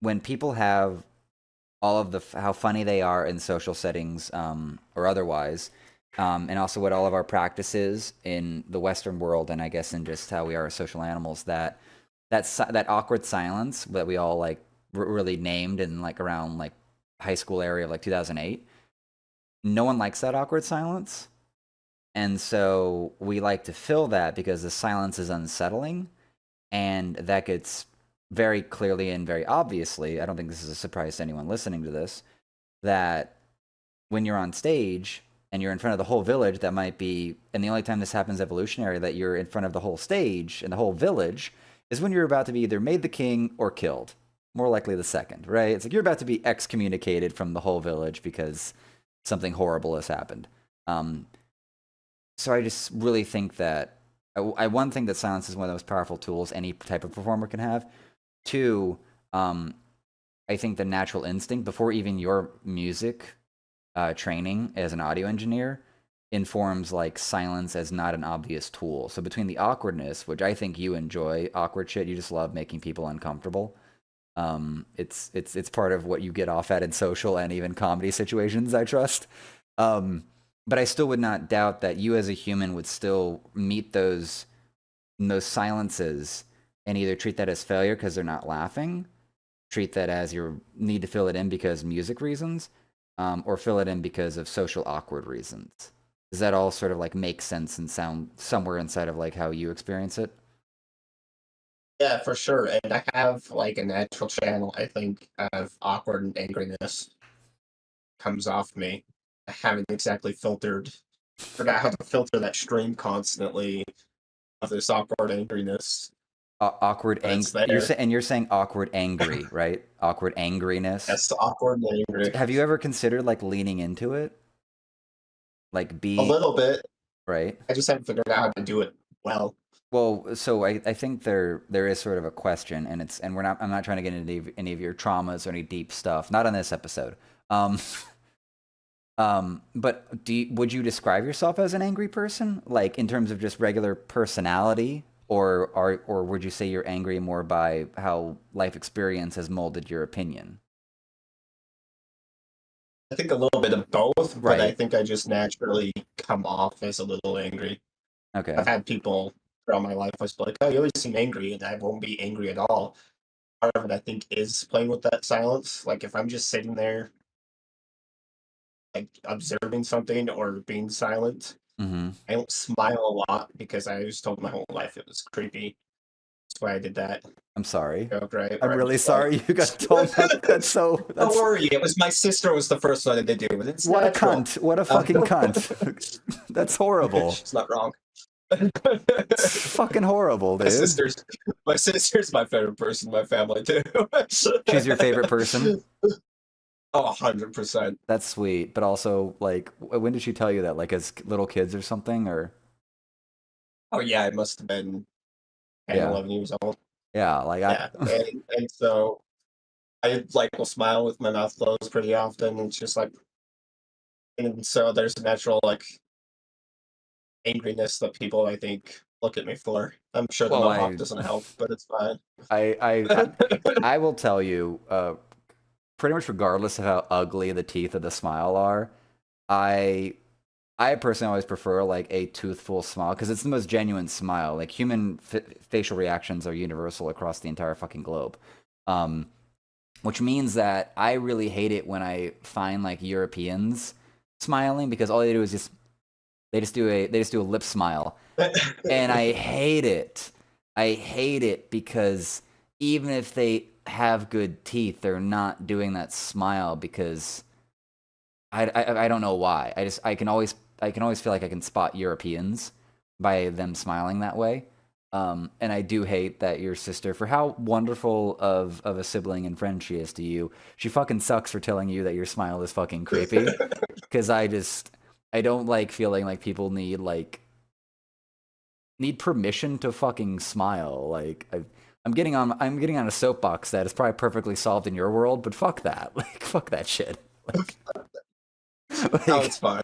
when people have all of the how funny they are in social settings, or otherwise, and also what all of our practice is in the Western world, and I guess in just how we are as social animals. That awkward silence that we all like really named in like around like high school area of like 2008. No one likes that awkward silence, and so we like to fill that because the silence is unsettling, and that gets very clearly and very obviously. I don't think this is a surprise to anyone listening to this, that when you're on stage and you're in front of the whole village, that might be, and the only time this happens evolutionary, that you're in front of the whole stage and the whole village, is when you're about to be either made the king or killed. More likely the second, right? It's like you're about to be excommunicated from the whole village because something horrible has happened. Um, so I just really think that one thing that silence is one of the most powerful tools any type of performer can have. Two, um, I think the natural instinct before even your music training as an audio engineer informs like silence as not an obvious tool. So between the awkwardness, which I think you enjoy awkward shit, you just love making people uncomfortable. It's part of what you get off at in social and even comedy situations, I trust. Um, but I still would not doubt that you as a human would still meet those silences and either treat that as failure because they're not laughing, treat that as your need to fill it in because music reasons, or fill it in because of social awkward reasons. Does that all sort of like make sense and sound somewhere inside of like how you experience it? Yeah, for sure. And I have like a natural channel, I think, of awkward and angriness comes off me. I haven't exactly forgot how to filter that stream constantly of this awkward angriness. Awkward but it's you're there. saying awkward angry, right? Awkward angriness. That's awkward and angry. Have you ever considered like leaning into it? Like A be little bit. right? I just haven't figured out how to do it well. Well, so I think there is sort of a question, and I'm not trying to get into any of your traumas or any deep stuff, not on this episode. Um, but would you describe yourself as an angry person, like in terms of just regular personality, or would you say you're angry more by how life experience has molded your opinion? I think a little bit of both, but I Right. think I just naturally come off as a little angry. I've Okay. had people throughout my life was like, "Oh, you always seem angry," and I won't be angry at all. Part of it, I think, is playing with that silence. Like if I'm just sitting there, like observing something or being silent, Mm-hmm. I don't smile a lot because I was told my whole life it was creepy. That's why I did that I'm sorry. joke, right? I'm Where I'm really just like, sorry you got told that. That's so. "Don't That's worry, it was my sister was the first one to do it. It's what a natural." cunt. What a Uh, fucking cunt. That's horrible. she's not wrong. It's fucking horrible, My dude. sister's my sister's my favorite person in my family too. She's your favorite person? Oh, 100%. That's sweet, but also like when did she tell you that? Like as little kids or something or Oh yeah, I must have been 10, yeah. 11 years old. Yeah, like I Yeah, and so I like will smile with my mouth closed pretty often. It's just like, and so there's a natural like angriness that people I think look at me for. I'm sure the well mohawk doesn't help, but it's fine. I I I, I will tell you pretty much regardless of how ugly the teeth of the smile are, I I personally always prefer like a toothful smile because it's the most genuine smile. Like human facial reactions are universal across the entire fucking globe. Um, which means that I really hate it when I find like Europeans smiling because all they do is just they just do a lip smile, and I hate it. I hate it because even if they have good teeth, they're not doing that smile because I don't know why. I can always feel like I can spot Europeans by them smiling that way. And I do hate that your sister, for how wonderful of a sibling and friend she is to you, she fucking sucks for telling you that your smile is fucking creepy. Because I don't like feeling like people need permission to fucking smile. I'm getting on a soapbox that is probably perfectly solved in your world, but fuck that. Like fuck that shit. Like Oh, like it's fine.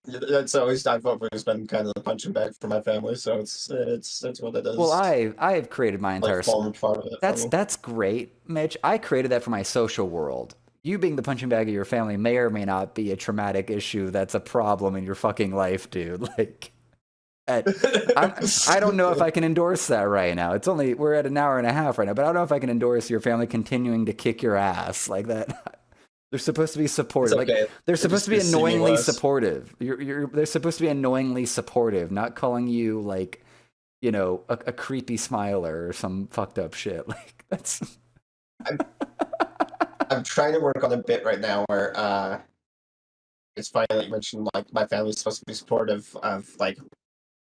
It's always I've always been kind of the punching bag for my family, so it's what it well, is. I have created my Like entire formed part of it for me. that's great, Mitch. I created that for my social world. You being the punching bag of your family may or may not be a traumatic issue that's a problem in your fucking life, dude. Like at, I don't know if I can endorse that right now. We're at an hour and a half right now, but I don't know if I can endorse your family continuing to kick your ass like that. They're supposed to be It's supportive. Like okay. they're They supposed just to be be seeming annoyingly less. supportive. They're supposed to be annoyingly supportive, not calling you like, you know, a creepy smiler or some fucked up shit. Like that's I'm I'm trying to work on a bit right now where it's funny that you mentioned like my family's supposed to be supportive of like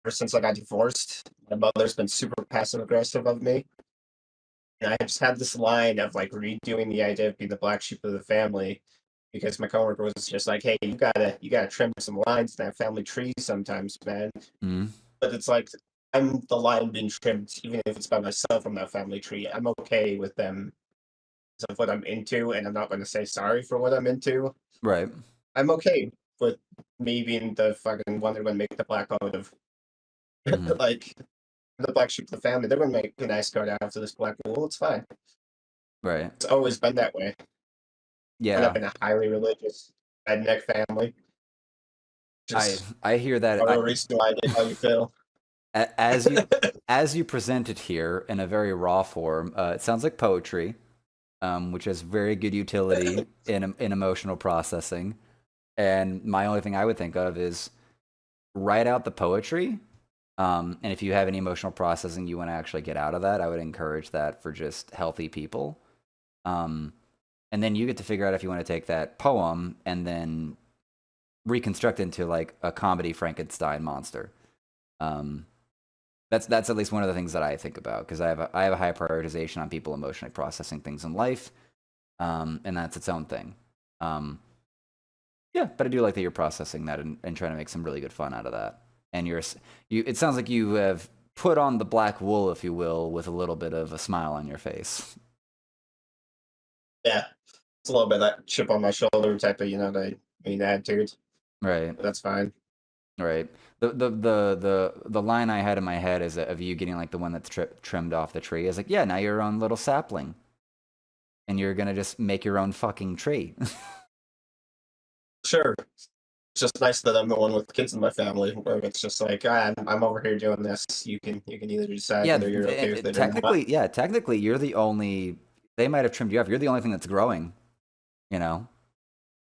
ever since I got divorced. My mother's been super passive aggressive of me. And I just had this line of like redoing the idea of being the black sheep of the family because my coworker was just like, "Hey, you gotta trim some lines in that family tree sometimes, man." mm, But it's like I'm the line being trimmed, even if it's by myself from that family tree. I'm okay with them of what I'm into, and I'm not going to say sorry for what I'm into. right. I'm okay with me being the fucking one they're going to make the black motive. Mm, Like the black sheep of the family, they're going to make a nice card after this black wool. It's fine. right. It's always been that way. Growing up Yeah. in a highly religious redneck family, just I hear that. no reason why I get how you feel. As you present it here in a very raw form, it sounds like poetry, which has very good utility in emotional processing. And my only thing I would think of is write out the poetry. And if you have any emotional processing you want to actually get out of that, I would encourage that for just healthy people. Um, and then you get to figure out if you want to take that poem and then reconstruct into like a comedy Frankenstein monster. Um, That's at least one of the things that I think about because I have a high prioritization on people emotionally processing things in life, and that's its own thing. Um, yeah, but I do like that you're processing that and trying to make some really good fun out of that. And you. It sounds like you have put on the black wool, if you will, with a little bit of a smile on your face. Yeah, it's a little bit of that chip on my shoulder type of, attitude. Right. But that's fine. Right. The line I had in my head is of you getting like the one that's trimmed off the tree. Is like, yeah, now you're your own little sapling, and you're gonna just make your own fucking tree. Sure. It's just nice that I'm the one with kids in my family, where it's just like, I'm over here doing this. You can either decide Yeah, whether you're okay with it or not. technically, you're the only. They might have trimmed you off. You're the only thing that's growing. You know,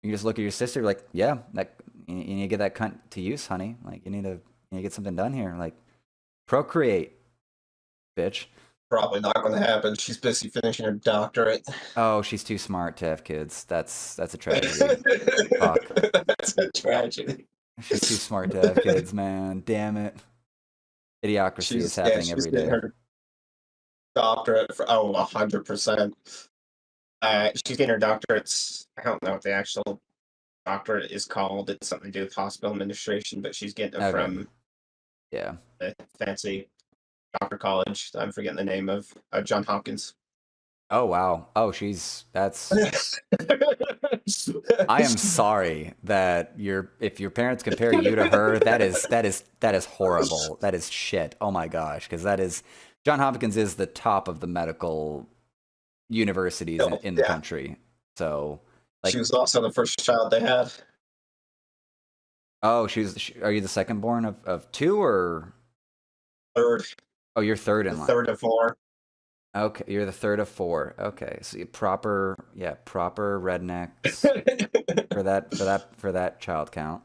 you just look at your sister like, yeah, that you need to get that cunt to use, honey. Like, you need to get something done here. Like, procreate, bitch. Probably not going to happen. She's busy finishing her doctorate. Oh, she's too smart to have kids. That's a tragedy. Fuck. That's a tragedy. She's too smart to have kids, man. Damn it. Idiocracy is happening she's every getting day. her doctorate for 100%. She's getting her doctorates. I don't know what the actual doctorate is called. It's something to do with hospital administration, but she's getting it Okay. from Yeah. the fancy doctor college. I'm forgetting the name of John Hopkins. Oh wow. Oh, that's I am sorry that if your parents compare you to her, that is horrible. That is shit. Oh my gosh, because that is John Hopkins is the top of the medical universities in the Yeah. country. So, like, She was also the first child they had. oh, are you the second born of two or? Third. Oh, you're third in The line. third of four. Okay, you're the third of four. Okay, so you proper rednecks for that child count.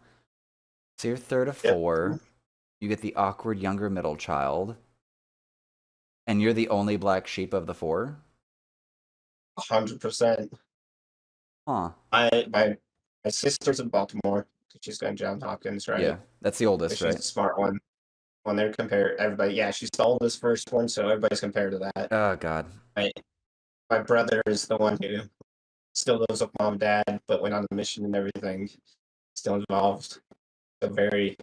So you're third of Yep. four. You get the awkward younger middle child, and you're the only black sheep of the four. 100%. Huh? My sister's in Baltimore. She's going to John Hopkins, right? Yeah, that's the oldest, She's right? the smart one. When they're compared, everybody, yeah, she's the oldest firstborn, so everybody's compared to that. Oh God. My brother is the one who still lives with mom and dad, but went on the mission and everything. Still involved. So very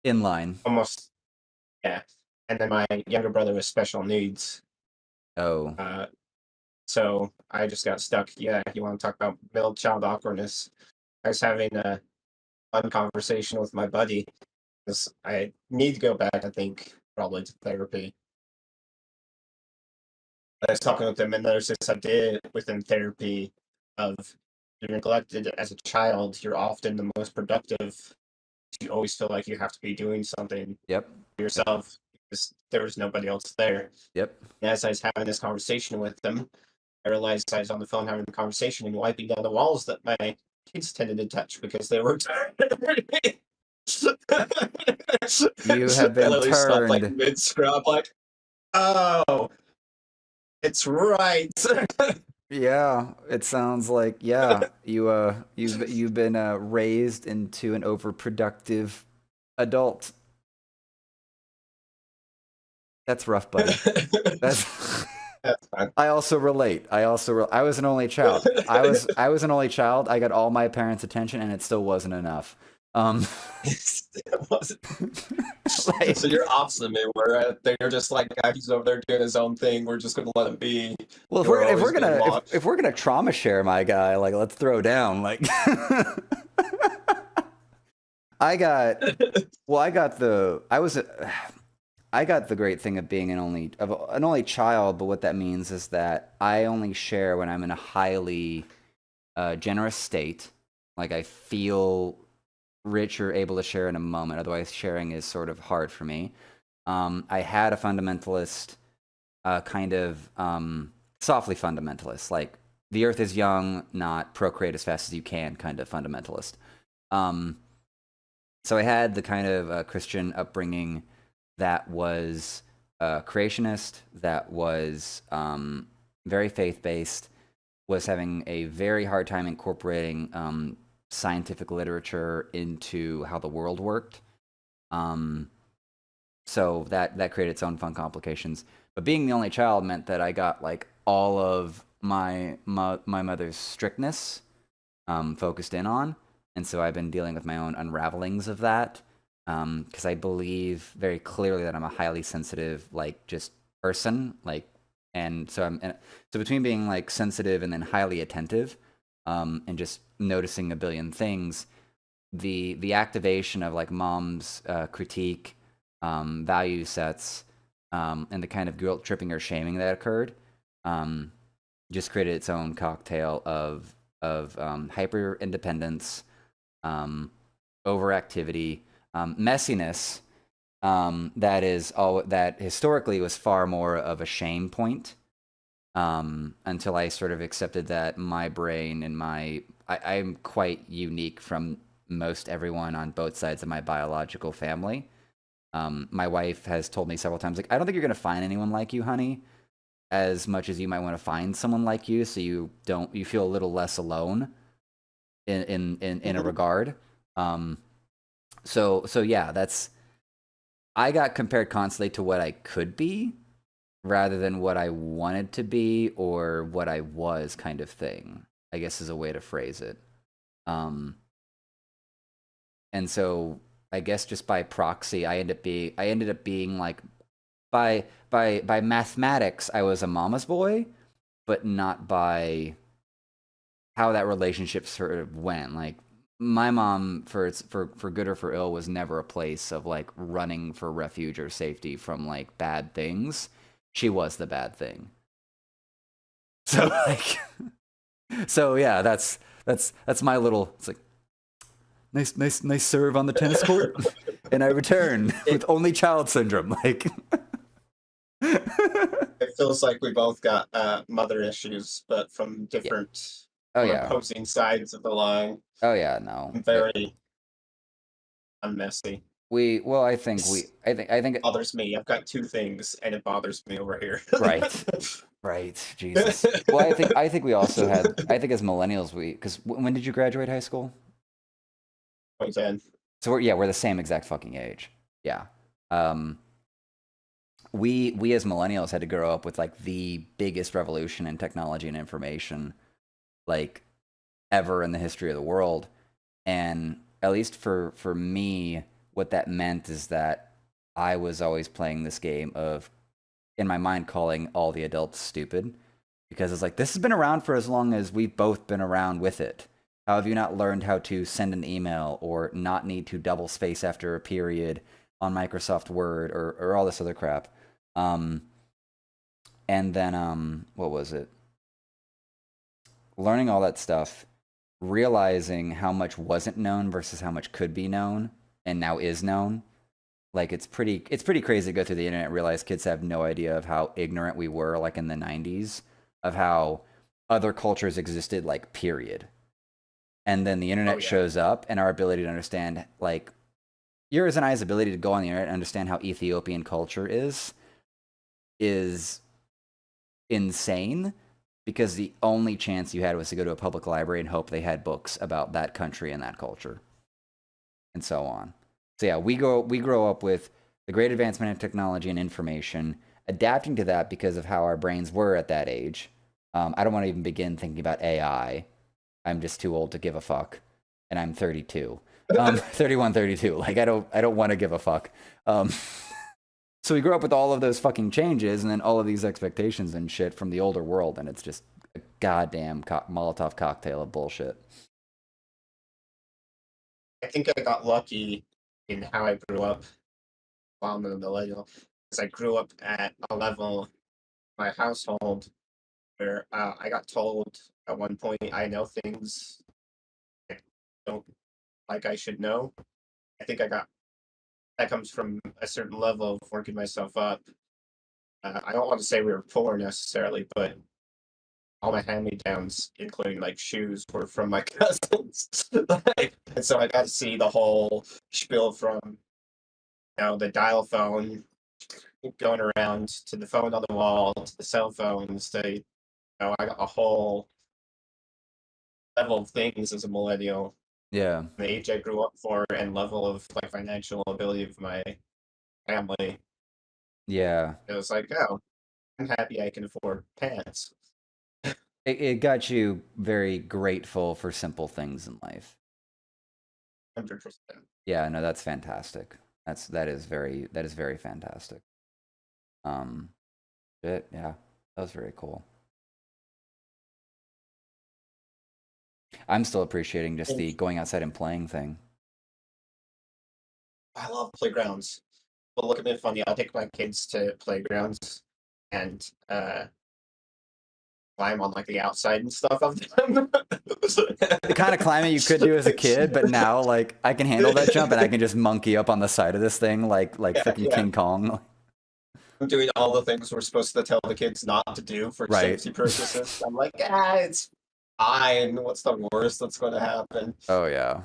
In line. almost, yeah. And then my younger brother with special needs. Oh. So I just got stuck. Yeah, you want to talk about middle child awkwardness? I was having a fun conversation with my buddy because I need to go back. I think probably to therapy. I was talking with him, and there's this idea within therapy of you're neglected as a child. You're often the most productive. You always feel like you have to be doing something Yep. for yourself because there was nobody else there. Yep. And as I was having this conversation with him, I realized I was on the phone having the conversation and wiping down the walls that my kids tended to touch because they were tired. You have been I literally stopped like turned. mid scrub, like, oh, it's right. Yeah, it sounds like you've been raised into an overproductive adult. That's rough, buddy. That's That's fine. I also relate. I was an only child. I was an only child. I got all my parents' attention, and it still wasn't enough. It wasn't. Like, So you're opposite of me, where they're just like, he's over there doing his own thing. We're just gonna let him be. well, We're always being if watched. we're gonna trauma share, my guy, like let's throw down. Like, I got I got I got the great thing of being an only child, but what that means is that I only share when I'm in a highly generous state. Like I feel rich or able to share in a moment. Otherwise, sharing is sort of hard for me. I had a fundamentalist, kind of softly fundamentalist, like the earth is young, not procreate as fast as you can, kind of fundamentalist. So I had the kind of Christian upbringing that was creationist, that was very faith based, was having a very hard time incorporating scientific literature into how the world worked. So that created its own fun complications. But being the only child meant that I got like all of my mother's strictness focused in on, and so I've been dealing with my own unravelings of that because I believe very clearly that I'm a highly sensitive like just person like, and so so between being like sensitive and then highly attentive and just noticing a billion things, the activation of like mom's critique, value sets, and the kind of guilt tripping or shaming that occurred, um, just created its own cocktail of hyper independence, um, overactivity, messiness. That is all that historically was far more of a shame point, until I sort of accepted that my brain and I'm quite unique from most everyone on both sides of my biological family. My wife has told me several times, like, I don't think you're gonna find anyone like you, honey, as much as you might want to find someone like you, so you feel a little less alone in a regard. Um, so yeah, that's I got compared constantly to what I could be rather than what I wanted to be or what I was, kind of thing, I guess is a way to phrase it. Um, and so I guess just by proxy, I ended up being like by mathematics, I was a mama's boy, but not by how that relationship sort of went. Like my mom, for good or for ill, was never a place of like running for refuge or safety from like bad things. She was the bad thing. So like, so yeah, that's my little. It's like nice serve on the tennis court, and I return with It, only child syndrome. Like, it feels like we both got mother issues, but from yeah. different Oh or yeah. opposing sides of the line. Oh yeah. No. I'm very unmessy. Well, I think This I think bothers me. I've got two things, and it bothers me over here. right. Right, Jesus. Well, I think we also had. I think as millennials, because when did you graduate high school? 2010. So we're the same exact fucking age. Yeah. Um, we as millennials had to grow up with like the biggest revolution in technology and information, like ever in the history of the world. And at least for me, what that meant is that I was always playing this game of, in my mind, calling all the adults stupid, because it's like, this has been around for as long as we've both been around with it. How have you not learned how to send an email or not need to double space after a period on Microsoft Word or all this other crap? Um, and then what was it? Learning all that stuff, realizing how much wasn't known versus how much could be known and now is known. Like it's pretty crazy to go through the internet and realize kids have no idea of how ignorant we were like in the 90s, of how other cultures existed, like, period. And then the Oh internet yeah. shows up, and our ability to understand, like, yours and I's ability to go on the internet and understand how Ethiopian culture is insane, because the only chance you had was to go to a public library and hope they had books about that country and that culture, and so on. So yeah, we grow up with the great advancement in technology and information, adapting to that because of how our brains were at that age. I don't want to even begin thinking about AI. I'm just too old to give a fuck, and I'm 32. 31, 32. Like I don't want to give a fuck. Um, so we grew up with all of those fucking changes, and then all of these expectations and shit from the older world, and it's just a goddamn Molotov cocktail of bullshit. I think I got lucky in how I grew up while I'm a millennial, because I grew up at a level in my household where I got told at one point I know things I don't like I should know. I think I got that comes from a certain level of working myself up. I don't want to say we were poor necessarily, but all my hand-me-downs, including like shoes, were from my cousins. Like, and so I got to see the whole spiel from the dial phone going around to the phone on the wall to the cell phones. I got a whole level of things as a millennial. Yeah. The age I grew up for and level of like financial ability of my family. Yeah. It was like, oh, I'm happy I can afford pants. It got you very grateful for simple things in life. 100%. Yeah, no, that's fantastic. That is very fantastic. Um, yeah, that was very cool. I'm still appreciating just And the going outside and playing thing. I love playgrounds. But look at me funny. I'll take my kids to playgrounds and climb on like the outside and stuff of them. The kind of climbing you could do as a kid, but now like I can handle that jump and I can just monkey up on the side of this thing like Yeah, freaking yeah. King Kong. I'm doing all the things we're supposed to tell the kids not to do for Right. safety purposes. I'm like, it's fine. What's the worst that's going to happen? Oh yeah.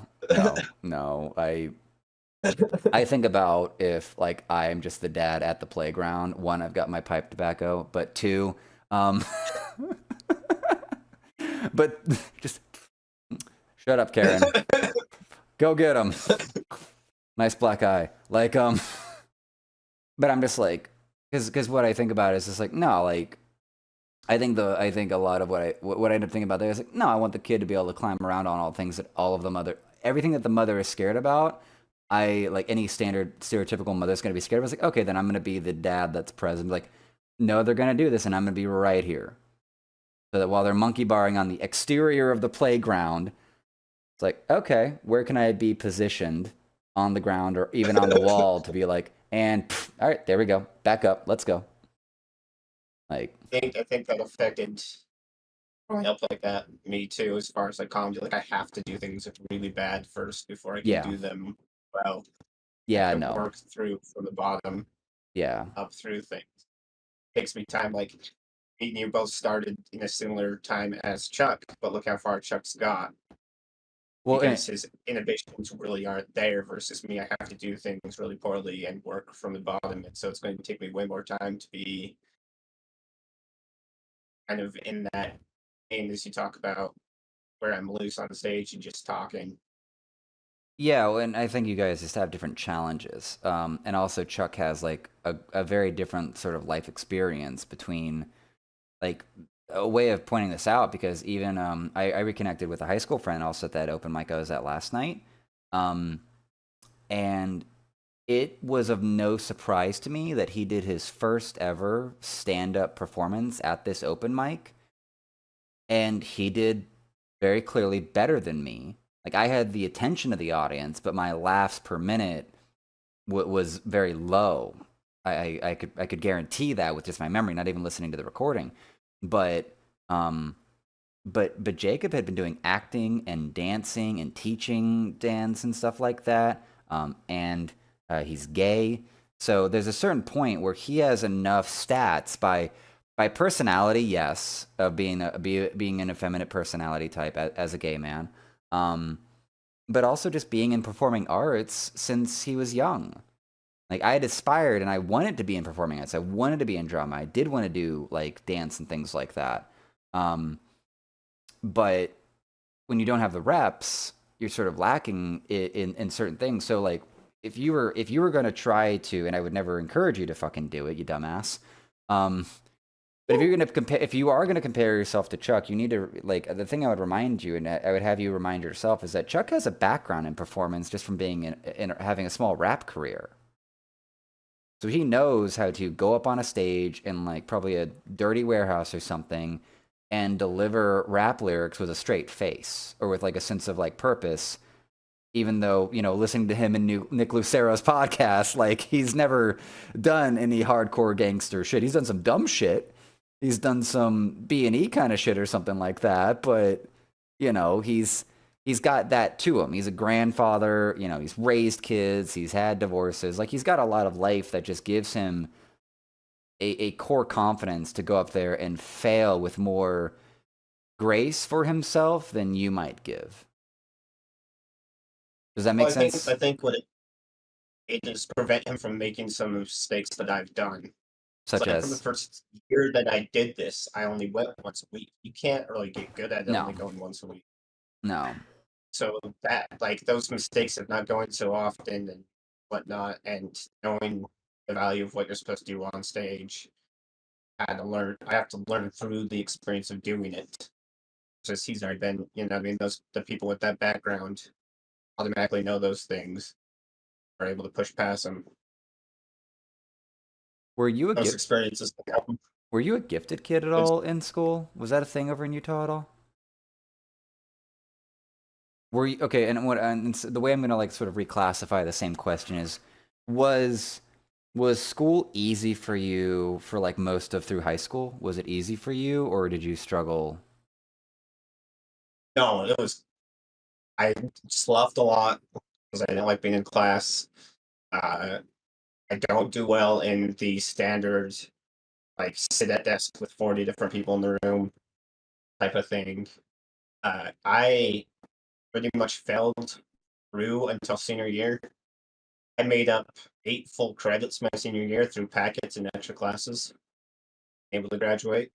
No. I think about if like I'm just the dad at the playground. One, I've got my pipe tobacco, but two, um, but just shut up, Karen. Go get him. Nice black eye. Like but I'm just like, because what I think about is just like no, like I think a lot of what I end up thinking about there is like no, I want the kid to be able to climb around on all things that all of the mother everything that the mother is scared about. I like any standard stereotypical mother's gonna be scared of. I was like, okay, then I'm gonna be the dad that's present. Like, no, they're gonna do this, and I'm gonna be right here. So that while they're monkey barring on the exterior of the playground, it's like, okay, where can I be positioned on the ground or even on the wall to be like, and pff, all right, there we go, back up, let's go. Like, I think that affected growing up like that me too, as far as like comedy. Like I have to do things really bad first before I can yeah, do them well. I yeah, have to no, work through from the bottom yeah. up through things. Takes me time. Like me and you both started in a similar time as Chuck, but look how far Chuck's got Well, because his inhibitions really aren't there versus me. I have to do things really poorly and work from the bottom. And so it's going to take me way more time to be kind of in that game as you talk about where I'm loose on stage and just talking. yeah, well, and I think you guys just have different challenges. And also Chuck has like a very different sort of life experience between like a way of pointing this out because even I reconnected with a high school friend also at that open mic I was at last night. Um, and it was of no surprise to me that he did his first ever stand-up performance at this open mic, and he did very clearly better than me. Like I had the attention of the audience, but my laughs per minute was very low. I could guarantee that with just my memory, not even listening to the recording. But but Jacob had been doing acting and dancing and teaching dance and stuff like that. And he's gay, so there's a certain point where he has enough stats by personality, yes, of being an effeminate personality type as a gay man, but also just being in performing arts since he was young. Like I had aspired and I wanted to be in performing arts. I wanted to be in drama. I did want to do like dance and things like that. Um, but when you don't have the reps, you're sort of lacking in certain things. So like if you were going to try to, and I would never encourage you to fucking do it, you dumbass. Um, but if you're going to compare, if you are going to compare yourself to Chuck, you need to like the thing I would remind you, and I would have you remind yourself, is that Chuck has a background in performance just from being in having a small rap career. So he knows how to go up on a stage in like probably a dirty warehouse or something and deliver rap lyrics with a straight face or with like a sense of like purpose. Even though, you know, listening to him and Nick Lucero's podcast, like he's never done any hardcore gangster shit. He's done some dumb shit. He's done some B&E kind of shit or something like that. But, you know, he's got that to him. He's a grandfather, you know, he's raised kids, he's had divorces. Like he's got a lot of life that just gives him a core confidence to go up there and fail with more grace for himself than you might give. Does that Well, make sense? I think what it just prevent him from making some mistakes that I've done. It's Such like for the as first year that I did this, I only went once a week. You can't really get good at no, only going once a week. no. So that like those mistakes of not going so often and whatnot, and knowing the value of what you're supposed to do on stage. I have to learn through the experience of doing it. Since he's already been, I mean, the people with that background automatically know those things, are able to push past them. Were you a Those gift? experiences help. Were you a gifted kid at all in school? Was that a thing over in Utah at all? Were you okay? The way I'm gonna like sort of reclassify the same question is, was was school easy for you for like most of through high school? Was it easy for you, or did you struggle? No, it was. I sloughed a lot because I didn't like being in class. Uh, I don't do well in the standard, like sit at desk with 40 different people in the room type of thing. I pretty much failed through until senior year. I made up 8 full credits my senior year through packets and extra classes, able to graduate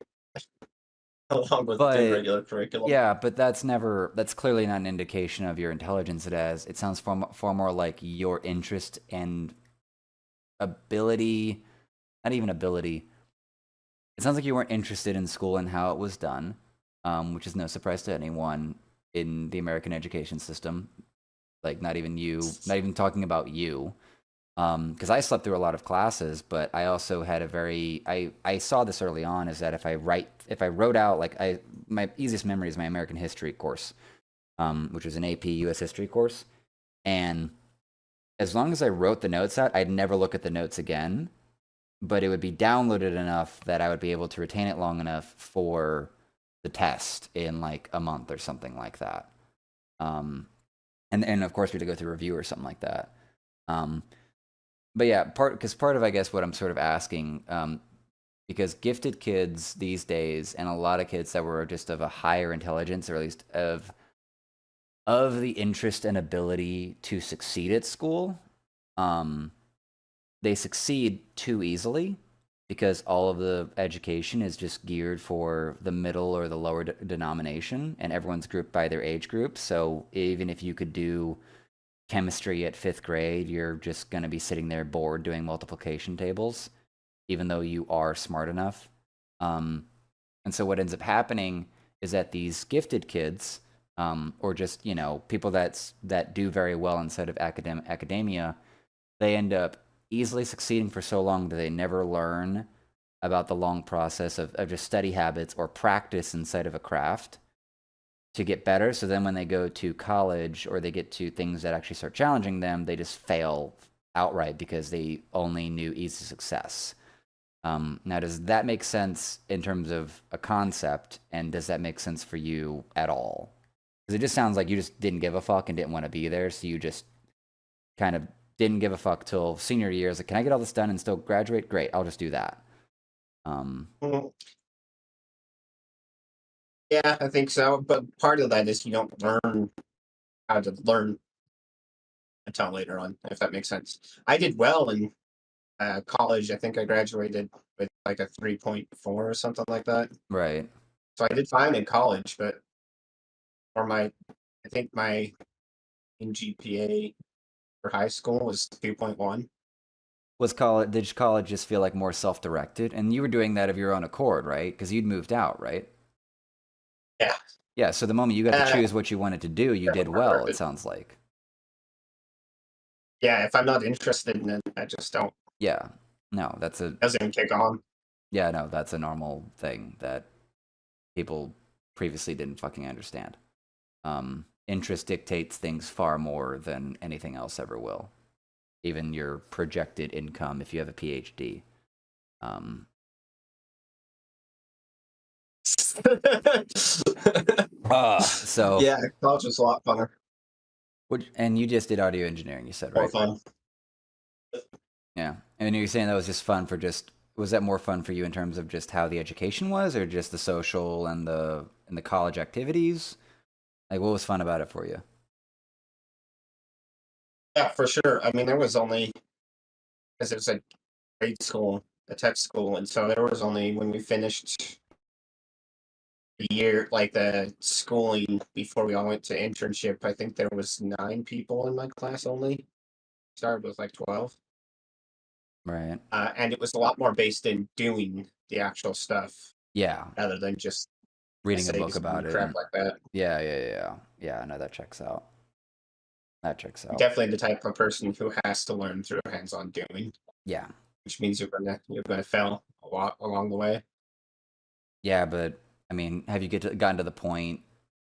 along with the But regular curriculum. yeah, but that's clearly not an indication of your intelligence. It sounds far more like your interest and ability, not even ability. It sounds like you weren't interested in school and how it was done, which is no surprise to anyone in the American education system. Like, not even you, not even talking about you. Because I slept through a lot of classes, but I also had I saw this early on is that if I wrote out like my easiest memory is my American history course, which was an AP U.S. history course, and as long as I wrote the notes out, I'd never look at the notes again, but it would be downloaded enough that I would be able to retain it long enough for the test in like a month or something like that. Um, and of course we had to go through review or something like that. Um, but yeah, part of I guess what I'm sort of asking, because gifted kids these days, and a lot of kids that were just of a higher intelligence, or at least of the interest and ability to succeed at school, um, they succeed too easily because all of the education is just geared for the middle or the lower denomination, and everyone's grouped by their age group. So even if you could do chemistry at fifth grade, you're just going to be sitting there bored doing multiplication tables, even though you are smart enough. And so what ends up happening is that these gifted kids, or just people that do very well inside of academia, they end up easily succeeding for so long that they never learn about the long process of just study habits or practice inside of a craft to get better. So then when they go to college or they get to things that actually start challenging them, they just fail outright because they only knew easy success. Now, does that make sense in terms of a concept? And does that make sense for you at all? Because it just sounds like you just didn't give a fuck and didn't want to be there. So you just kind of didn't give a fuck till senior year. It's like, can I get all this done and still graduate? Great, I'll just do that. Mhm. Yeah, I think so. But part of that is you don't learn how to learn until later on, if that makes sense. I did well in college. I think I graduated with like a 3.4 or something like that. Right. So I did fine in college, but for I think my GPA for high school was 2.1. Did college just feel like more self-directed? And you were doing that of your own accord, right? Because you'd moved out, right? Yeah. Yeah, so the moment you got to Uh, choose what you wanted to do, you did well, it sounds like. yeah, if I'm not interested in it, I just don't. Yeah. No, Doesn't kick on. yeah, no, that's a normal thing that people previously didn't fucking understand. Interest dictates things far more than anything else ever will. Even your projected income if you have a PhD. Um, so, Yeah, college was a lot funner. and you just did audio engineering, you said, More right? fun. Yeah. And you're saying that was just fun for was that more fun for you in terms of just how the education was, or just the social and the college activities? Like, what was fun about it for you? Yeah, for sure. I mean, there was only because it was a grade school, a tech school, and so there was only when we finished the year, like the schooling before we all went to internship. I think there was 9 people in my class only. Started with like 12. Right. And it was a lot more based in doing the actual stuff Yeah. rather than just Reading a book essays about and it, crap and like that. yeah. I know that checks out. That checks out. Definitely the type of person who has to learn through hands-on doing, Yeah. which means you're gonna fail a lot along the way. Yeah, but I mean, have you gotten to the point,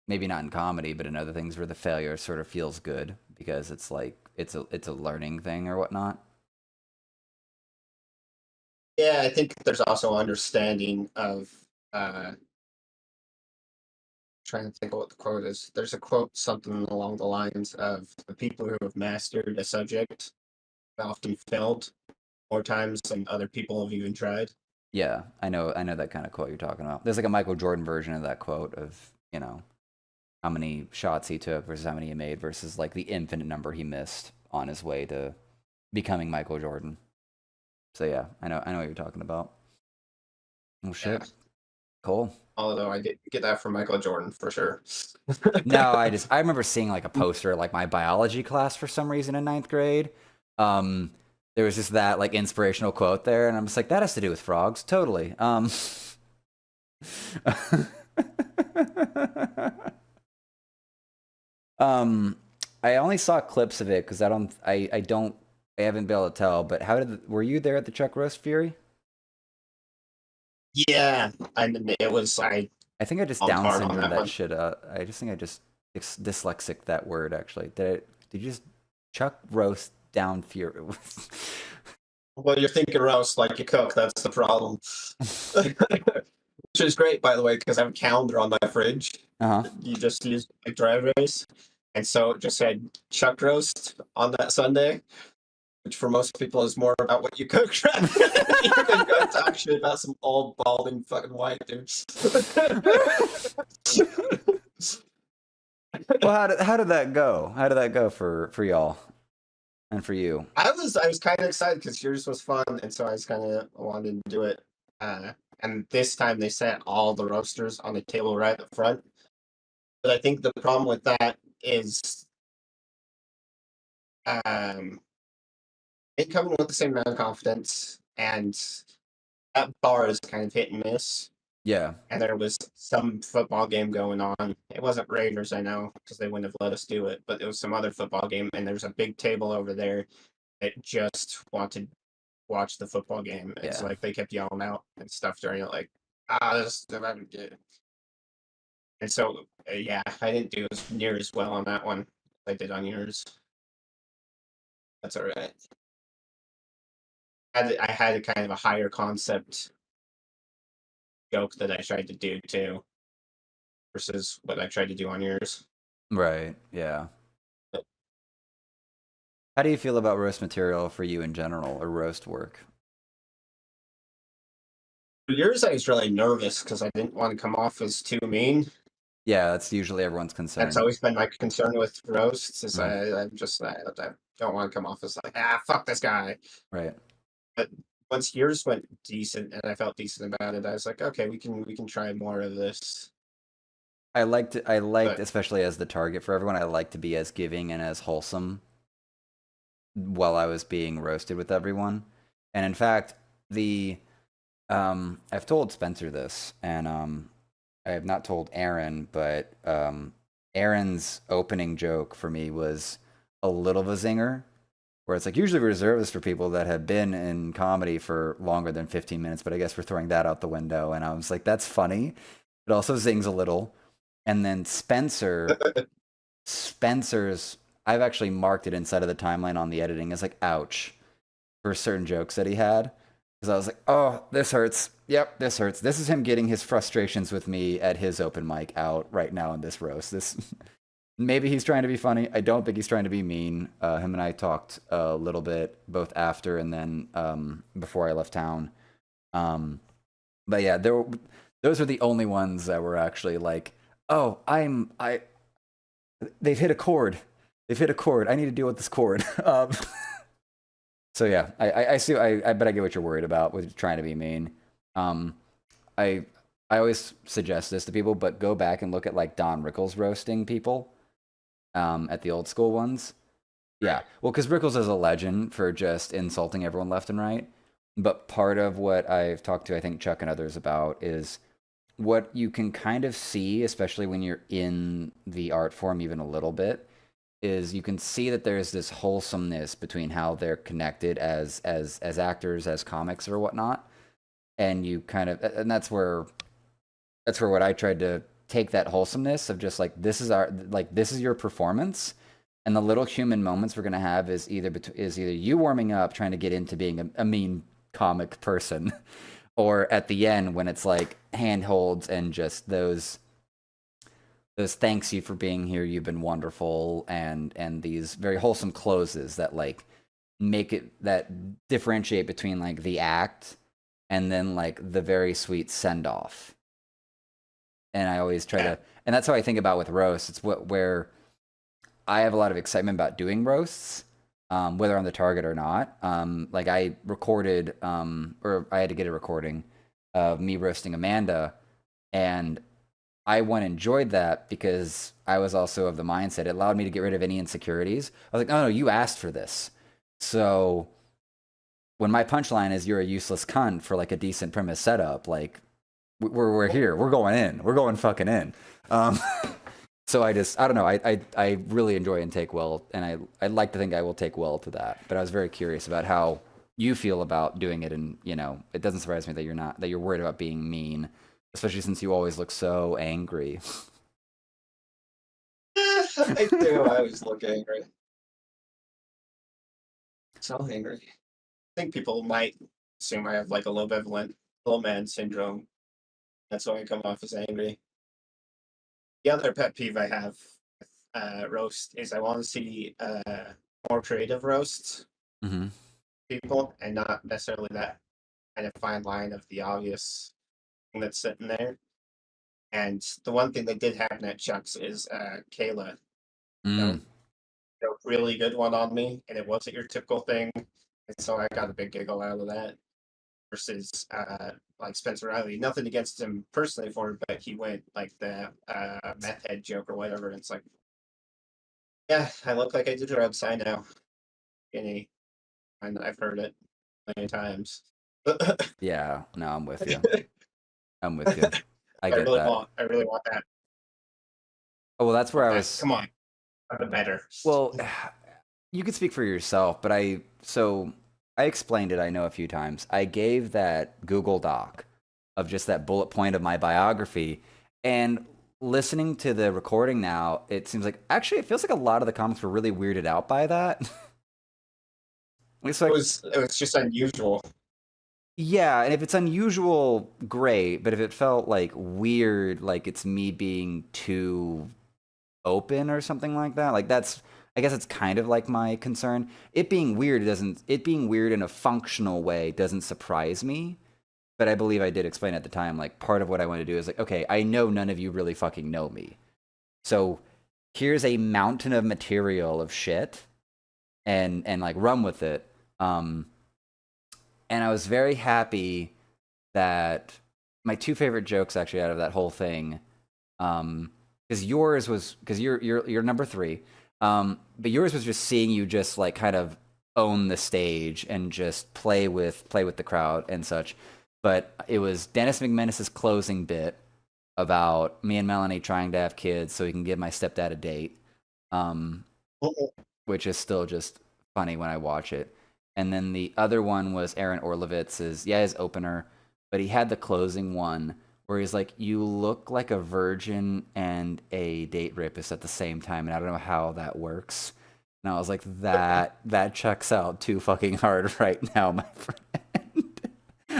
maybe not in comedy, but in other things where the failure sort of feels good because it's like it's a learning thing or whatnot? Yeah, I think there's also understanding of trying to think of what the quote is. There's a quote something along the lines of the people who have mastered a subject have often failed more times than other people have even tried. Yeah, I know that kind of quote you're talking about. There's like a Michael Jordan version of that quote of, how many shots he took versus how many he made versus like the infinite number he missed on his way to becoming Michael Jordan. So yeah, I know what you're talking about. Well, Yeah. shit. Cool. Although I did get that from Michael Jordan for sure. No, I remember seeing like a poster at like my biology class for some reason in ninth grade. Um, there was just that like inspirational quote there, and I'm just like, that has to do with frogs, totally. um, I only saw clips of it because I haven't been able to tell. But were you there at the Chuck Roast Fury? Yeah, and it was I think I just bombed Down hard on syndrome that that one. shit up. I just think I just dyslexic that word actually. Did you just Chuck Roast Down Fury? Well, you're thinking roast like you cook. That's the problem. Which is great, by the way, because I have a calendar on my fridge. Uh-huh. You just use like dry erase, and so it just said chuck roast on that Sunday, which for most people is more about what you cook rather than even going to talk shit about some old balding fucking white dudes. Well, how did that go? How did that go for y'all and for you? I was kind of excited because yours was fun, and so I was kind of wanted to do it. And this time they set all the roasters on the table right up front. But I think the problem with that is it coming with the same amount of confidence, and that bar is kind of hit and miss. Yeah. And there was some football game going on. It wasn't Raiders, I know, because they wouldn't have let us do it, but it was some other football game, and there's a big table over there that just wanted to watch the football game. It's Yeah. like they kept yelling out and stuff during it, like, this. And so, yeah, I didn't do as near as well on that one as I did on yours. That's all right. I had a kind of a higher concept joke that I tried to do too, versus what I tried to do on yours. Right. Yeah. But How do you feel about roast material for you in general or roast work? for yours, I was really nervous because I didn't want to come off as too mean. Yeah, that's usually everyone's That's concern. always been my concern with roasts. Is Mhm. I don't want to come off as like fuck this guy. Right. But once yours went decent and I felt decent about it, I was like, okay, we can try more of this. I liked, But especially as the target for everyone, I like to be as giving and as wholesome while I was being roasted with everyone. And in fact, the I've told Spencer this, and I have not told Aaron, but Aaron's opening joke for me was a little of a zinger, where it's like usually we reserve this for people that have been in comedy for longer than 15 minutes, but I guess we're throwing that out the window. And I was like, that's funny. It also zings a little. And then Spencer's, I've actually marked it inside of the timeline on the editing as like, ouch, for certain jokes that he had. Because I was like, oh, this hurts. Yep, this hurts. This is him getting his frustrations with me at his open mic out right now in this roast. This maybe he's trying to be funny. I don't think he's trying to be mean. Him and I talked a little bit both after and then before I left town. Um, but yeah, those are the only ones that were actually like, oh, they've hit a chord. They've hit a chord. I need to deal with this chord. So yeah, I see. I bet I get what you're worried about with trying to be mean. Um, I I always suggest this to people, but go back and look at like Don Rickles roasting people at the old school ones. Yeah, well, because Rickles is a legend for just insulting everyone left and right. But part of what I've talked to, I think, Chuck and others about is what you can kind of see, especially when you're in the art form even a little bit, is you can see that there's this wholesomeness between how they're connected as actors, as comics or whatnot. And you kind of, and that's where what I tried to take that wholesomeness of just like this is your performance, and the little human moments we're gonna have is either you warming up trying to get into being a mean comic person, or at the end when it's like handholds and just those thanks you for being here, you've been wonderful, and these very wholesome closes that like make it that differentiate between like the act and then like the very sweet send off. And I always try Yeah. to, and that's how I think about with roasts. It's where I have a lot of excitement about doing roasts, whether on the target or not. Like I recorded, or I had to get a recording of me roasting Amanda, and I one enjoyed that because I was also of the mindset it allowed me to get rid of any insecurities. I was like, oh no, you asked for this, so when my punchline is "you're a useless cunt" for like a decent premise setup, like we're here, we're going in, we're going fucking in. Um, so I don't know, I really enjoy and take well, and I'd like to think I will take well to that. But I was very curious about how you feel about doing it, and it doesn't surprise me that you're worried about being mean, especially since you always look so angry. I do. I always look angry. So angry. I think people might assume I have like a low benevolent little man syndrome. That's why I come off as angry. The other pet peeve I have with roast is I want to see more creative roasts Mm-hmm. people, and not necessarily that kind of fine line of the obvious thing that's sitting there. And the one thing they did happen at Chuck's is Kayla, you know, Mm. a really good one on me, and it wasn't your typical thing, and so I got a big giggle out of that. Versus like Spencer Riley, nothing against him personally for it, but he went like the meth head joke or whatever, and it's like, yeah, I look like I do drugs. I know, and I've heard it many times. I Yeah, no, I'm with you. I'm with you. I get really that. want, I really want that. Oh well, that's where Want I that. was. Come on, the better. Well, you could speak for yourself, but I explained it, I know, a few times. I gave that Google Doc of just that bullet point of my biography, and listening to the recording now, it seems like actually it feels like a lot of the comments were really weirded out by that. It's like, It was just unusual. yeah, and if it's unusual, great, but if it felt like weird, like it's me being too open or something like that. Like that's I guess it's kind of like my concern. It being weird in a functional way doesn't surprise me. But I believe I did explain at the time, like part of what I want to do is like, okay, I know none of you really fucking know me. So here's a mountain of material of shit and like run with it. And I was very happy that my two favorite jokes actually out of that whole thing, because yours was because you're number three, but yours was just seeing you just like kind of own the stage and just play with the crowd and such. But it was Dennis McManus's closing bit about me and Melanie trying to have kids so he can give my stepdad a date, um, which is still just funny when I watch it. And then the other one was Aaron Orlovitz's, yeah, his opener, but he had the closing one where he's like, "You look like a virgin and a date rapist at the same time," and I don't know how that works. And I was like, that checks out too fucking hard right now, my friend.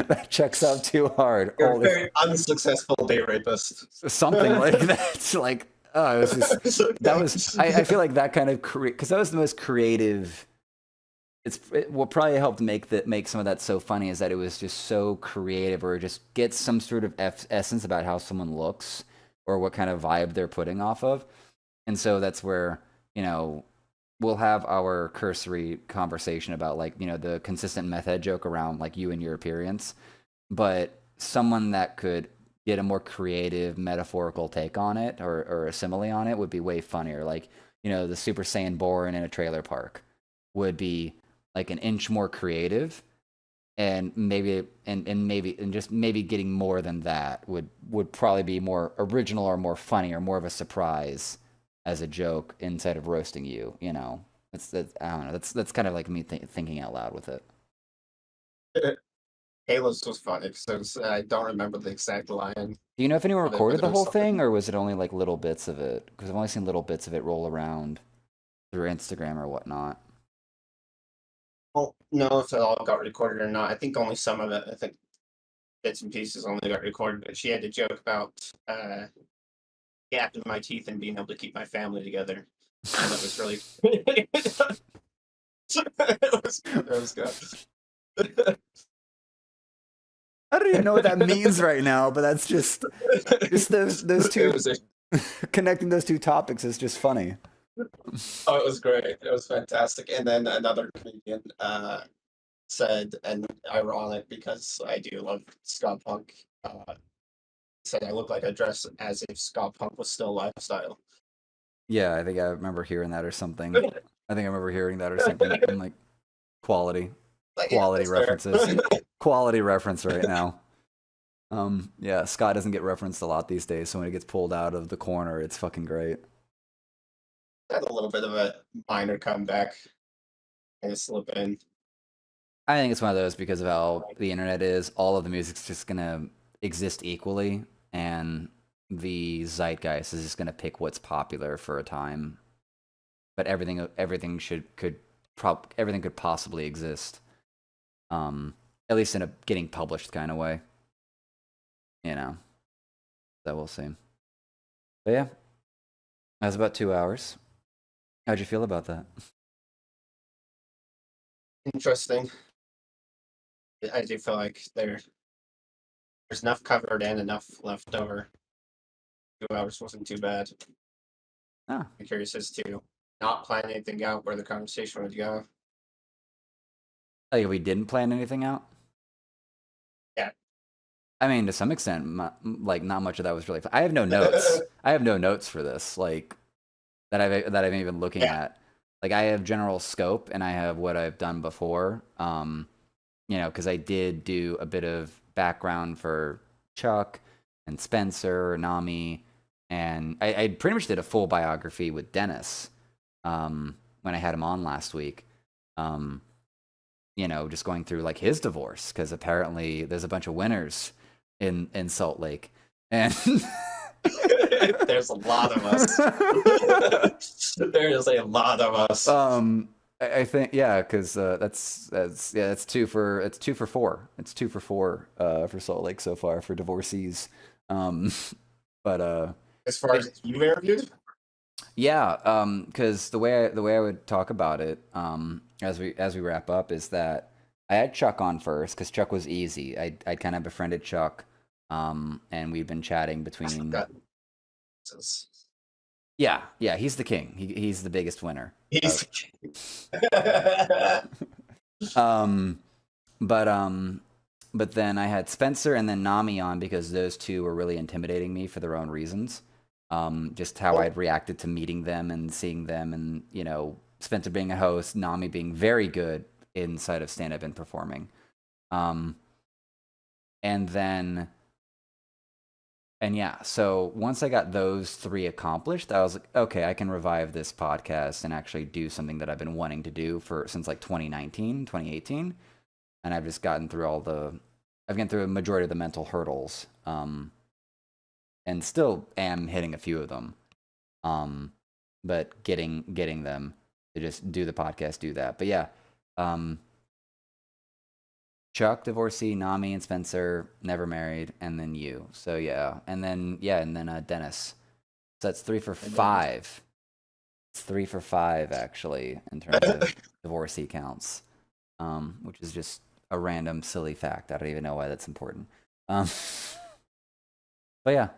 That checks out too hard. You're a Holy very unsuccessful date rapist. something like that. It's like, oh, it was just that was. I feel like that kind of because that was the most creative. What probably helped make some of that so funny is that it was just so creative, or it just gets some sort of essence about how someone looks or what kind of vibe they're putting off of, and so that's where we'll have our cursory conversation about like the consistent method joke around like you and your appearance, but someone that could get a more creative metaphorical take on it or a simile on it would be way funnier. Like the Super Saiyan born in a trailer park would be like an inch more creative, and just maybe getting more than that would probably be more original or more funny or more of a surprise as a joke instead of roasting you. That's I don't know. That's kind of like me thinking out loud with it. Halos was funny because I don't remember the exact line. Do you know if anyone But recorded the there was whole thing, something. or was it only like little bits of it? Because I've only seen little bits of it roll around through Instagram or whatnot. I don't know if it all got recorded or not. I think only some of it. I think bits and pieces only got recorded. But she had to joke about gap in my teeth and being able to keep my family together. And that was really. it was good. I don't even know what that means right now, but that's just those It two was connecting those two topics is just funny. Oh, it was great. It was fantastic. And then another comedian said, and ironic because I do love ska punk, said I look like I dress as if ska punk was still a lifestyle. Yeah, I think I remember hearing that or something. I think I remember hearing that or something. I'm like, quality Like, yeah, that's fair. references. Quality reference right now. Yeah, Scott doesn't get referenced a lot these days, so when he gets pulled out of the corner, it's fucking great. Had a little bit of a minor comeback and a slip in. I think it's one of those because of how the internet is. All of the music's just gonna exist equally, and the zeitgeist is just gonna pick what's popular for a time. But everything everything could possibly exist. At least in a getting published kind of way. That we'll see. But yeah, that was about 2 hours. How'd you feel about that? Interesting. I do feel like there's enough covered and enough left over. 2 hours wasn't too bad. Ah, I'm curious as to not plan anything out where the conversation would go. like we didn't plan anything out. Yeah. I mean, to some extent, like not much of that was really. I have no notes. I have no notes for this, like that I've even looking at. Like I have general scope, and I have what I've done before. Because I did do a bit of background for Chuck and Spencer, Nami, and I pretty much did a full biography with Dennis when I had him on last week. Just going through like his divorce because apparently there's a bunch of winners in Salt Lake, and there's a lot of us. There is a lot of us. I think because that's 2 for 4. It's 2 for 4 for Salt Lake so far for divorcees. But as far as you interviewed, yeah, because the way I would talk about it as we wrap up is that I had Chuck on first because Chuck was easy. I kind of befriended Chuck, and we've been chatting between. Yeah, he's the king. He's the biggest winner. He's but then I had Spencer and then Nami on because those two were really intimidating me for their own reasons. Just how I'd reacted to meeting them and seeing them, and Spencer being a host, Nami being very good inside of stand-up and performing. So once I got those 3 accomplished, I was like, okay, I can revive this podcast and actually do something that I've been wanting to do since like 2019, 2018. And I've just gotten through I've gotten through a majority of the mental hurdles, and still am hitting a few of them. But getting them to just do the podcast, do that. But yeah, Chuck, divorcee, Nami and Spencer, never married, and then you. So yeah, and then Dennis. So that's 3 for 5. It's 3 for 5 actually in terms of divorcee counts, which is just a random silly fact. I don't even know why that's important. But yeah,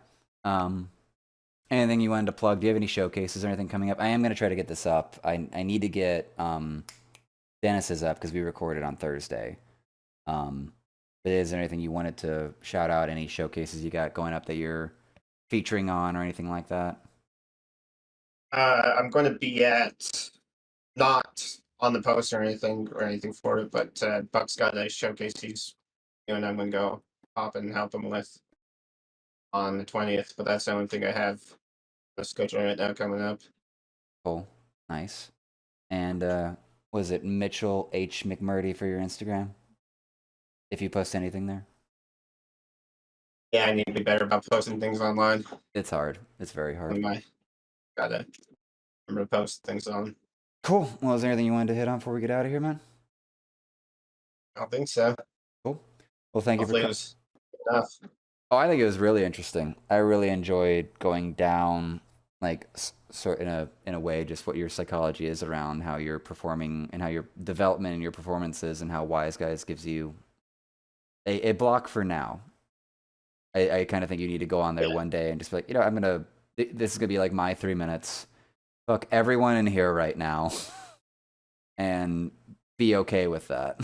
anything you wanted to plug? Do you have any showcases or anything coming up? I am going to try to get this up. I need to get Dennis's up because we recorded on Thursday. But is there anything you wanted to shout out? Any showcases you got going up that you're featuring on or anything like that? I'm going to be at, not on the post or anything for it, but Buck's got a showcase he's doing. I'm going to go pop and help him with on the 20th. But that's the only thing I have on the schedule right now coming up. Cool. Nice. And was it Mitchell H. McMurdie for your Instagram? If you post anything there? Yeah, I need to be better about posting things online. It's hard. It's very hard. I gotta remember to post things on. Cool. Well, is there anything you wanted to hit on before we get out of here, man? I don't think so. Cool. Well, thank Hopefully you it for was enough. Oh, I think it was really interesting. I really enjoyed going down, like, sort in a way, just what your psychology is around how you're performing and how your development and your performances and how Wise Guys gives you a block for now. I kind of think you need to go on there one day and just be like, this is gonna be like my 3 minutes. Fuck everyone in here right now, and be okay with that.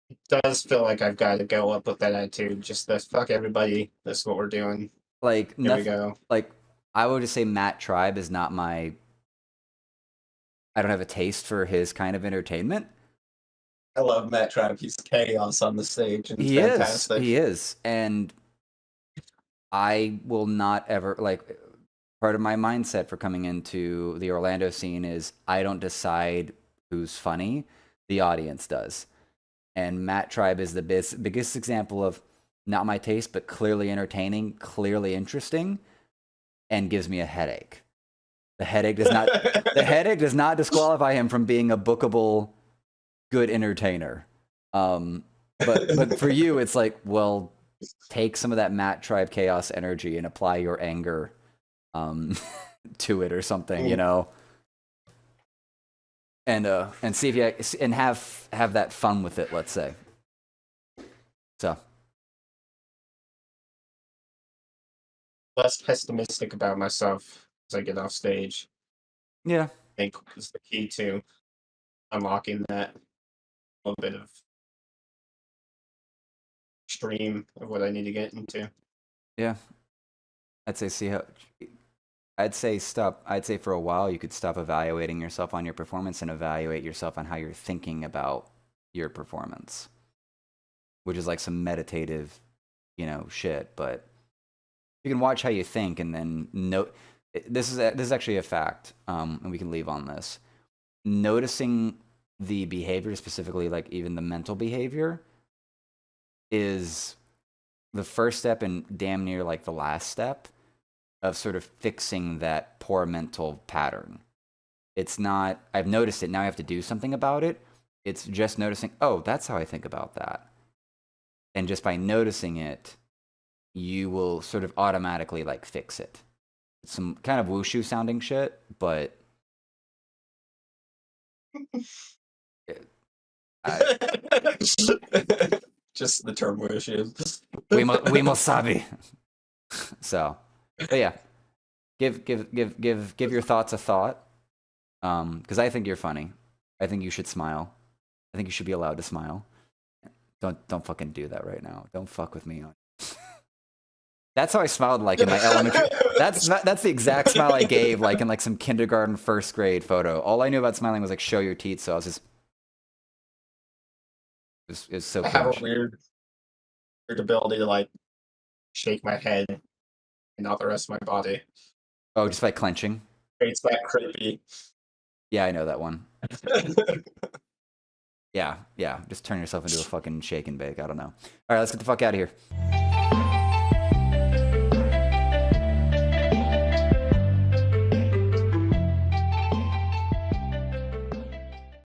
It does feel like I've got to go up with that attitude. Just this, fuck everybody. This is what we're doing. Like Here we go. Like I would just say Matt Tribe is not my. I don't have a taste for his kind of entertainment. I love Matt Tribe. He's chaos on the stage, and He fantastic. is. He is, and I will not ever like. Part of my mindset for coming into the Orlando scene is I don't decide who's funny, the audience does. And Matt Tribe is the biggest example of not my taste, but clearly entertaining, clearly interesting, and gives me a headache. The headache does not disqualify him from being a bookable, good entertainer. But for you, it's like, well, take some of that Matt Tribe chaos energy and apply your anger to it or something, you know. And see if you and have that fun with it, let's say. So Less pessimistic about myself as I get off stage. yeah, I think is the key to unlocking that little bit of stream of what I need to get into. yeah. I'd say stop. I'd say for a while you could stop evaluating yourself on your performance and evaluate yourself on how you're thinking about your performance, which is like some meditative, shit. But you can watch how you think and then note. This is actually a fact, and we can leave on this. Noticing the behavior, specifically like even the mental behavior, is the first step and damn near like the last step of sort of fixing that poor mental pattern. It's not, I've noticed it, now I have to do something about it. It's just noticing, oh, that's how I think about that. And just by noticing it, you will sort of automatically like fix it. It's some kind of wushu sounding shit, but Just the term wishes. we must sabi. So, but yeah, give your thoughts a thought. Because I think you're funny. I think you should smile. I think you should be allowed to smile. Don't fucking do that right now. Don't fuck with me. That's how I smiled like in my elementary. That's the exact smile I gave like in like some kindergarten, first grade photo. All I knew about smiling was like show your teeth. So I was just. It's so I have cringe. a weird ability to like shake my head and not the rest of my body. Oh, just by clenching. It's that creepy. Yeah, I know that one. Yeah. Just turn yourself into a fucking shake and bake. I don't know. All right, let's get the fuck out of here.